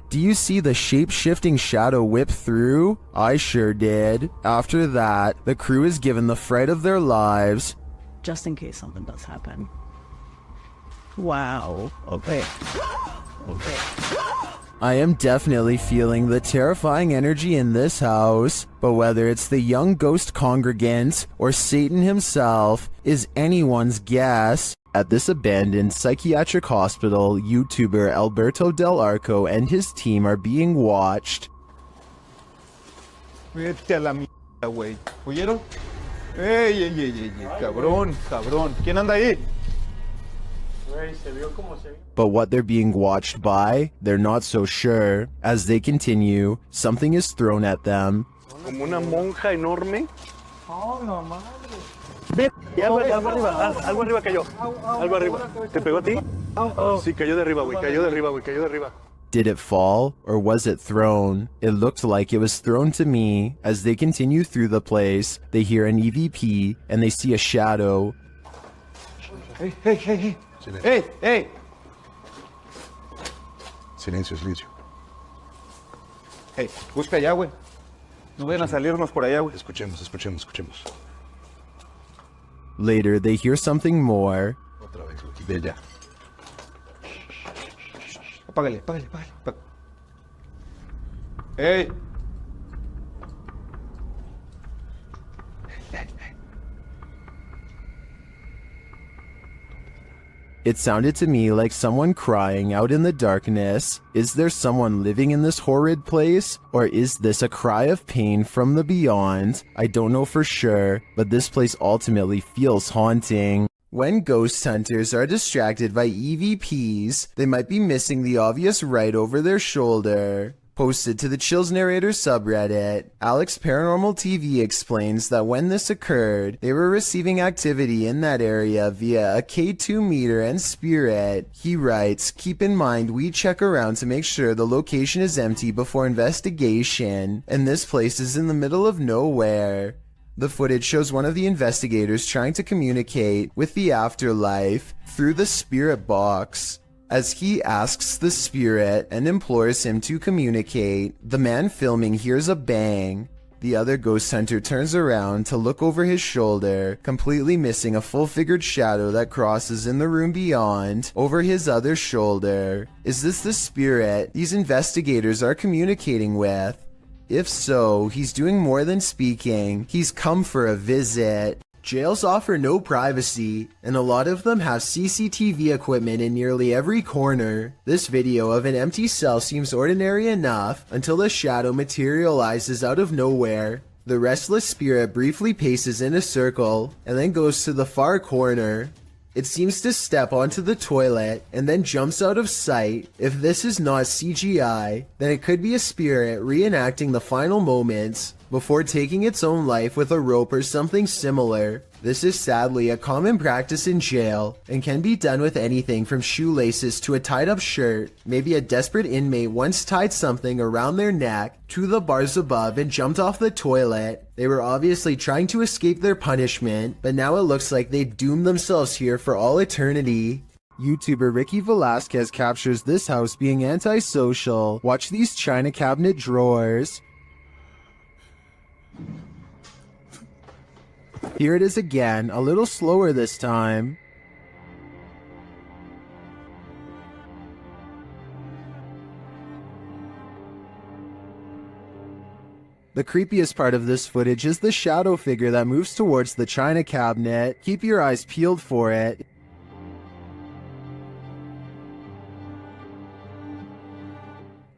Do you see the shape-shifting shadow whip through? I sure did. After that, the crew is given the fright of their lives. Just in case something does happen. Wow. Okay. I am definitely feeling the terrifying energy in this house, but whether it's the young ghost congregant or Satan himself is anyone's guess. At this abandoned psychiatric hospital, YouTuber Alberto Del Arco and his team are being watched. Vete a la mierda, güey. ¿Oyeron? ¡Ey! Cabrón. ¿Quién anda ahí? But what they're being watched by, they're not so sure. As they continue, something is thrown at them. Como una monja enorme. Oh, no madre. Ve, algo arriba cayó. Algo arriba. ¿Te pegó a ti? Sí, cayó de arriba, güey. Did it fall, or was it thrown? It looked like it was thrown to me. As they continue through the place, they hear an EVP, and they see a shadow. Hey. Hey. Silencio. Hey, busca allá, güey. No vayan a salirnos por allá, güey. Escuchemos. Later, they hear something more. Otra vez, de allá. Apágale. Hey. It sounded to me like someone crying out in the darkness. Is there someone living in this horrid place? Or is this a cry of pain from the beyond? I don't know for sure, but this place ultimately feels haunting. When ghost hunters are distracted by EVPs, they might be missing the obvious right over their shoulder. Posted to the Chills Narrator subreddit, Alex Paranormal TV explains that when this occurred, they were receiving activity in that area via a K2 meter and spirit. He writes, "Keep in mind we check around to make sure the location is empty before investigation, and this place is in the middle of nowhere." The footage shows one of the investigators trying to communicate with the afterlife through the spirit box. As he asks the spirit and implores him to communicate, the man filming hears a bang. The other ghost hunter turns around to look over his shoulder, completely missing a full-figured shadow that crosses in the room beyond, over his other shoulder. Is this the spirit these investigators are communicating with? If so, he's doing more than speaking. He's come for a visit. Jails offer no privacy, and a lot of them have CCTV equipment in nearly every corner. This video of an empty cell seems ordinary enough until a shadow materializes out of nowhere. The restless spirit briefly paces in a circle and then goes to the far corner. It seems to step onto the toilet and then jumps out of sight. If this is not CGI, then it could be a spirit reenacting the final moments before taking its own life with a rope or something similar. This is sadly a common practice in jail and can be done with anything from shoelaces to a tied up shirt. Maybe a desperate inmate once tied something around their neck to the bars above and jumped off the toilet. They were obviously trying to escape their punishment, but now it looks like they doomed themselves here for all eternity. YouTuber Ricky Velasquez captures this house being antisocial. Watch these china cabinet drawers. Here it is again, a little slower this time. The creepiest part of this footage is the shadow figure that moves towards the china cabinet. Keep your eyes peeled for it.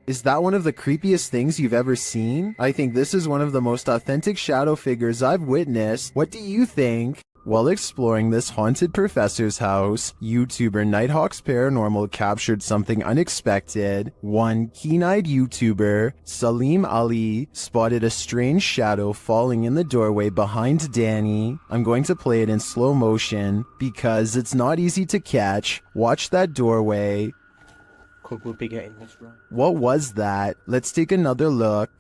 Is that one of the creepiest things you've ever seen? I think this is one of the most authentic shadow figures I've witnessed. What do you think? While exploring this haunted professor's house, YouTuber Nighthawk's Paranormal captured something unexpected. One keen-eyed YouTuber, Salim Ali, spotted a strange shadow falling in the doorway behind Danny. I'm going to play it in slow motion because it's not easy to catch. Watch that doorway. Could we be getting this right? What was that? Let's take another look.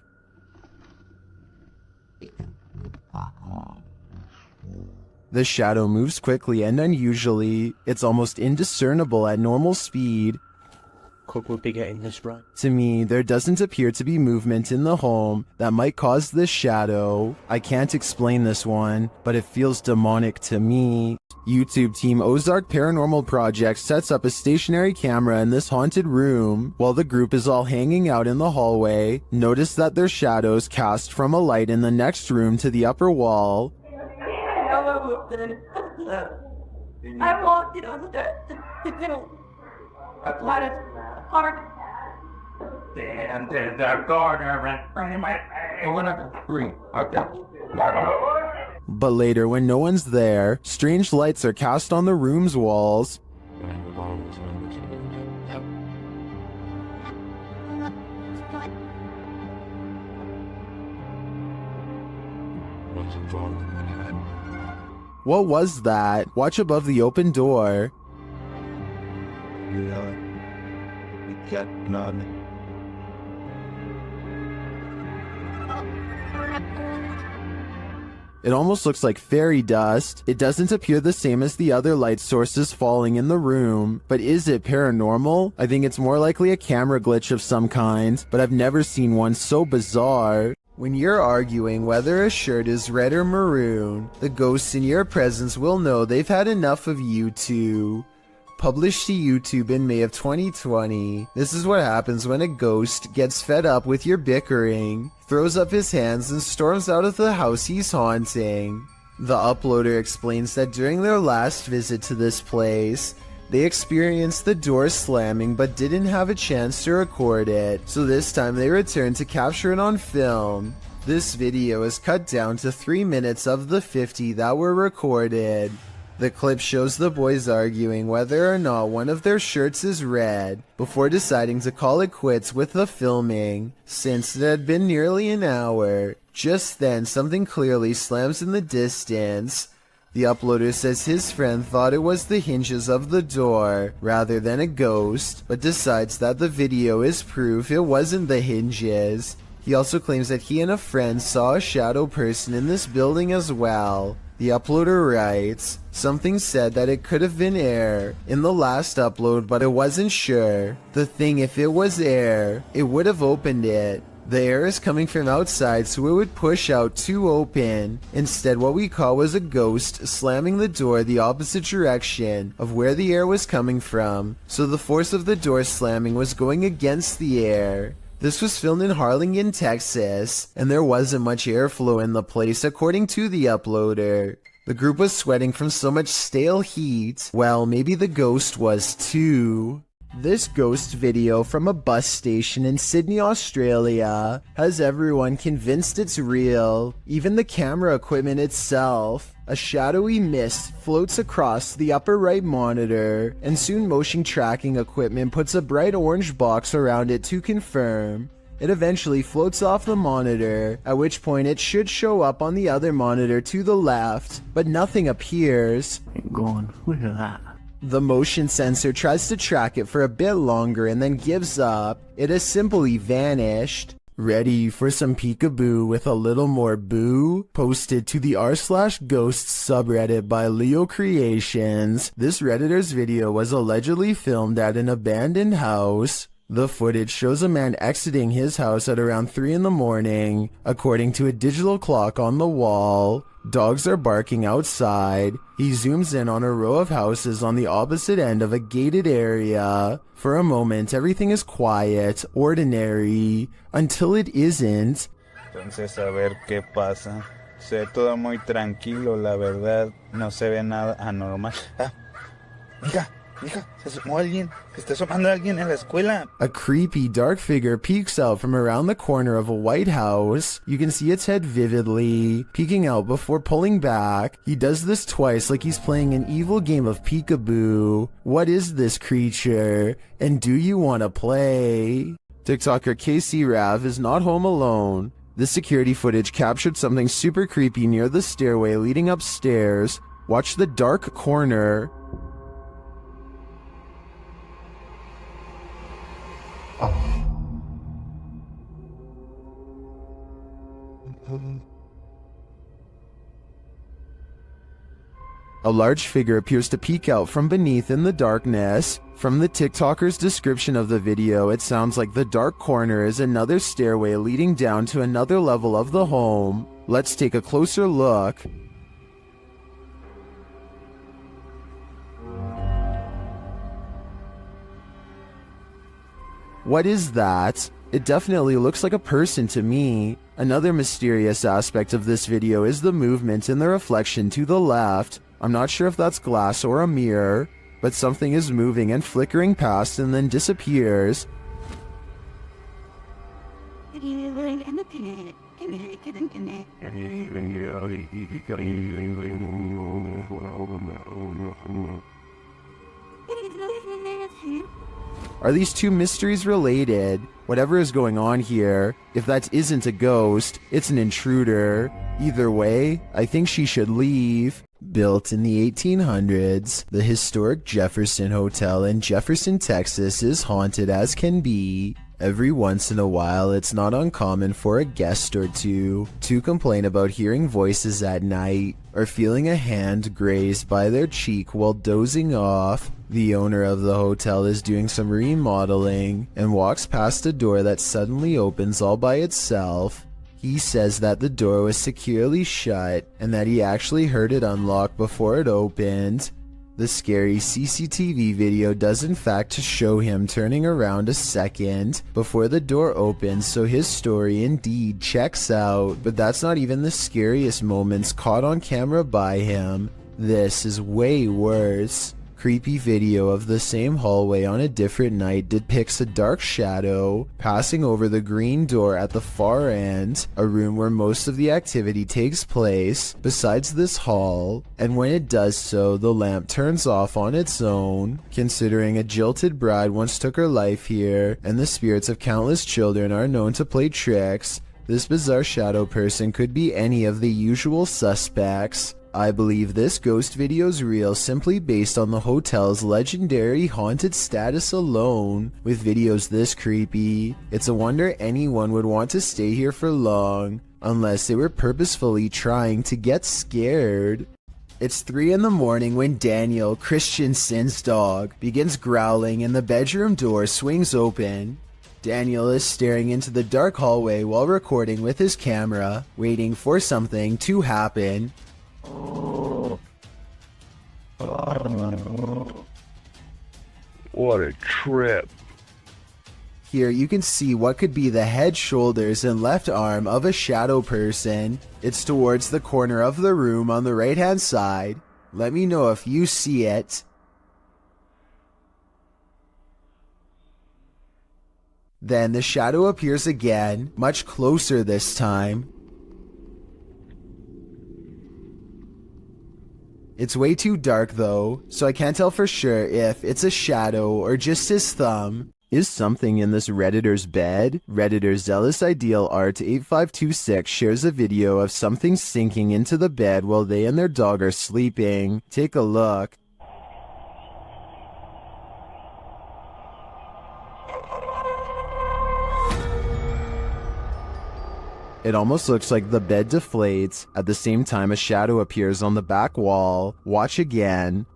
The shadow moves quickly and unusually. It's almost indiscernible at normal speed. Could we be getting this right? To me, there doesn't appear to be movement in the home that might cause this shadow. I can't explain this one, but it feels demonic to me. YouTube team Ozark Paranormal Project sets up a stationary camera in this haunted room. While the group is all hanging out in the hallway, notice that there's shadows cast from a light in the next room to the upper wall. I walked on the applied hard. And the gardener ran my went up the street. Okay. But later, when no one's there, strange lights are cast on the room's walls. What was that? Watch above the open door. It almost looks like fairy dust. It doesn't appear the same as the other light sources falling in the room. But is it paranormal? I think it's more likely a camera glitch of some kind, but I've never seen one so bizarre. When you're arguing whether a shirt is red or maroon, the ghosts in your presence will know they've had enough of you two. Published to YouTube in May of 2020, this is what happens when a ghost gets fed up with your bickering, throws up his hands and storms out of the house he's haunting. The uploader explains that during their last visit to this place, they experienced the door slamming but didn't have a chance to record it, so this time they returned to capture it on film. This video is cut down to 3 minutes of the 50 that were recorded. The clip shows the boys arguing whether or not one of their shirts is red, before deciding to call it quits with the filming, since it had been nearly an hour. Just then, something clearly slams in the distance. The uploader says his friend thought it was the hinges of the door, rather than a ghost, but decides that the video is proof it wasn't the hinges. He also claims that he and a friend saw a shadow person in this building as well. The uploader writes, something said that it could have been air in the last upload, but it wasn't sure. The thing, if it was air, it would have opened it. The air is coming from outside, so it would push out to open. Instead, what we caught was a ghost slamming the door the opposite direction of where the air was coming from, so the force of the door slamming was going against the air. This was filmed in Harlingen, Texas, and there wasn't much airflow in the place according to the uploader. The group was sweating from so much stale heat. Well, maybe the ghost was too. This ghost video from a bus station in Sydney, Australia, has everyone convinced it's real, even the camera equipment itself. A shadowy mist floats across the upper right monitor, and soon motion tracking equipment puts a bright orange box around it to confirm. It eventually floats off the monitor, at which point it should show up on the other monitor to the left, but nothing appears. Gone. Look at that. The motion sensor tries to track it for a bit longer and then gives up. It has simply vanished. Ready for some peekaboo with a little more boo? Posted to the r/ghosts subreddit by Leo Creations. This redditor's video was allegedly filmed at an abandoned house. The footage shows a man exiting his house at around 3 in the morning. According to a digital clock on the wall, dogs are barking outside. He zooms in on a row of houses on the opposite end of a gated area. For a moment, everything is quiet, ordinary, until it isn't. Entonces a ver qué pasa. Se ve todo muy tranquilo, la verdad. No se ve nada anormal. Ah, mija, se asomó alguien. Se está asomando alguien en la escuela. A creepy dark figure peeks out from around the corner of a white house. You can see its head vividly, peeking out before pulling back. He does this twice like he's playing an evil game of peekaboo. What is this creature? And do you want to play? TikToker KC Rav is not home alone. This security footage captured something super creepy near the stairway leading upstairs. Watch the dark corner. A large figure appears to peek out from beneath in the darkness. From the TikToker's description of the video, it sounds like the dark corner is another stairway leading down to another level of the home. Let's take a closer look. What is that? It definitely looks like a person to me. Another mysterious aspect of this video is the movement in the reflection to the left. I'm not sure if that's glass or a mirror, but something is moving and flickering past and then disappears. Are these two mysteries related? Whatever is going on here, if that isn't a ghost, it's an intruder. Either way, I think she should leave. Built in the 1800s, the historic Jefferson Hotel in Jefferson, Texas is haunted as can be. Every once in a while, it's not uncommon for a guest or two to complain about hearing voices at night or feeling a hand grazed by their cheek while dozing off. The owner of the hotel is doing some remodeling and walks past a door that suddenly opens all by itself. He says that the door was securely shut and that he actually heard it unlock before it opened. The scary CCTV video does in fact show him turning around a second before the door opens, so his story indeed checks out, but that's not even the scariest moments caught on camera by him. This is way worse. Creepy video of the same hallway on a different night depicts a dark shadow passing over the green door at the far end, a room where most of the activity takes place besides this hall, and when it does so, the lamp turns off on its own. Considering a jilted bride once took her life here, and the spirits of countless children are known to play tricks, this bizarre shadow person could be any of the usual suspects. I believe this ghost video's real simply based on the hotel's legendary haunted status alone. With videos this creepy, it's a wonder anyone would want to stay here for long, unless they were purposefully trying to get scared. It's 3 in the morning when Daniel, Christensen's dog, begins growling and the bedroom door swings open. Daniel is staring into the dark hallway while recording with his camera, waiting for something to happen. What a trip. Here you can see what could be the head, shoulders, and left arm of a shadow person. It's towards the corner of the room on the right hand side. Let me know if you see it. Then the shadow appears again, much closer this time. It's way too dark though, so I can't tell for sure if it's a shadow or just his thumb. Is something in this Redditor's bed? Redditor Zealous Ideal Art 8526 shares a video of something sinking into the bed while they and their dog are sleeping. Take a look. It almost looks like the bed deflates. At the same time, a shadow appears on the back wall. Watch again.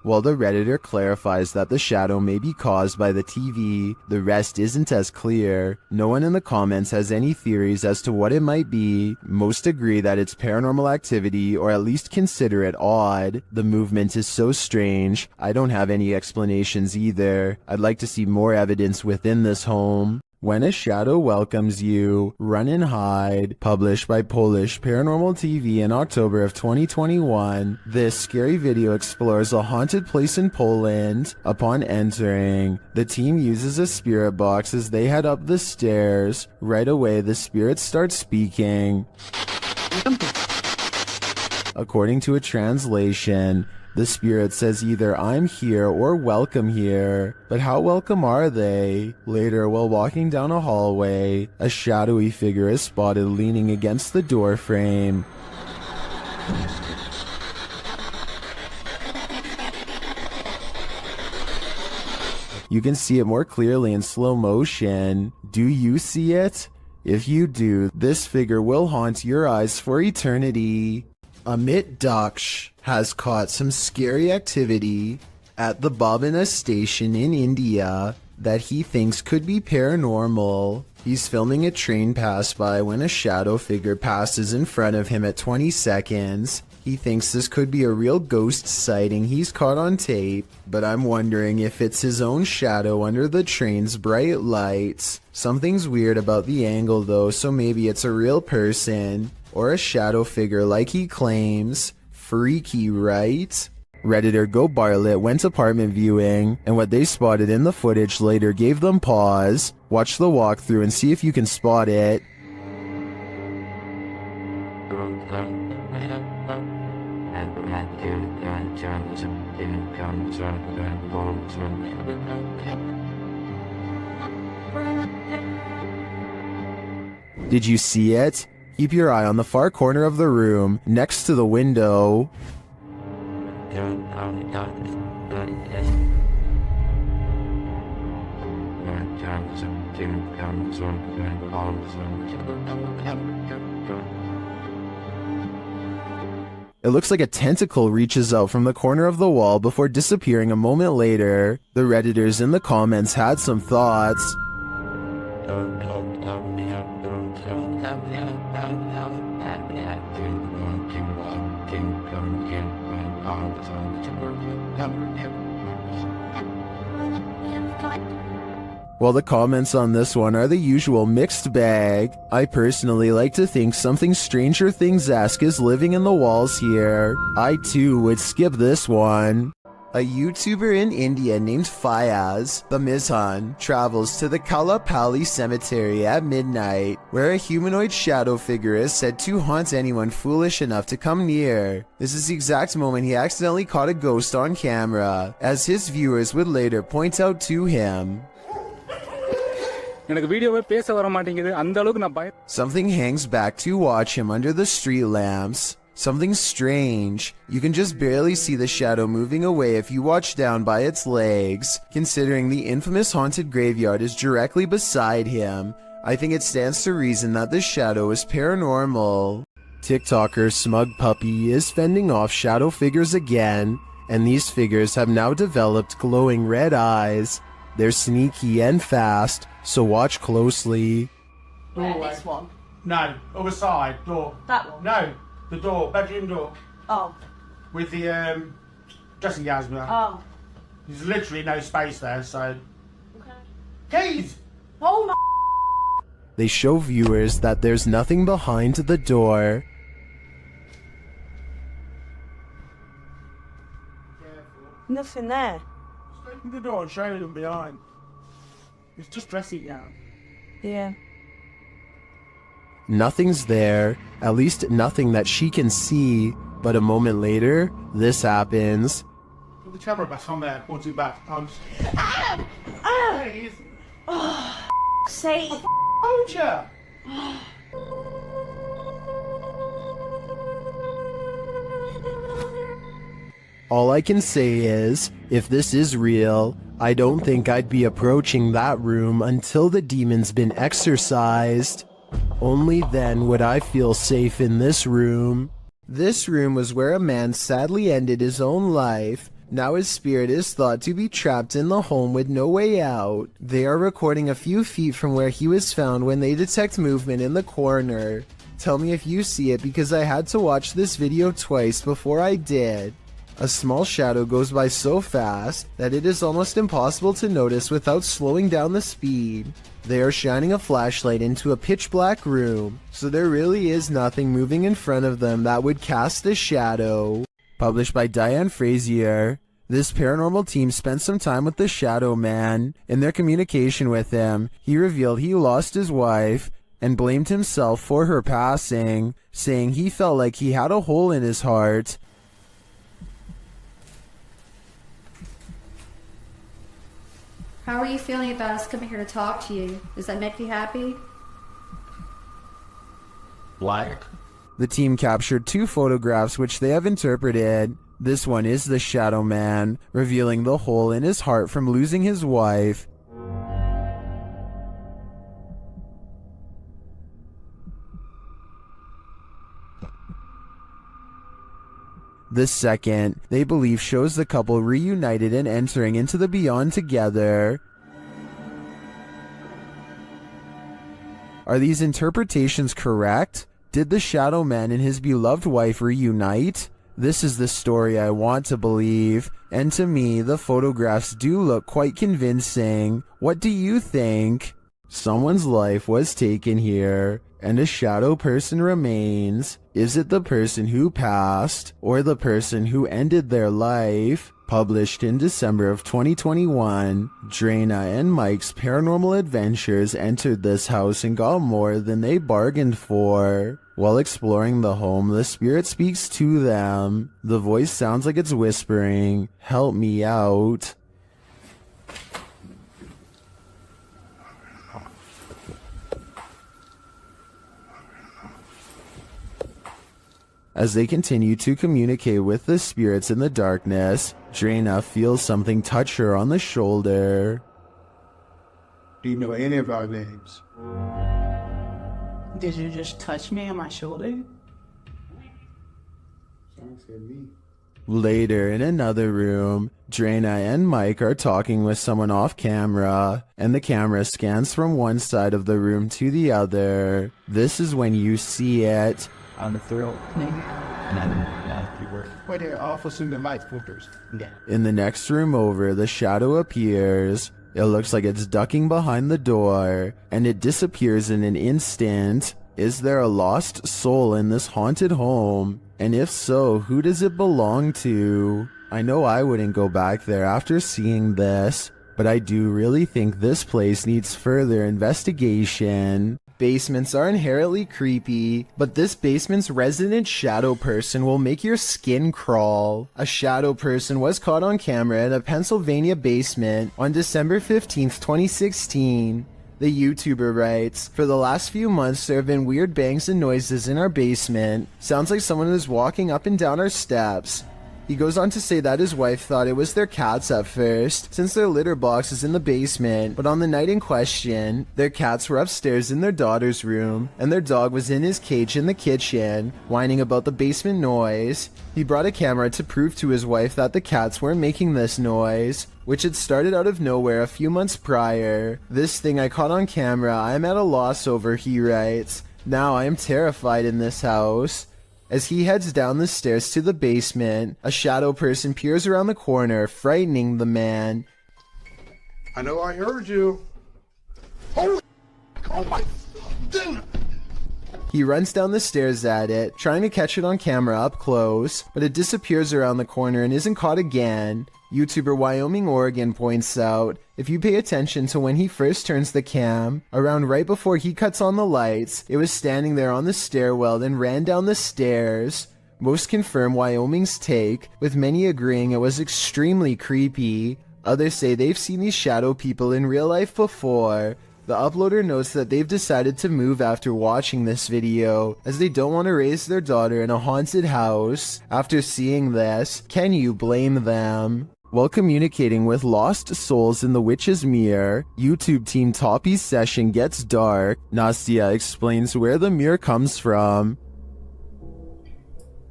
While the Redditor clarifies that the shadow may be caused by the TV, the rest isn't as clear. No one in the comments has any theories as to what it might be. Most agree that it's paranormal activity, or at least consider it odd. The movement is so strange. I don't have any explanations either. I'd like to see more evidence within this home. When a Shadow Welcomes You, Run and Hide, published by Polish Paranormal TV in October of 2021, this scary video explores a haunted place in Poland. Upon entering, the team uses a spirit box as they head up the stairs. Right away, the spirits start speaking. According to a translation, the spirit says either "I'm here" or "welcome here." But how welcome are they? Later, while walking down a hallway, a shadowy figure is spotted leaning against the door frame. You can see it more clearly in slow motion. Do you see it? If you do, this figure will haunt your eyes for eternity. Amit Daksh has caught some scary activity at the Babina station in India that he thinks could be paranormal. He's filming a train pass by when a shadow figure passes in front of him at 20 seconds. He thinks this could be a real ghost sighting he's caught on tape, but I'm wondering if it's his own shadow under the train's bright lights. Something's weird about the angle though, so maybe it's a real person. Or a shadow figure like he claims. Freaky, right? Redditor Go Bartlett went apartment viewing, and what they spotted in the footage later gave them pause. Watch the walkthrough and see if you can spot it. Did you see it? Keep your eye on the far corner of the room, next to the window. It looks like a tentacle reaches out from the corner of the wall before disappearing a moment later. The Redditors in the comments had some thoughts. Well, the comments on this one are the usual mixed bag. I personally like to think something Stranger Things-esque is living in the walls here. I too would skip this one. A YouTuber in India named Fayaz, the Mizhan, travels to the Kalapalli cemetery at midnight, where a humanoid shadow figure is said to haunt anyone foolish enough to come near. This is the exact moment he accidentally caught a ghost on camera, as his viewers would later point out to him. Something hangs back to watch him under the street lamps. Something strange. You can just barely see the shadow moving away if you watch down by its legs. Considering the infamous haunted graveyard is directly beside him, I think it stands to reason that the shadow is paranormal. TikToker Smug Puppy is fending off shadow figures again, and these figures have now developed glowing red eyes. They're sneaky and fast, so watch closely. This one. No, other side, door. That one? No, the door, bedroom door. Oh. With the dressing gowns behind. Oh. There's literally no space there, so. Okay. Keys! Oh my. They show viewers that there's nothing behind the door. Nothing there. Just open the door and show them behind. It's just dressing gown. Yeah. Nothing's there, at least nothing that she can see, but a moment later, this happens. Put the camera back on there, point it back. Hey, Oh, say. Hold you. All I can say is, if this is real, I don't think I'd be approaching that room until the demon's been exorcised. Only then would I feel safe in this room. This room was where a man sadly ended his own life. Now his spirit is thought to be trapped in the home with no way out. They are recording a few feet from where he was found when they detect movement in the corner. Tell me if you see it because I had to watch this video twice before I did. A small shadow goes by so fast that it is almost impossible to notice without slowing down the speed. They are shining a flashlight into a pitch black room, so there really is nothing moving in front of them that would cast a shadow. Published by Diane Frazier. This paranormal team spent some time with the Shadow Man. In their communication with him, he revealed he lost his wife and blamed himself for her passing, saying he felt like he had a hole in his heart. How are you feeling about us coming here to talk to you? Does that make you happy? Black. The team captured 2 photographs which they have interpreted. This one is the Shadow Man, revealing the hole in his heart from losing his wife. The second, they believe, shows the couple reunited and entering into the beyond together. Are these interpretations correct? Did the Shadow Man and his beloved wife reunite? This is the story I want to believe, and to me, the photographs do look quite convincing. What do you think? Someone's life was taken here, and a shadow person remains. Is it the person who passed, or the person who ended their life? Published in December of 2021, Drana and Mike's paranormal adventures entered this house and got more than they bargained for. While exploring the home, the spirit speaks to them. The voice sounds like it's whispering, "Help me out." As they continue to communicate with the spirits in the darkness, Drana feels something touch her on the shoulder. Do you know any of our names? Did you just touch me on my shoulder? Later, in another room, Drana and Mike are talking with someone off camera, and the camera scans from one side of the room to the other. This is when you see it. On the throat. Well, they're awful soon the light filters. Yeah. In the next room over, the shadow appears. It looks like it's ducking behind the door, and it disappears in an instant. Is there a lost soul in this haunted home? And if so, who does it belong to? I know I wouldn't go back there after seeing this, but I do really think this place needs further investigation. Basements are inherently creepy, but this basement's resident shadow person will make your skin crawl. A shadow person was caught on camera in a Pennsylvania basement on December 15th, 2016. The YouTuber writes, "For the last few months there have been weird bangs and noises in our basement. Sounds like someone is walking up and down our steps." He goes on to say that his wife thought it was their cats at first, since their litter box is in the basement, but on the night in question, their cats were upstairs in their daughter's room, and their dog was in his cage in the kitchen, whining about the basement noise. He brought a camera to prove to his wife that the cats weren't making this noise, which had started out of nowhere a few months prior. "This thing I caught on camera, I am at a loss over," he writes. "Now I am terrified in this house." As he heads down the stairs to the basement, a shadow person peers around the corner, frightening the man. I know I heard you. Oh my, dude. He runs down the stairs at it, trying to catch it on camera up close, but it disappears around the corner and isn't caught again. YouTuber Wyoming Oregon points out, if you pay attention to when he first turns the cam, around right before he cuts on the lights, it was standing there on the stairwell then ran down the stairs. Most confirm Wyoming's take, with many agreeing it was extremely creepy. Others say they've seen these shadow people in real life before. The uploader notes that they've decided to move after watching this video, as they don't want to raise their daughter in a haunted house. After seeing this, can you blame them? While communicating with lost souls in the Witch's Mirror, YouTube team Toppy's session gets dark. Nastia explains where the mirror comes from.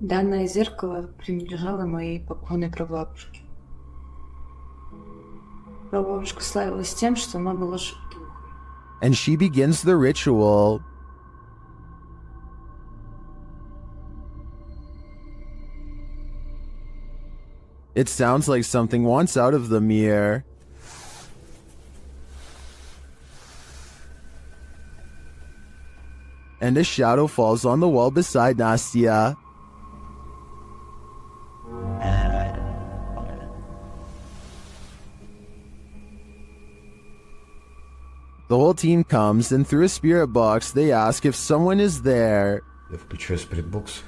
Данное зеркало принадлежало моей покойной прабабушке. Бабушка славилась тем, что она была And she begins the ritual. It sounds like something wants out of the mirror. And a shadow falls on the wall beside Nastya. The whole team comes, and through a spirit box, they ask if someone is there. Я включаю спиритбокс.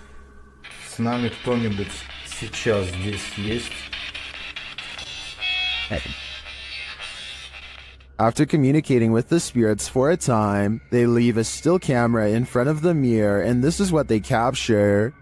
С нами кто-нибудь сейчас здесь есть? After communicating with the spirits for a time, they leave a still camera in front of the mirror, and this is what they capture.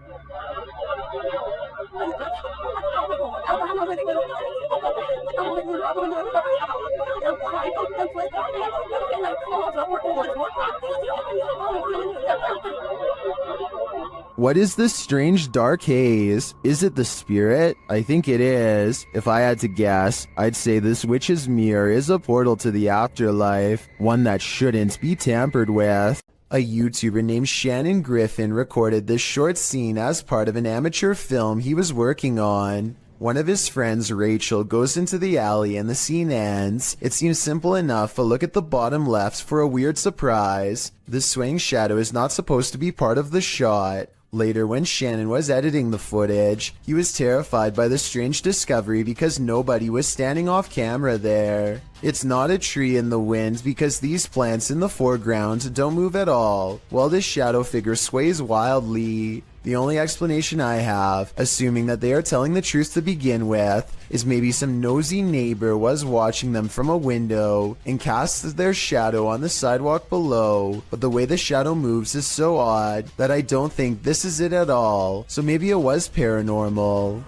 What is this strange dark haze? Is it the spirit? I think it is. If I had to guess, I'd say this witch's mirror is a portal to the afterlife, one that shouldn't be tampered with. A YouTuber named Shannon Griffin recorded this short scene as part of an amateur film he was working on. One of his friends, Rachel, goes into the alley and the scene ends. It seems simple enough, but look at the bottom left for a weird surprise. This swaying shadow is not supposed to be part of the shot. Later, when Shannon was editing the footage, he was terrified by the strange discovery because nobody was standing off camera there. It's not a tree in the wind because these plants in the foreground don't move at all, while this shadow figure sways wildly. The only explanation I have, assuming that they are telling the truth to begin with, is maybe some nosy neighbor was watching them from a window and cast their shadow on the sidewalk below, but the way the shadow moves is so odd that I don't think this is it at all, so maybe it was paranormal.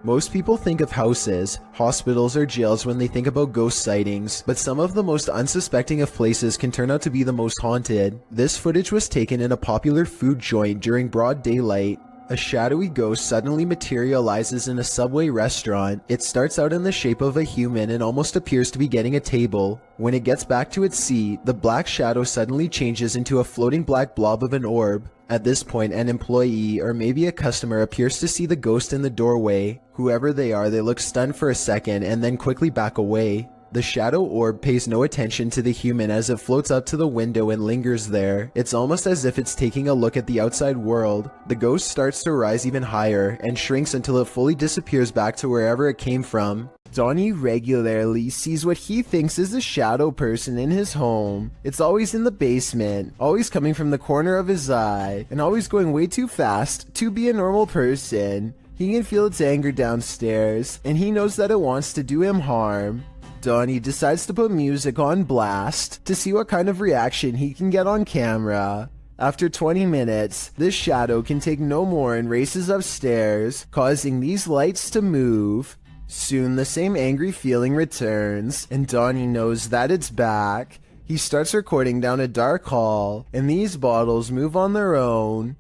Most people think of houses, hospitals, or jails when they think about ghost sightings, but some of the most unsuspecting of places can turn out to be the most haunted. This footage was taken in a popular food joint during broad daylight. A shadowy ghost suddenly materializes in a Subway restaurant. It starts out in the shape of a human and almost appears to be getting a table. When it gets back to its seat, the black shadow suddenly changes into a floating black blob of an orb. At this point, an employee or maybe a customer appears to see the ghost in the doorway. Whoever they are, they look stunned for a second and then quickly back away. The shadow orb pays no attention to the human as it floats up to the window and lingers there. It's almost as if it's taking a look at the outside world. The ghost starts to rise even higher and shrinks until it fully disappears back to wherever it came from. Donnie regularly sees what he thinks is a shadow person in his home. It's always in the basement, always coming from the corner of his eye, and always going way too fast to be a normal person. He can feel its anger downstairs, and he knows that it wants to do him harm. Donnie decides to put music on blast to see what kind of reaction he can get on camera. After 20 minutes, this shadow can take no more and races upstairs, causing these lights to move. Soon the same angry feeling returns, and Donnie knows that it's back. He starts recording down a dark hall, and these bottles move on their own.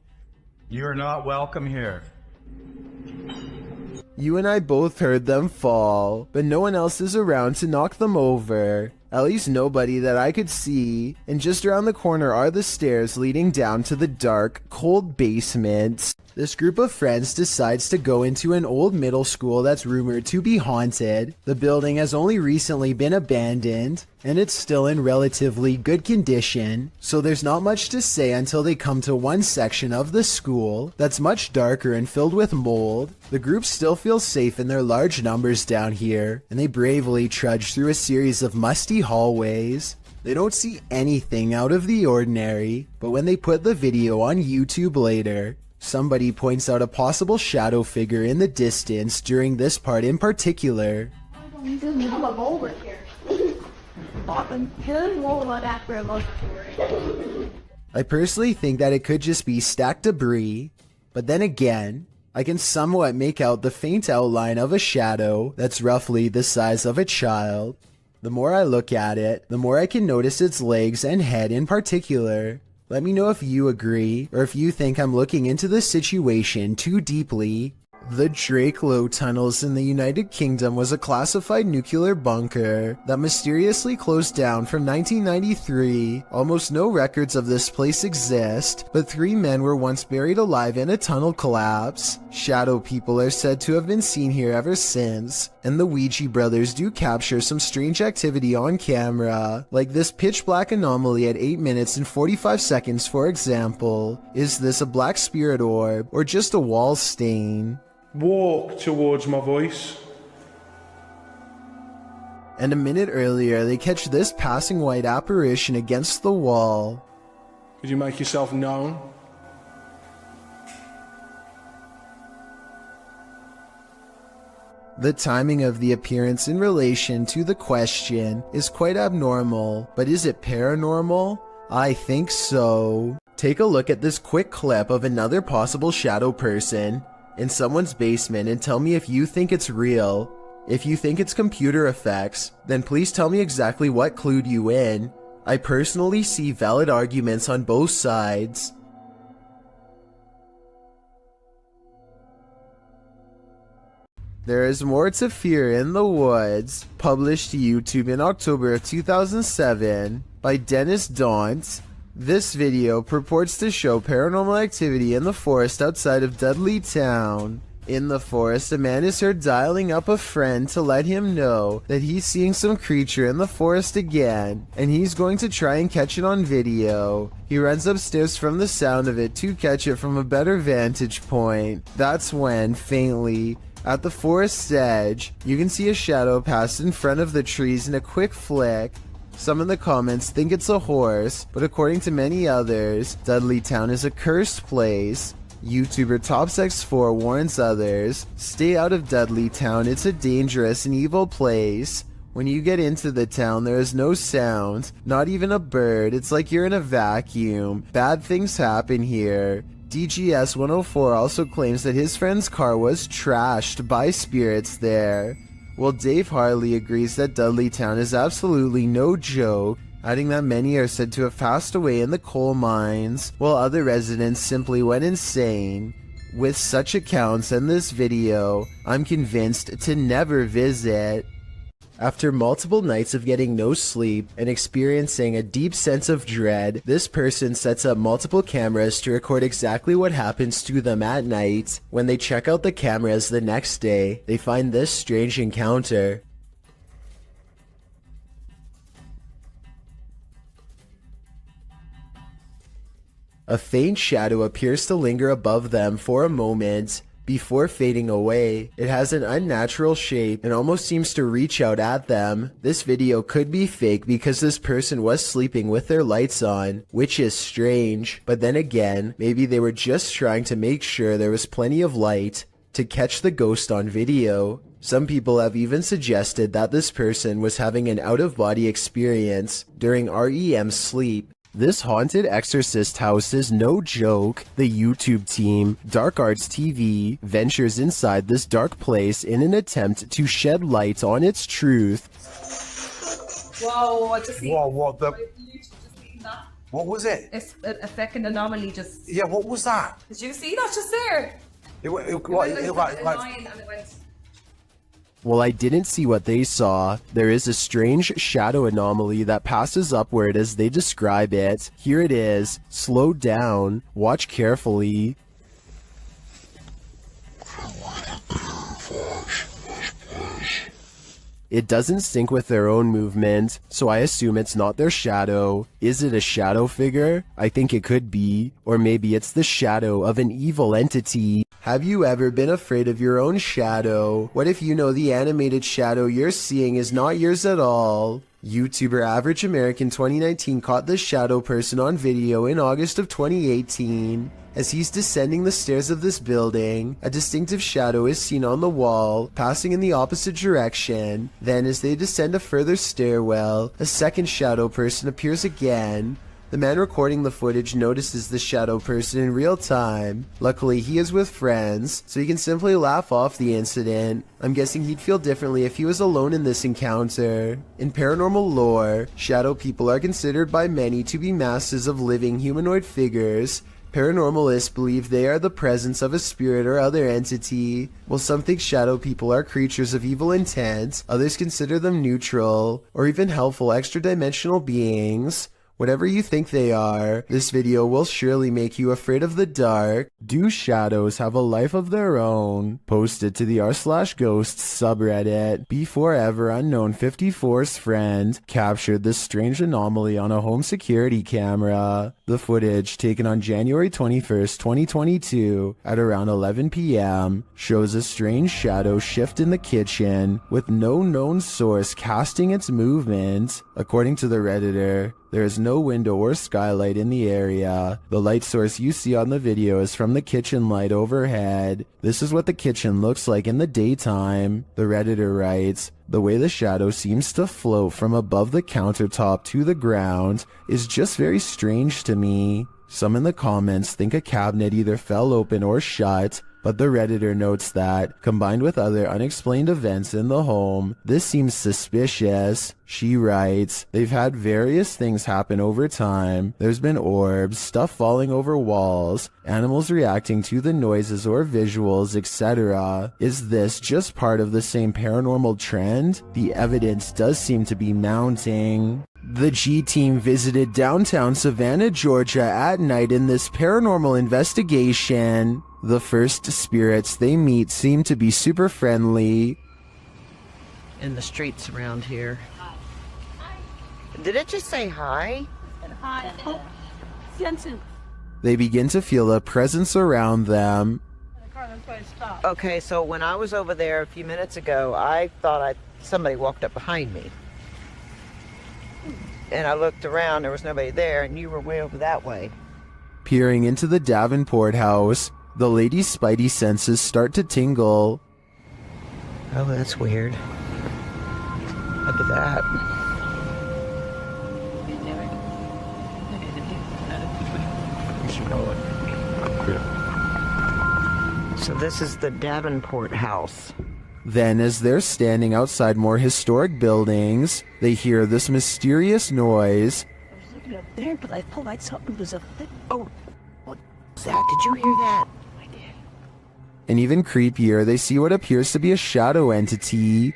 You're not welcome here. You and I both heard them fall, but no one else is around to knock them over. At least nobody that I could see, and just around the corner are the stairs leading down to the dark, cold basement. This group of friends decides to go into an old middle school that's rumored to be haunted. The building has only recently been abandoned, and it's still in relatively good condition, so there's not much to say until they come to one section of the school that's much darker and filled with mold. The group still feels safe in their large numbers down here, and they bravely trudge through a series of musty hallways. They don't see anything out of the ordinary, but when they put the video on YouTube later, somebody points out a possible shadow figure in the distance during this part in particular. I personally think that it could just be stacked debris, but then again, I can somewhat make out the faint outline of a shadow that's roughly the size of a child. The more I look at it, the more I can notice its legs and head in particular. Let me know if you agree, or if you think I'm looking into this situation too deeply. The Drakelow tunnels in the United Kingdom was a classified nuclear bunker that mysteriously closed down from 1993. Almost no records of this place exist, but 3 men were once buried alive in a tunnel collapse. Shadow people are said to have been seen here ever since, and the Ouija brothers do capture some strange activity on camera, like this pitch black anomaly at 8 minutes and 45 seconds for example. Is this a black spirit orb, or just a wall stain? Walk towards my voice. And a minute earlier, they catch this passing white apparition against the wall. Could you make yourself known? The timing of the appearance in relation to the question is quite abnormal, but is it paranormal? I think so. Take a look at this quick clip of another possible shadow person in someone's basement and tell me if you think it's real. If you think it's computer effects, then please tell me exactly what clued you in. I personally see valid arguments on both sides. There is More to Fear in the Woods, published to YouTube in October of 2007 by Dennis Daunt. This video purports to show paranormal activity in the forest outside of Dudley Town. In the forest, a man is heard dialing up a friend to let him know that he's seeing some creature in the forest again, and he's going to try and catch it on video. He runs upstairs from the sound of it to catch it from a better vantage point. That's when, faintly, at the forest's edge, you can see a shadow pass in front of the trees in a quick flick. Some in the comments think it's a horse, but according to many others, Dudley Town is a cursed place. YouTuber TopsX4 warns others, stay out of Dudley Town, it's a dangerous and evil place. When you get into the town, there is no sound, not even a bird, it's like you're in a vacuum. Bad things happen here. DGS 104 also claims that his friend's car was trashed by spirits there. Well, Dave Harley agrees that Dudley Town is absolutely no joke, adding that many are said to have passed away in the coal mines, while other residents simply went insane. With such accounts and this video, I'm convinced to never visit. After multiple nights of getting no sleep and experiencing a deep sense of dread, this person sets up multiple cameras to record exactly what happens to them at night. When they check out the cameras the next day, they find this strange encounter. A faint shadow appears to linger above them for a moment, before fading away. It has an unnatural shape and almost seems to reach out at them. This video could be fake because this person was sleeping with their lights on, which is strange. But then again, maybe they were just trying to make sure there was plenty of light to catch the ghost on video. Some people have even suggested that this person was having an out-of-body experience during REM sleep. This haunted exorcist house is no joke. The YouTube team, Dark Arts TV, ventures inside this dark place in an attempt to shed light on its truth. Whoa, I just Whoa, what the? that. What was it? It's a fucking anomaly just... Yeah, what was that? Did you see that just there? It went like a line and it went... Well, I didn't see what they saw. There is a strange shadow anomaly that passes upward as they describe it. Here it is. Slow down. Watch carefully. It doesn't sync with their own movement, so I assume it's not their shadow. Is it a shadow figure? I think it could be. Or maybe it's the shadow of an evil entity. Have you ever been afraid of your own shadow? What if you know the animated shadow you're seeing is not yours at all? YouTuber Average American 2019 caught this shadow person on video in August of 2018. As he's descending the stairs of this building, a distinctive shadow is seen on the wall, passing in the opposite direction. Then as they descend a further stairwell, a second shadow person appears again. The man recording the footage notices the shadow person in real time. Luckily, he is with friends, so he can simply laugh off the incident. I'm guessing he'd feel differently if he was alone in this encounter. In paranormal lore, shadow people are considered by many to be masses of living humanoid figures. Paranormalists believe they are the presence of a spirit or other entity, while some think shadow people are creatures of evil intent, others consider them neutral, or even helpful extra-dimensional beings. Whatever you think they are, this video will surely make you afraid of the dark. Do shadows have a life of their own? Posted to the r/ghosts subreddit. Before Unknown 54's friend captured this strange anomaly on a home security camera. The footage, taken on January 21st, 2022 at around 11 p.m., shows a strange shadow shift in the kitchen with no known source casting its movement. According to the Redditor, there is no window or skylight in the area. The light source you see on the video is from the kitchen light overhead. This is what the kitchen looks like in the daytime. The Redditor writes, "The way the shadow seems to float from above the countertop to the ground is just very strange to me." Some in the comments think a cabinet either fell open or shut, but the Redditor notes that, combined with other unexplained events in the home, this seems suspicious. She writes, "They've had various things happen over time. There's been orbs, stuff falling over walls, animals reacting to the noises or visuals, etc. Is this just part of the same paranormal trend? The evidence does seem to be mounting." The G-Team visited downtown Savannah, Georgia at night in this paranormal investigation. The first spirits they meet seem to be super friendly. In the streets around here. Did it just say hi? Hi. Oh, Jensen. They begin to feel a presence around them. Okay, so when I was over there a few minutes ago, I thought somebody walked up behind me. And I looked around, there was nobody there, and you were way over that way. Peering into the Davenport house, the lady's spidey senses start to tingle. Oh, that's weird. Look at that. So this is the Davenport house. Then, as they're standing outside more historic buildings, they hear this mysterious noise. I was looking up there, but I thought I saw it was a thing. Oh, what was that? Did you hear that? I did. And even creepier, they see what appears to be a shadow entity.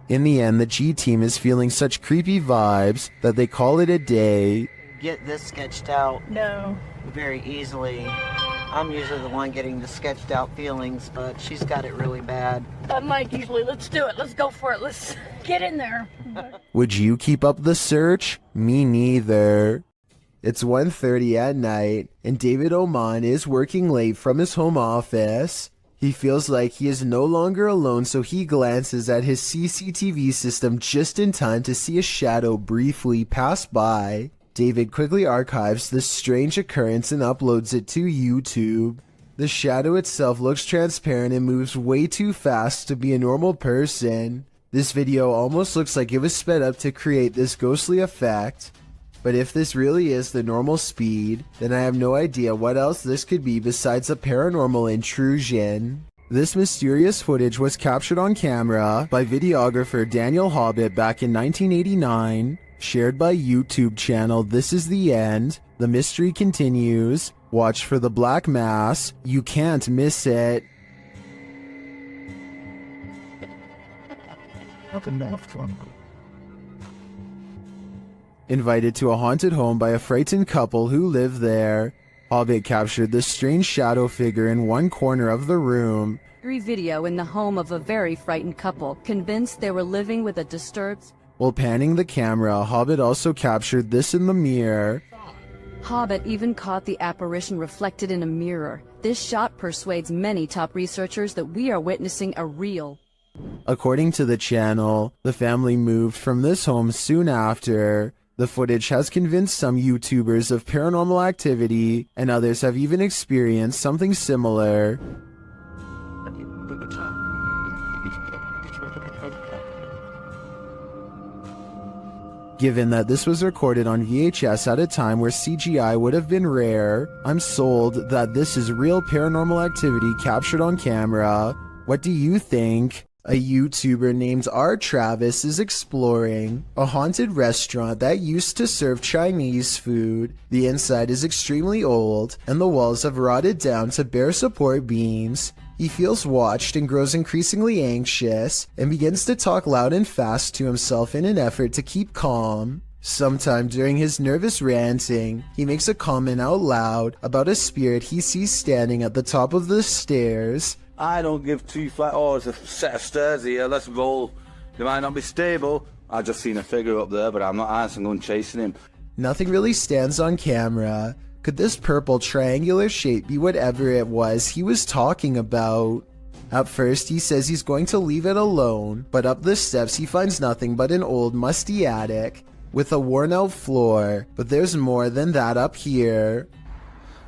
In the end, the G-Team is feeling such creepy vibes that they call it a day. Get this sketched out. No. Very easily. I'm usually the one getting the sketched out feelings, but she's got it really bad. I'm Mike usually. Let's do it. Let's go for it. Let's get in there. Would you keep up the search? Me neither. It's 1:30 at night, and David Oman is working late from his home office. He feels like he is no longer alone, so he glances at his CCTV system just in time to see a shadow briefly pass by. David quickly archives this strange occurrence and uploads it to YouTube. The shadow itself looks transparent and moves way too fast to be a normal person. This video almost looks like it was sped up to create this ghostly effect. But if this really is the normal speed, then I have no idea what else this could be besides a paranormal intrusion. This mysterious footage was captured on camera by videographer Daniel Hobbit back in 1989. Shared by YouTube channel This Is The End. The mystery continues. Watch for the black mass. You can't miss it. Invited to a haunted home by a frightened couple who live there. Hobbit captured this strange shadow figure in one corner of the room. Video in the home of a very frightened couple, convinced they were living with a disturbed... While panning the camera, Hobbit also captured this in the mirror. Hobbit even caught the apparition reflected in a mirror. This shot persuades many top researchers that we are witnessing a real... According to the channel, the family moved from this home soon after. The footage has convinced some YouTubers of paranormal activity, and others have even experienced something similar. Given that this was recorded on VHS at a time where CGI would have been rare, I'm sold that this is real paranormal activity captured on camera. What do you think? A YouTuber named R. Travis is exploring a haunted restaurant that used to serve Chinese food. The inside is extremely old, and the walls have rotted down to bare support beams. He feels watched and grows increasingly anxious, and begins to talk loud and fast to himself in an effort to keep calm. Sometime during his nervous ranting, he makes a comment out loud about a spirit he sees standing at the top of the stairs. I don't give two flat, oh, there's a set of stairs here, let's roll. They might not be stable. I just seen a figure up there, but I'm not answering, I'm chasing him. Nothing really stands on camera. Could this purple triangular shape be whatever it was he was talking about? At first, he says he's going to leave it alone, but up the steps he finds nothing but an old musty attic with a worn out floor, but there's more than that up here.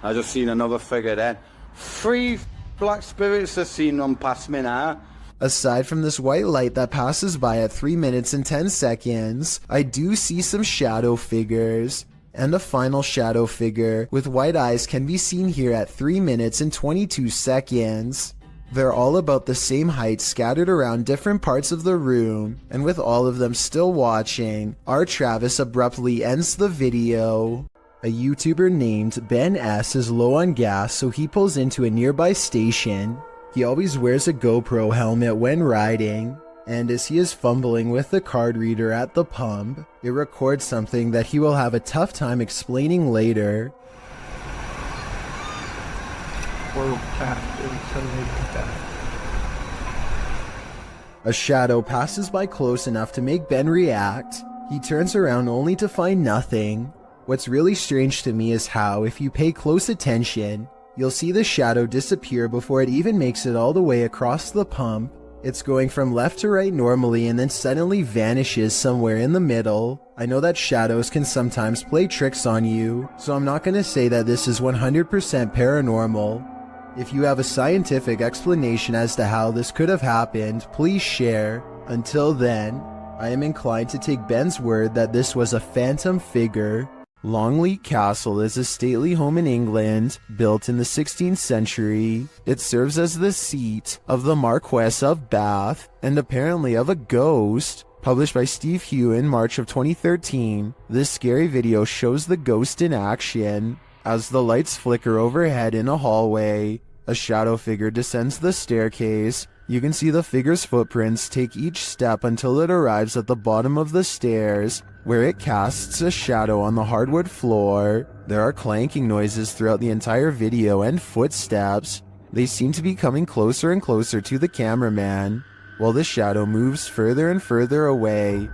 I just seen another figure then. 3 black spirits have seen them pass me now. Aside from this white light that passes by at 3 minutes and 10 seconds, I do see some shadow figures. And a final shadow figure with white eyes can be seen here at 3 minutes and 22 seconds. They're all about the same height, scattered around different parts of the room, and with all of them still watching, R. Travis abruptly ends the video. A YouTuber named Ben S is low on gas, so he pulls into a nearby station. He always wears a GoPro helmet when riding, and as he is fumbling with the card reader at the pump, it records something that he will have a tough time explaining later. A shadow passes by close enough to make Ben react. He turns around only to find nothing. What's really strange to me is how, if you pay close attention, you'll see the shadow disappear before it even makes it all the way across the pump. It's going from left to right normally and then suddenly vanishes somewhere in the middle. I know that shadows can sometimes play tricks on you, so I'm not going to say that this is 100% paranormal. If you have a scientific explanation as to how this could have happened, please share. Until then, I am inclined to take Ben's word that this was a phantom figure. Longleat Castle is a stately home in England, built in the 16th century. It serves as the seat of the Marquess of Bath, and apparently of a ghost. Published by Steve Hugh in March of 2013, this scary video shows the ghost in action. As the lights flicker overhead in a hallway, a shadow figure descends the staircase. You can see the figure's footprints take each step until it arrives at the bottom of the stairs, where it casts a shadow on the hardwood floor. There are clanking noises throughout the entire video and footsteps. They seem to be coming closer and closer to the cameraman, while the shadow moves further and further away.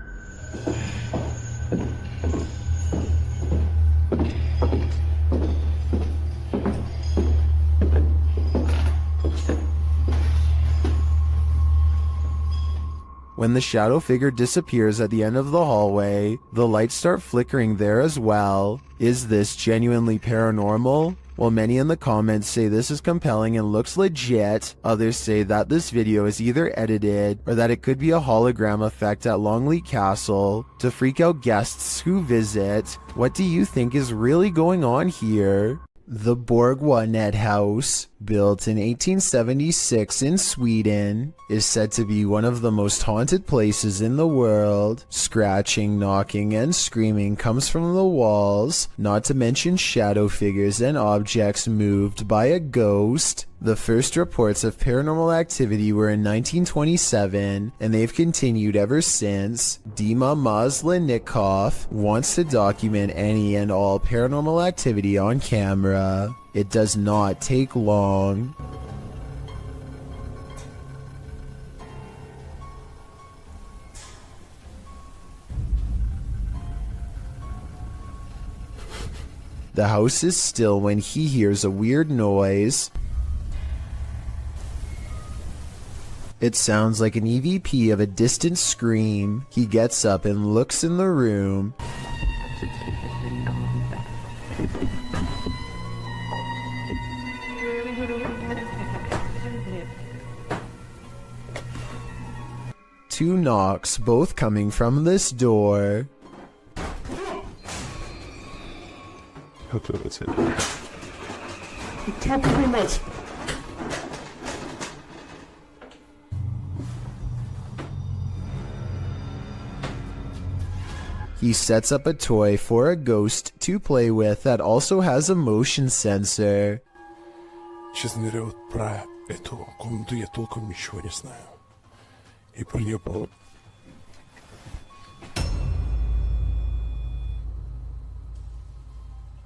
When the shadow figure disappears at the end of the hallway, the lights start flickering there as well. Is this genuinely paranormal? While many in the comments say this is compelling and looks legit, others say that this video is either edited or that it could be a hologram effect at Longleat Castle to freak out guests who visit. What do you think is really going on here? The Borgwanet House, built in 1876 in Sweden, is said to be one of the most haunted places in the world. Scratching, knocking, and screaming comes from the walls, not to mention shadow figures and objects moved by a ghost. The first reports of paranormal activity were in 1927, and they've continued ever since. Dima Maslenikov wants to document any and all paranormal activity on camera. It does not take long. The house is still when he hears a weird noise. It sounds like an EVP of a distant scream. He gets up and looks in the room. Two knocks, both coming from this door. He sets up a toy for a ghost to play with that also has a motion sensor. Честно говоря, вот про эту комнату я толком ничего не знаю. И про нее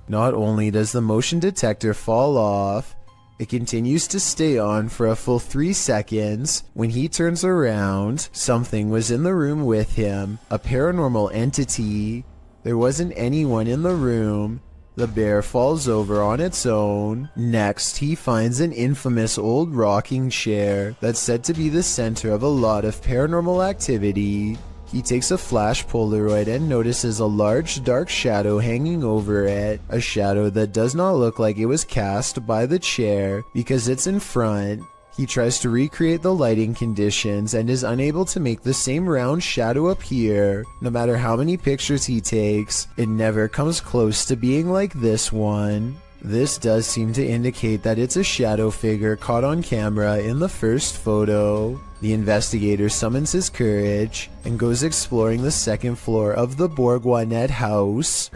Not only does the motion detector fall off, it continues to stay on for a full 3 seconds. When he turns around, something was in the room with him, a paranormal entity. There wasn't anyone in the room. The bear falls over on its own. Next, he finds an infamous old rocking chair that's said to be the center of a lot of paranormal activity. He takes a flash Polaroid and notices a large dark shadow hanging over it, a shadow that does not look like it was cast by the chair because it's in front. He tries to recreate the lighting conditions and is unable to make the same round shadow appear. No matter how many pictures he takes, it never comes close to being like this one. This does seem to indicate that it's a shadow figure caught on camera in the first photo. The investigator summons his courage and goes exploring the second floor of the Bourgoinet house.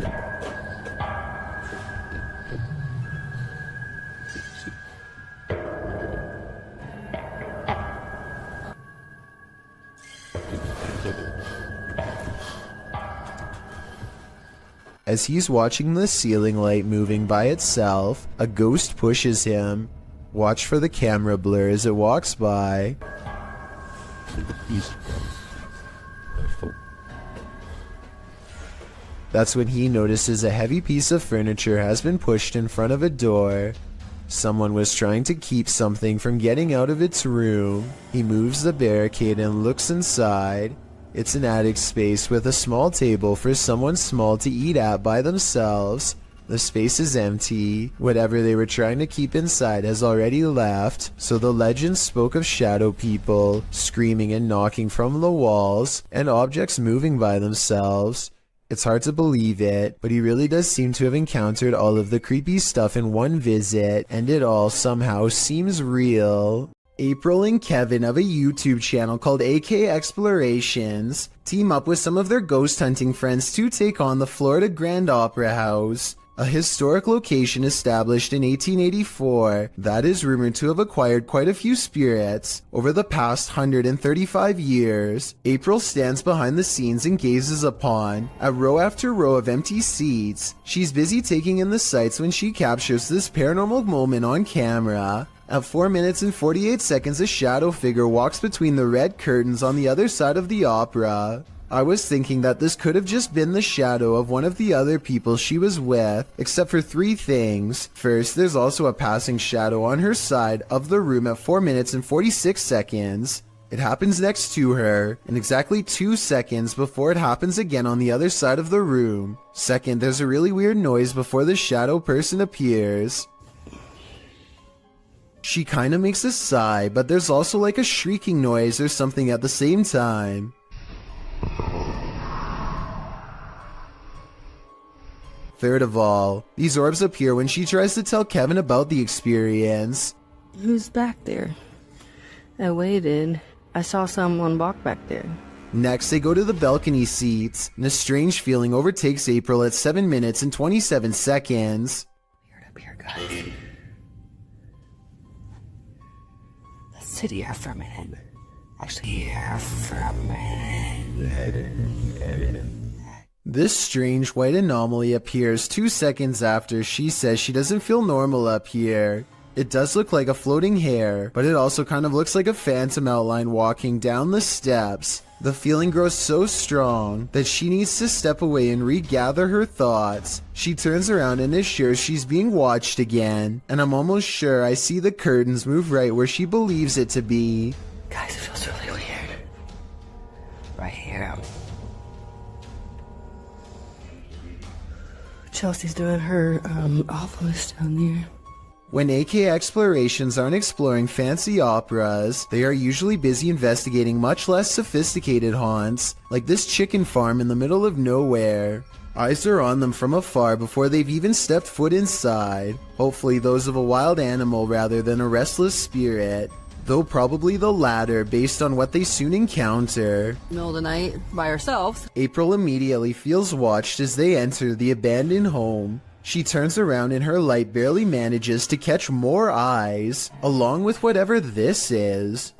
As he's watching the ceiling light moving by itself, a ghost pushes him. Watch for the camera blur as it walks by. That's when he notices a heavy piece of furniture has been pushed in front of a door. Someone was trying to keep something from getting out of its room. He moves the barricade and looks inside. It's an attic space with a small table for someone small to eat at by themselves. The space is empty. Whatever they were trying to keep inside has already left, so the legend spoke of shadow people, screaming and knocking from the walls, and objects moving by themselves. It's hard to believe it, but he really does seem to have encountered all of the creepy stuff in one visit, and it all somehow seems real. April and Kevin of a YouTube channel called AK Explorations team up with some of their ghost hunting friends to take on the Florida Grand Opera House, a historic location established in 1884 that is rumored to have acquired quite a few spirits over the past 135 years. April stands behind the scenes and gazes upon a row after row of empty seats. She's busy taking in the sights when she captures this paranormal moment on camera. At 4 minutes and 48 seconds, a shadow figure walks between the red curtains on the other side of the opera. I was thinking that this could have just been the shadow of one of the other people she was with, except for 3 things. First, there's also a passing shadow on her side of the room at 4 minutes and 46 seconds. It happens next to her, and exactly 2 seconds before it happens again on the other side of the room. Second, there's a really weird noise before the shadow person appears. She kinda makes a sigh, but there's also like a shrieking noise or something at the same time. Third of all, these orbs appear when she tries to tell Kevin about the experience. Who's back there? I waited. I saw someone walk back there. Next, they go to the balcony seats, and a strange feeling overtakes April at 7 minutes and 27 seconds. Up here, guys. Sit here for a minute. Actually, here for a minute. This strange white anomaly appears 2 seconds after she says she doesn't feel normal up here. It does look like a floating hair, but it also kind of looks like a phantom outline walking down the steps. The feeling grows so strong that she needs to step away and regather her thoughts. She turns around and is sure she's being watched again, and I'm almost sure I see the curtains move right where she believes it to be. Guys, it feels really weird. Right here. Chelsea's doing her awfulest down there. When AK Explorations aren't exploring fancy operas, they are usually busy investigating much less sophisticated haunts, like this chicken farm in the middle of nowhere. Eyes are on them from afar before they've even stepped foot inside, hopefully those of a wild animal rather than a restless spirit. though probably the latter based on what they soon encounter. Middle of the night, by ourselves. April immediately feels watched as they enter the abandoned home. She turns around and her light barely manages to catch more eyes, along with whatever this is.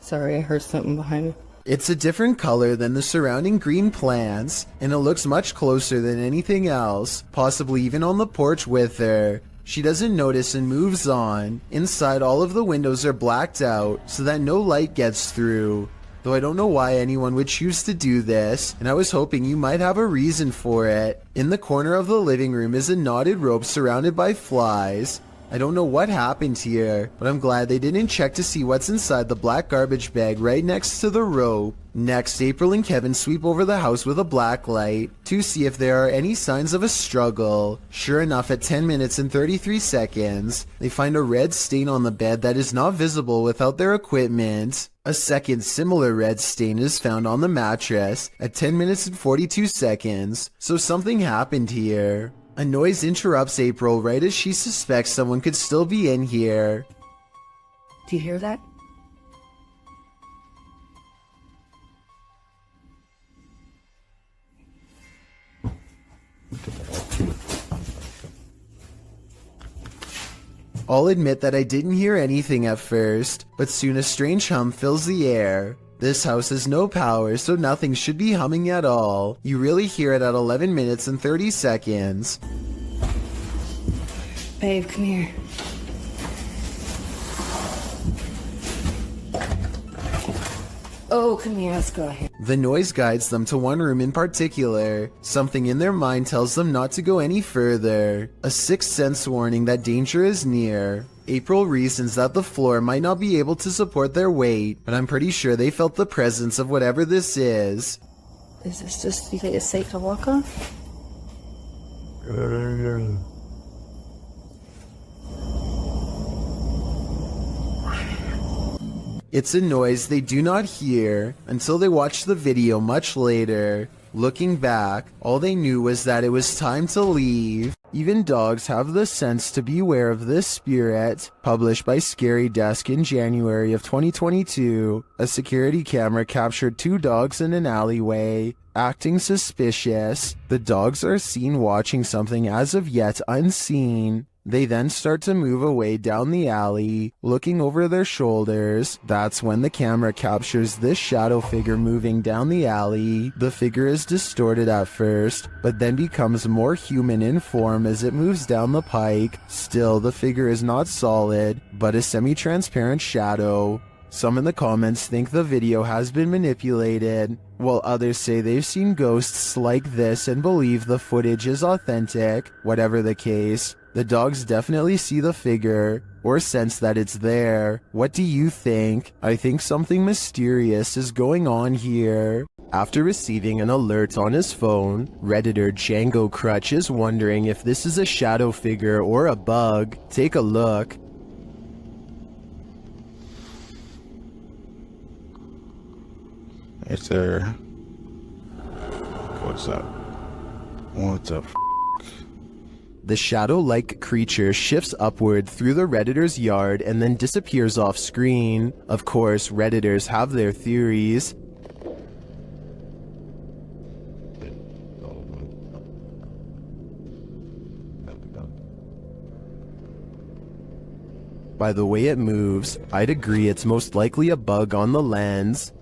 Sorry, I heard something behind me. It's a different color than the surrounding green plants, and it looks much closer than anything else, possibly even on the porch with her. She doesn't notice and moves on. Inside, all of the windows are blacked out so that no light gets through. Though I don't know why anyone would choose to do this, and I was hoping you might have a reason for it. In the corner of the living room is a knotted rope surrounded by flies. I don't know what happened here, but I'm glad they didn't check to see what's inside the black garbage bag right next to the rope. Next, April and Kevin sweep over the house with a black light to see if there are any signs of a struggle. Sure enough, at 10 minutes and 33 seconds, they find a red stain on the bed that is not visible without their equipment. A second similar red stain is found on the mattress at 10 minutes and 42 seconds, so something happened here. A noise interrupts April right as she suspects someone could still be in here. Do you hear that? I'll admit that I didn't hear anything at first, but soon a strange hum fills the air. This house has no power, so nothing should be humming at all. You really hear it at 11 minutes and 30 seconds. Babe, come here. Oh, come here, let's go ahead. The noise guides them to one room in particular. Something in their mind tells them not to go any further. A sixth sense warning that danger is near. April reasons that the floor might not be able to support their weight, but I'm pretty sure they felt the presence of whatever this is. Is this just, you think it's safe to walk on? It's a noise they do not hear until they watch the video much later. Looking back, all they knew was that it was time to leave. Even dogs have the sense to beware of this spirit. Published by Scary Desk in January of 2022, a security camera captured two dogs in an alleyway, acting suspicious. The dogs are seen watching something as of yet unseen. They then start to move away down the alley, looking over their shoulders. That's when the camera captures this shadow figure moving down the alley. The figure is distorted at first, but then becomes more human in form as it moves down the pike. Still, the figure is not solid, but a semi-transparent shadow. Some in the comments think the video has been manipulated, while others say they've seen ghosts like this and believe the footage is authentic. Whatever the case, the dogs definitely see the figure, or sense that it's there. What do you think? I think something mysterious is going on here. After receiving an alert on his phone, Redditor Django Crutch is wondering if this is a shadow figure or a bug. Take a look. It's there. What's up? What's up? The shadow-like creature shifts upward through the Redditor's yard and then disappears off screen. Of course, Redditors have their theories. By the way it moves, I'd agree it's most likely a bug on the lens.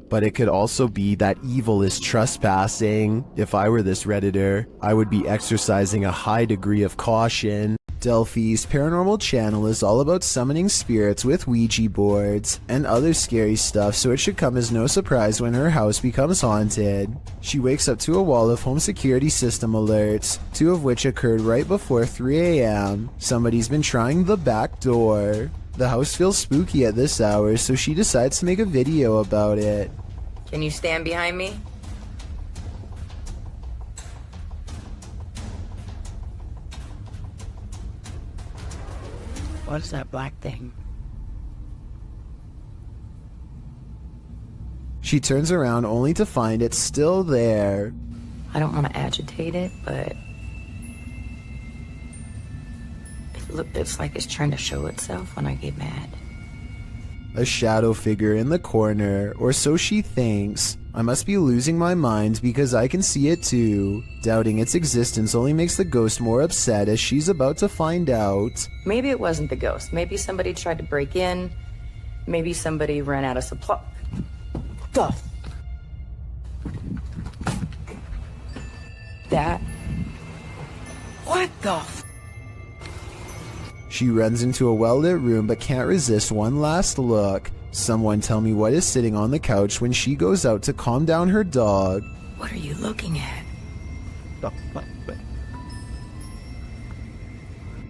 But it could also be that evil is trespassing. If I were this Redditor, I would be exercising a high degree of caution. Delphi's paranormal channel is all about summoning spirits with Ouija boards and other scary stuff, so it should come as no surprise when her house becomes haunted. She wakes up to a wall of home security system alerts, 2 of which occurred right before 3 a.m. Somebody's been trying the back door. The house feels spooky at this hour, so she decides to make a video about it. Can you stand behind me? What is that black thing? She turns around only to find it's still there. I don't want to agitate it, but it's like it's trying to show itself when I get mad. A shadow figure in the corner, or so she thinks. I must be losing my mind because I can see it too. Doubting its existence only makes the ghost more upset as she's about to find out. Maybe it wasn't the ghost. Maybe somebody tried to break in. Maybe somebody ran out of supply. That. What the? She runs into a well-lit room but can't resist one last look. Someone tell me what is sitting on the couch when she goes out to calm down her dog. What are you looking at?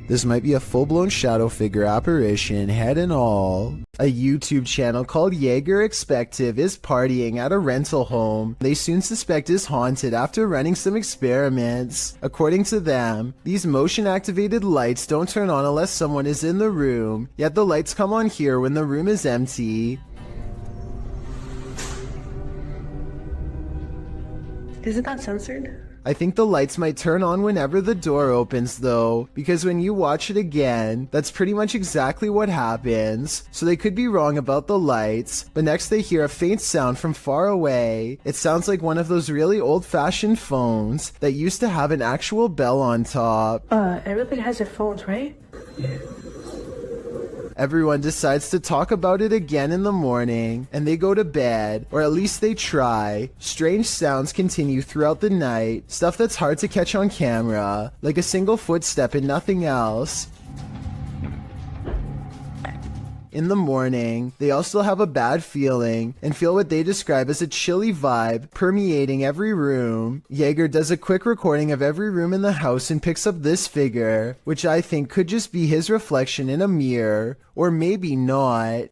This might be a full-blown shadow figure apparition, head and all. A YouTube channel called Jaeger Expective is partying at a rental home they soon suspect is haunted after running some experiments. According to them, these motion-activated lights don't turn on unless someone is in the room, yet the lights come on here when the room is empty. Isn't that censored? I think the lights might turn on whenever the door opens though, because when you watch it again, that's pretty much exactly what happens. So they could be wrong about the lights, but next they hear a faint sound from far away. It sounds like one of those really old-fashioned phones that used to have an actual bell on top. Everybody has their phones, right? Everyone decides to talk about it again in the morning, and they go to bed, or at least they try. Strange sounds continue throughout the night, stuff that's hard to catch on camera, like a single footstep and nothing else. In the morning, they all still have a bad feeling and feel what they describe as a chilly vibe permeating every room. Jaeger does a quick recording of every room in the house and picks up this figure, which I think could just be his reflection in a mirror, or maybe not.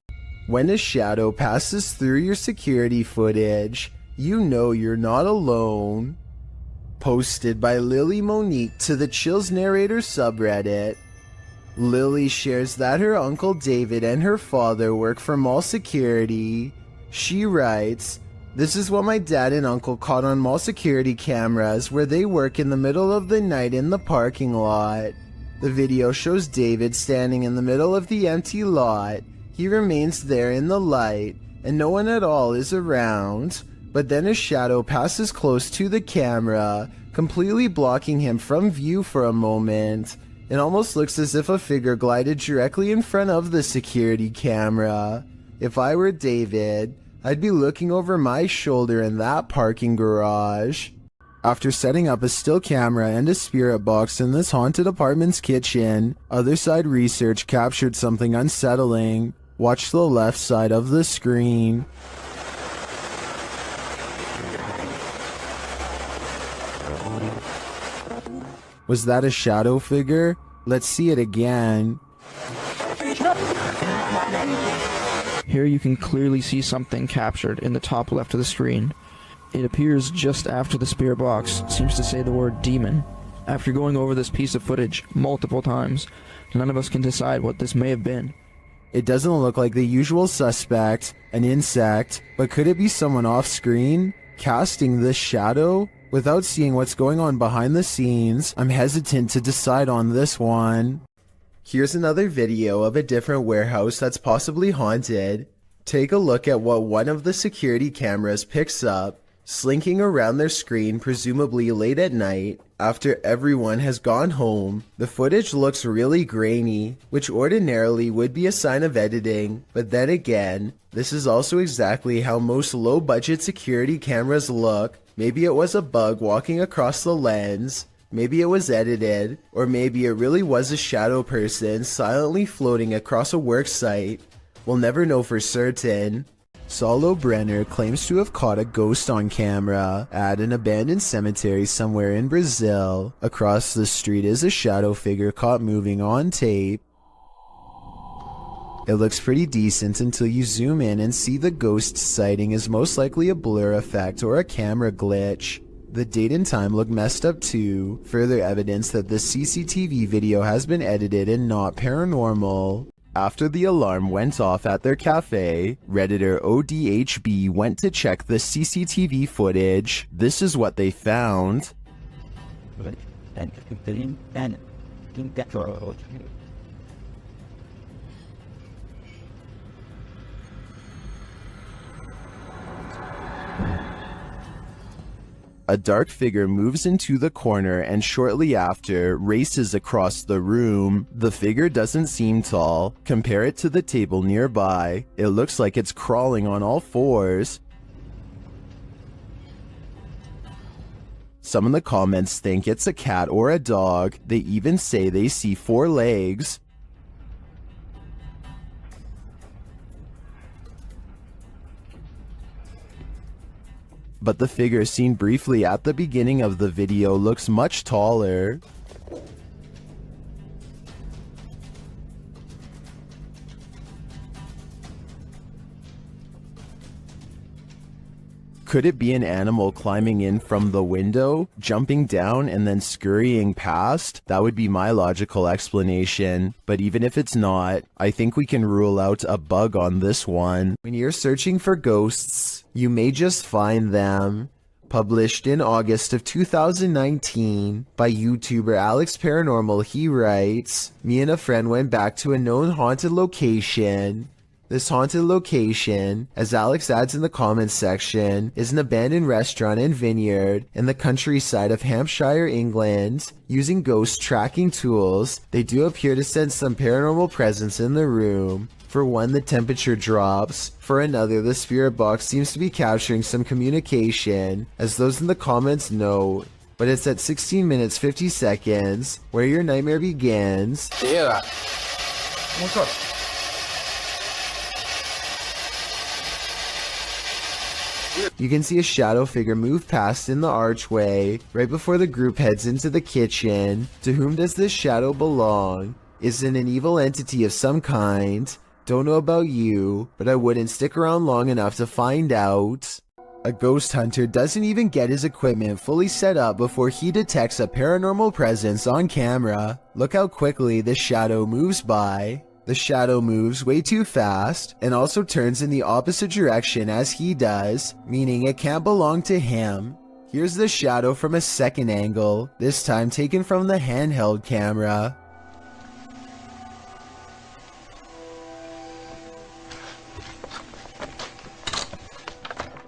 When a shadow passes through your security footage, you know you're not alone. Posted by Lily Monique to the Chills Narrator subreddit. Lily shares that her uncle David and her father work for mall security. She writes, "This is what my dad and uncle caught on mall security cameras where they work in the middle of the night in the parking lot. The video shows David standing in the middle of the empty lot. He remains there in the light, and no one at all is around. But then a shadow passes close to the camera, completely blocking him from view for a moment. It almost looks as if a figure glided directly in front of the security camera. If I were David, I'd be looking over my shoulder in that parking garage." After setting up a still camera and a spirit box in this haunted apartment's kitchen, Other Side Research captured something unsettling. Watch the left side of the screen. Was that a shadow figure? Let's see it again. Here you can clearly see something captured in the top left of the screen. It appears just after the spirit box seems to say the word demon. After going over this piece of footage multiple times, none of us can decide what this may have been. It doesn't look like the usual suspect, an insect, but could it be someone off screen casting this shadow? Without seeing what's going on behind the scenes, I'm hesitant to decide on this one. Here's another video of a different warehouse that's possibly haunted. Take a look at what one of the security cameras picks up, slinking around their screen presumably late at night, after everyone has gone home. The footage looks really grainy, which ordinarily would be a sign of editing, but then again, this is also exactly how most low-budget security cameras look. Maybe it was a bug walking across the lens, maybe it was edited, or maybe it really was a shadow person silently floating across a work site. We'll never know for certain. Saulo Brenner claims to have caught a ghost on camera at an abandoned cemetery somewhere in Brazil. Across the street is a shadow figure caught moving on tape. It looks pretty decent until you zoom in and see the ghost sighting is most likely a blur effect or a camera glitch. The date and time look messed up too, further evidence that the CCTV video has been edited and not paranormal. After the alarm went off at their cafe, Redditor ODHB went to check the CCTV footage. This is what they found. A dark figure moves into the corner and shortly after races across the room. The figure doesn't seem tall. Compare it to the table nearby. It looks like it's crawling on all fours. Some in the comments think it's a cat or a dog. They even say they see 4 legs. But the figure seen briefly at the beginning of the video looks much taller. Could it be an animal climbing in from the window, jumping down, and then scurrying past? That would be my logical explanation. But even if it's not, I think we can rule out a bug on this one. When you're searching for ghosts, you may just find them. Published in August of 2019 by YouTuber Alex Paranormal, he writes, "Me and a friend went back to a known haunted location. This haunted location, as Alex adds in the comments section, is an abandoned restaurant and vineyard in the countryside of Hampshire, England. Using ghost tracking tools, they do appear to sense some paranormal presence in the room. For one, the temperature drops. For another, the spirit box seems to be capturing some communication, as those in the comments note. But it's at 16 minutes 50 seconds where your nightmare begins." Yeah. What's up? You can see a shadow figure move past in the archway right before the group heads into the kitchen. To whom does this shadow belong? Is it an evil entity of some kind? Don't know about you, but I wouldn't stick around long enough to find out. A ghost hunter doesn't even get his equipment fully set up before he detects a paranormal presence on camera. Look how quickly this shadow moves by. The shadow moves way too fast and also turns in the opposite direction as he does, meaning it can't belong to him. Here's the shadow from a second angle, this time taken from the handheld camera.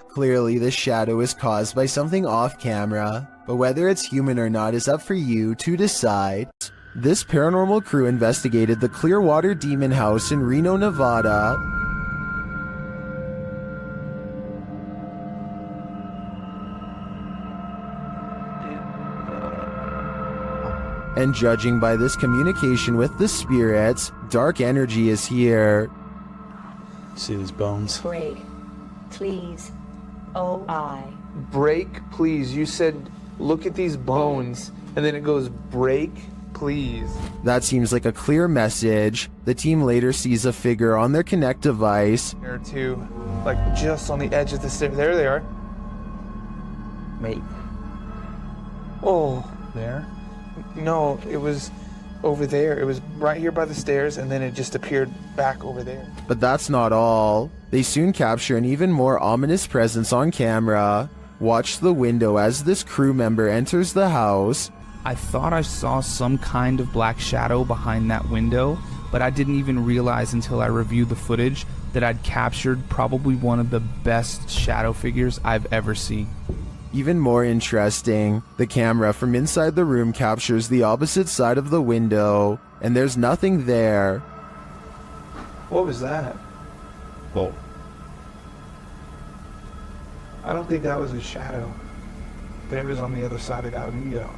Clearly, this shadow is caused by something off camera, but whether it's human or not is up for you to decide. This paranormal crew investigated the Clearwater Demon House in Reno, Nevada. And judging by this communication with the spirits, dark energy is here. See these bones? Break, please. O-I. Break, please. You said, look at these bones. And then it goes, break, please. That seems like a clear message. The team later sees a figure on their Kinect device. Or two, like just on the edge of the stairs. There they are. Wait. Oh. There? No, it was over there. It was right here by the stairs, and then it just appeared back over there. But that's not all. They soon capture an even more ominous presence on camera. Watch the window as this crew member enters the house. I thought I saw some kind of black shadow behind that window, but I didn't even realize until I reviewed the footage that I'd captured probably one of the best shadow figures I've ever seen. Even more interesting, the camera from inside the room captures the opposite side of the window, and there's nothing there. What was that? Whoa. I don't think that was a shadow, but it was on the other side of that window.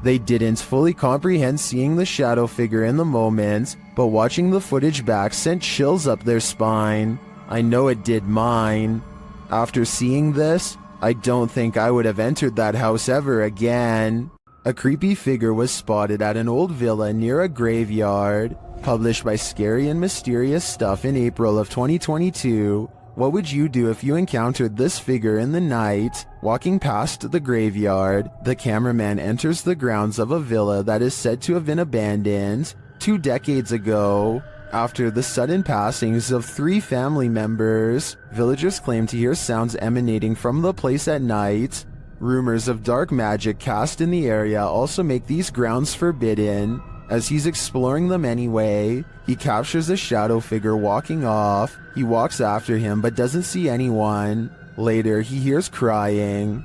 They didn't fully comprehend seeing the shadow figure in the moment, but watching the footage back sent chills up their spine. I know it did mine. After seeing this, I don't think I would have entered that house ever again. A creepy figure was spotted at an old villa near a graveyard. Published by Scary and Mysterious Stuff in April of 2022, What would you do if you encountered this figure in the night? Walking past the graveyard, the cameraman enters the grounds of a villa that is said to have been abandoned 2 decades ago. After the sudden passings of 3 family members, villagers claim to hear sounds emanating from the place at night. Rumors of dark magic cast in the area also make these grounds forbidden. As he's exploring them anyway, he captures a shadow figure walking off. He walks after him but doesn't see anyone. Later, he hears crying.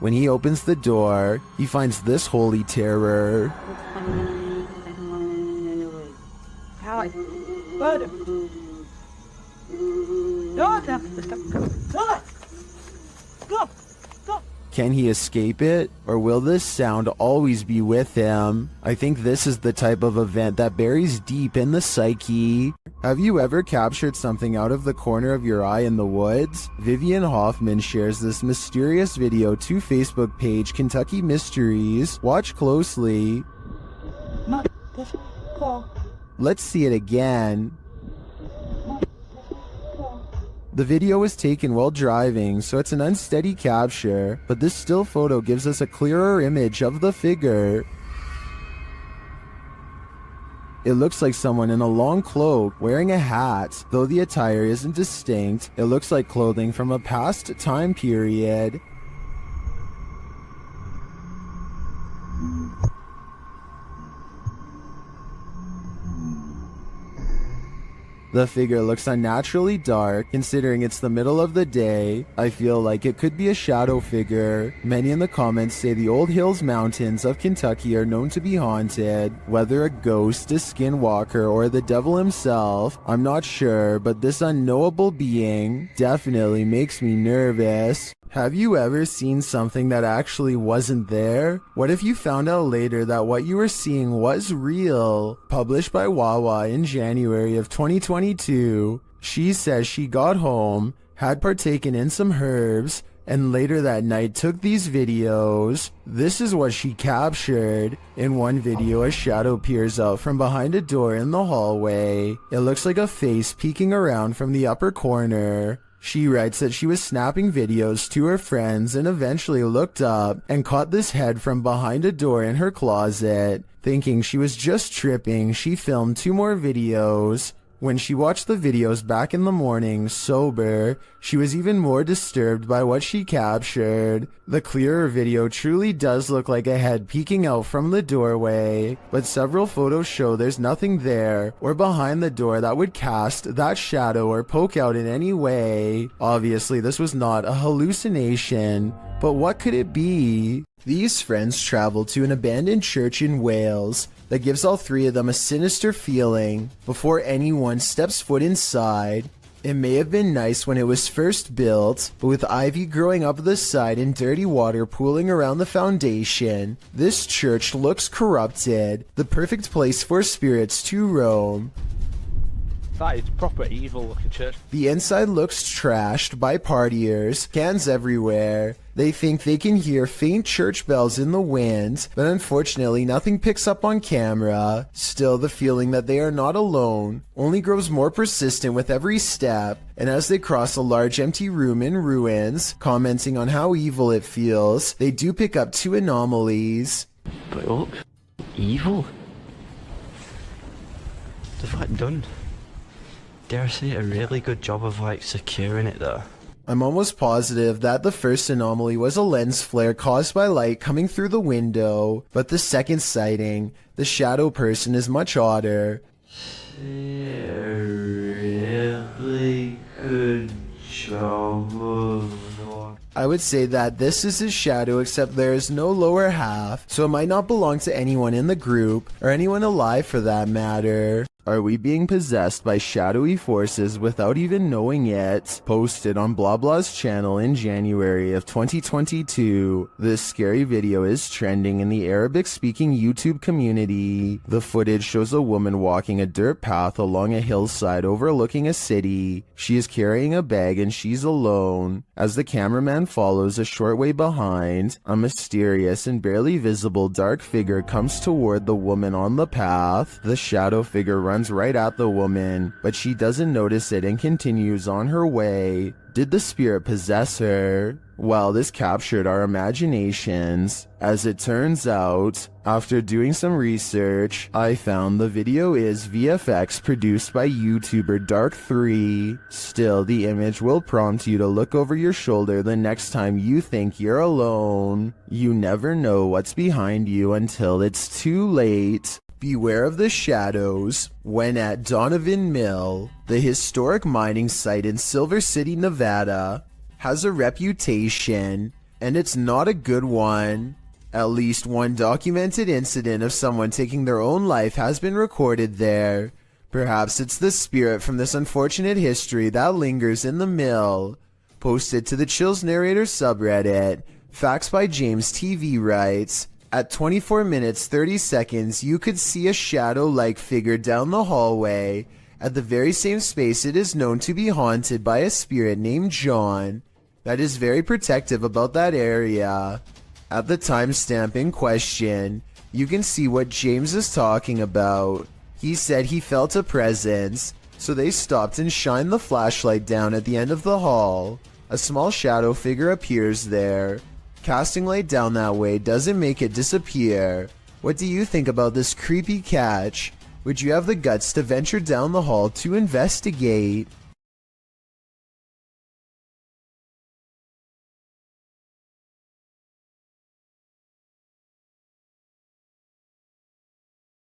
When he opens the door, he finds this holy terror. Can he escape it, or will this sound always be with him? I think this is the type of event that buries deep in the psyche. Have you ever captured something out of the corner of your eye in the woods? Vivian Hoffman shares this mysterious video to Facebook page Kentucky Mysteries. Watch closely. Let's see it again. The video was taken while driving, so it's an unsteady capture, but this still photo gives us a clearer image of the figure. It looks like someone in a long cloak wearing a hat. Though the attire isn't distinct, it looks like clothing from a past time period. The figure looks unnaturally dark, considering it's the middle of the day. I feel like it could be a shadow figure. Many in the comments say the Old Hills Mountains of Kentucky are known to be haunted. Whether a ghost, a skinwalker, or the devil himself, I'm not sure, but this unknowable being definitely makes me nervous. Have you ever seen something that actually wasn't there? What if you found out later that what you were seeing was real? Published by Wawa in January of 2022, she says she got home, had partaken in some herbs, and later that night took these videos. This is what she captured. In one video, a shadow peers out from behind a door in the hallway. It looks like a face peeking around from the upper corner. She writes that she was snapping videos to her friends and eventually looked up and caught this head from behind a door in her closet. Thinking she was just tripping, she filmed 2 more videos. When she watched the videos back in the morning, sober, she was even more disturbed by what she captured. The clearer video truly does look like a head peeking out from the doorway, but several photos show there's nothing there or behind the door that would cast that shadow or poke out in any way. Obviously, this was not a hallucination, but what could it be? These friends traveled to an abandoned church in Wales that gives all 3 of them a sinister feeling before anyone steps foot inside. It may have been nice when it was first built, but with ivy growing up the side and dirty water pooling around the foundation, this church looks corrupted, the perfect place for spirits to roam. That is proper evil looking church. The inside looks trashed by partiers, cans everywhere. They think they can hear faint church bells in the wind, but unfortunately nothing picks up on camera. Still, the feeling that they are not alone only grows more persistent with every step, and as they cross a large empty room in ruins, commenting on how evil it feels, they do pick up 2 anomalies. But look, evil? They've done, dare I say, a really good job of securing it though. I'm almost positive that the first anomaly was a lens flare caused by light coming through the window, but the second sighting, the shadow person, is much odder. A really good job of... I would say that this is his shadow, except there is no lower half, so it might not belong to anyone in the group, or anyone alive for that matter. Are we being possessed by shadowy forces without even knowing it? Posted on Blablah's channel in January of 2022. This scary video is trending in the Arabic-speaking YouTube community. The footage shows a woman walking a dirt path along a hillside overlooking a city. She is carrying a bag and she's alone. As the cameraman follows a short way behind, a mysterious and barely visible dark figure comes toward the woman on the path. The shadow figure runs right at the woman, but she doesn't notice it and continues on her way. Did the spirit possess her? Well, this captured our imaginations. As it turns out, after doing some research, I found the video is VFX produced by YouTuber Dark3. Still, the image will prompt you to look over your shoulder the next time you think you're alone. You never know what's behind you until it's too late. Beware of the shadows when at Donovan Mill. The historic mining site in Silver City, Nevada, has a reputation, and it's not a good one. At least one documented incident of someone taking their own life has been recorded there. Perhaps it's the spirit from this unfortunate history that lingers in the mill. Posted to the Chills Narrator subreddit, Facts by James TV writes, at 24 minutes 30 seconds, you could see a shadow-like figure down the hallway at the very same space it is known to be haunted by a spirit named John that is very protective about that area. At the timestamp in question, you can see what James is talking about. He said he felt a presence, so they stopped and shined the flashlight down at the end of the hall. A small shadow figure appears there. Casting light down that way doesn't make it disappear. What do you think about this creepy catch? Would you have the guts to venture down the hall to investigate?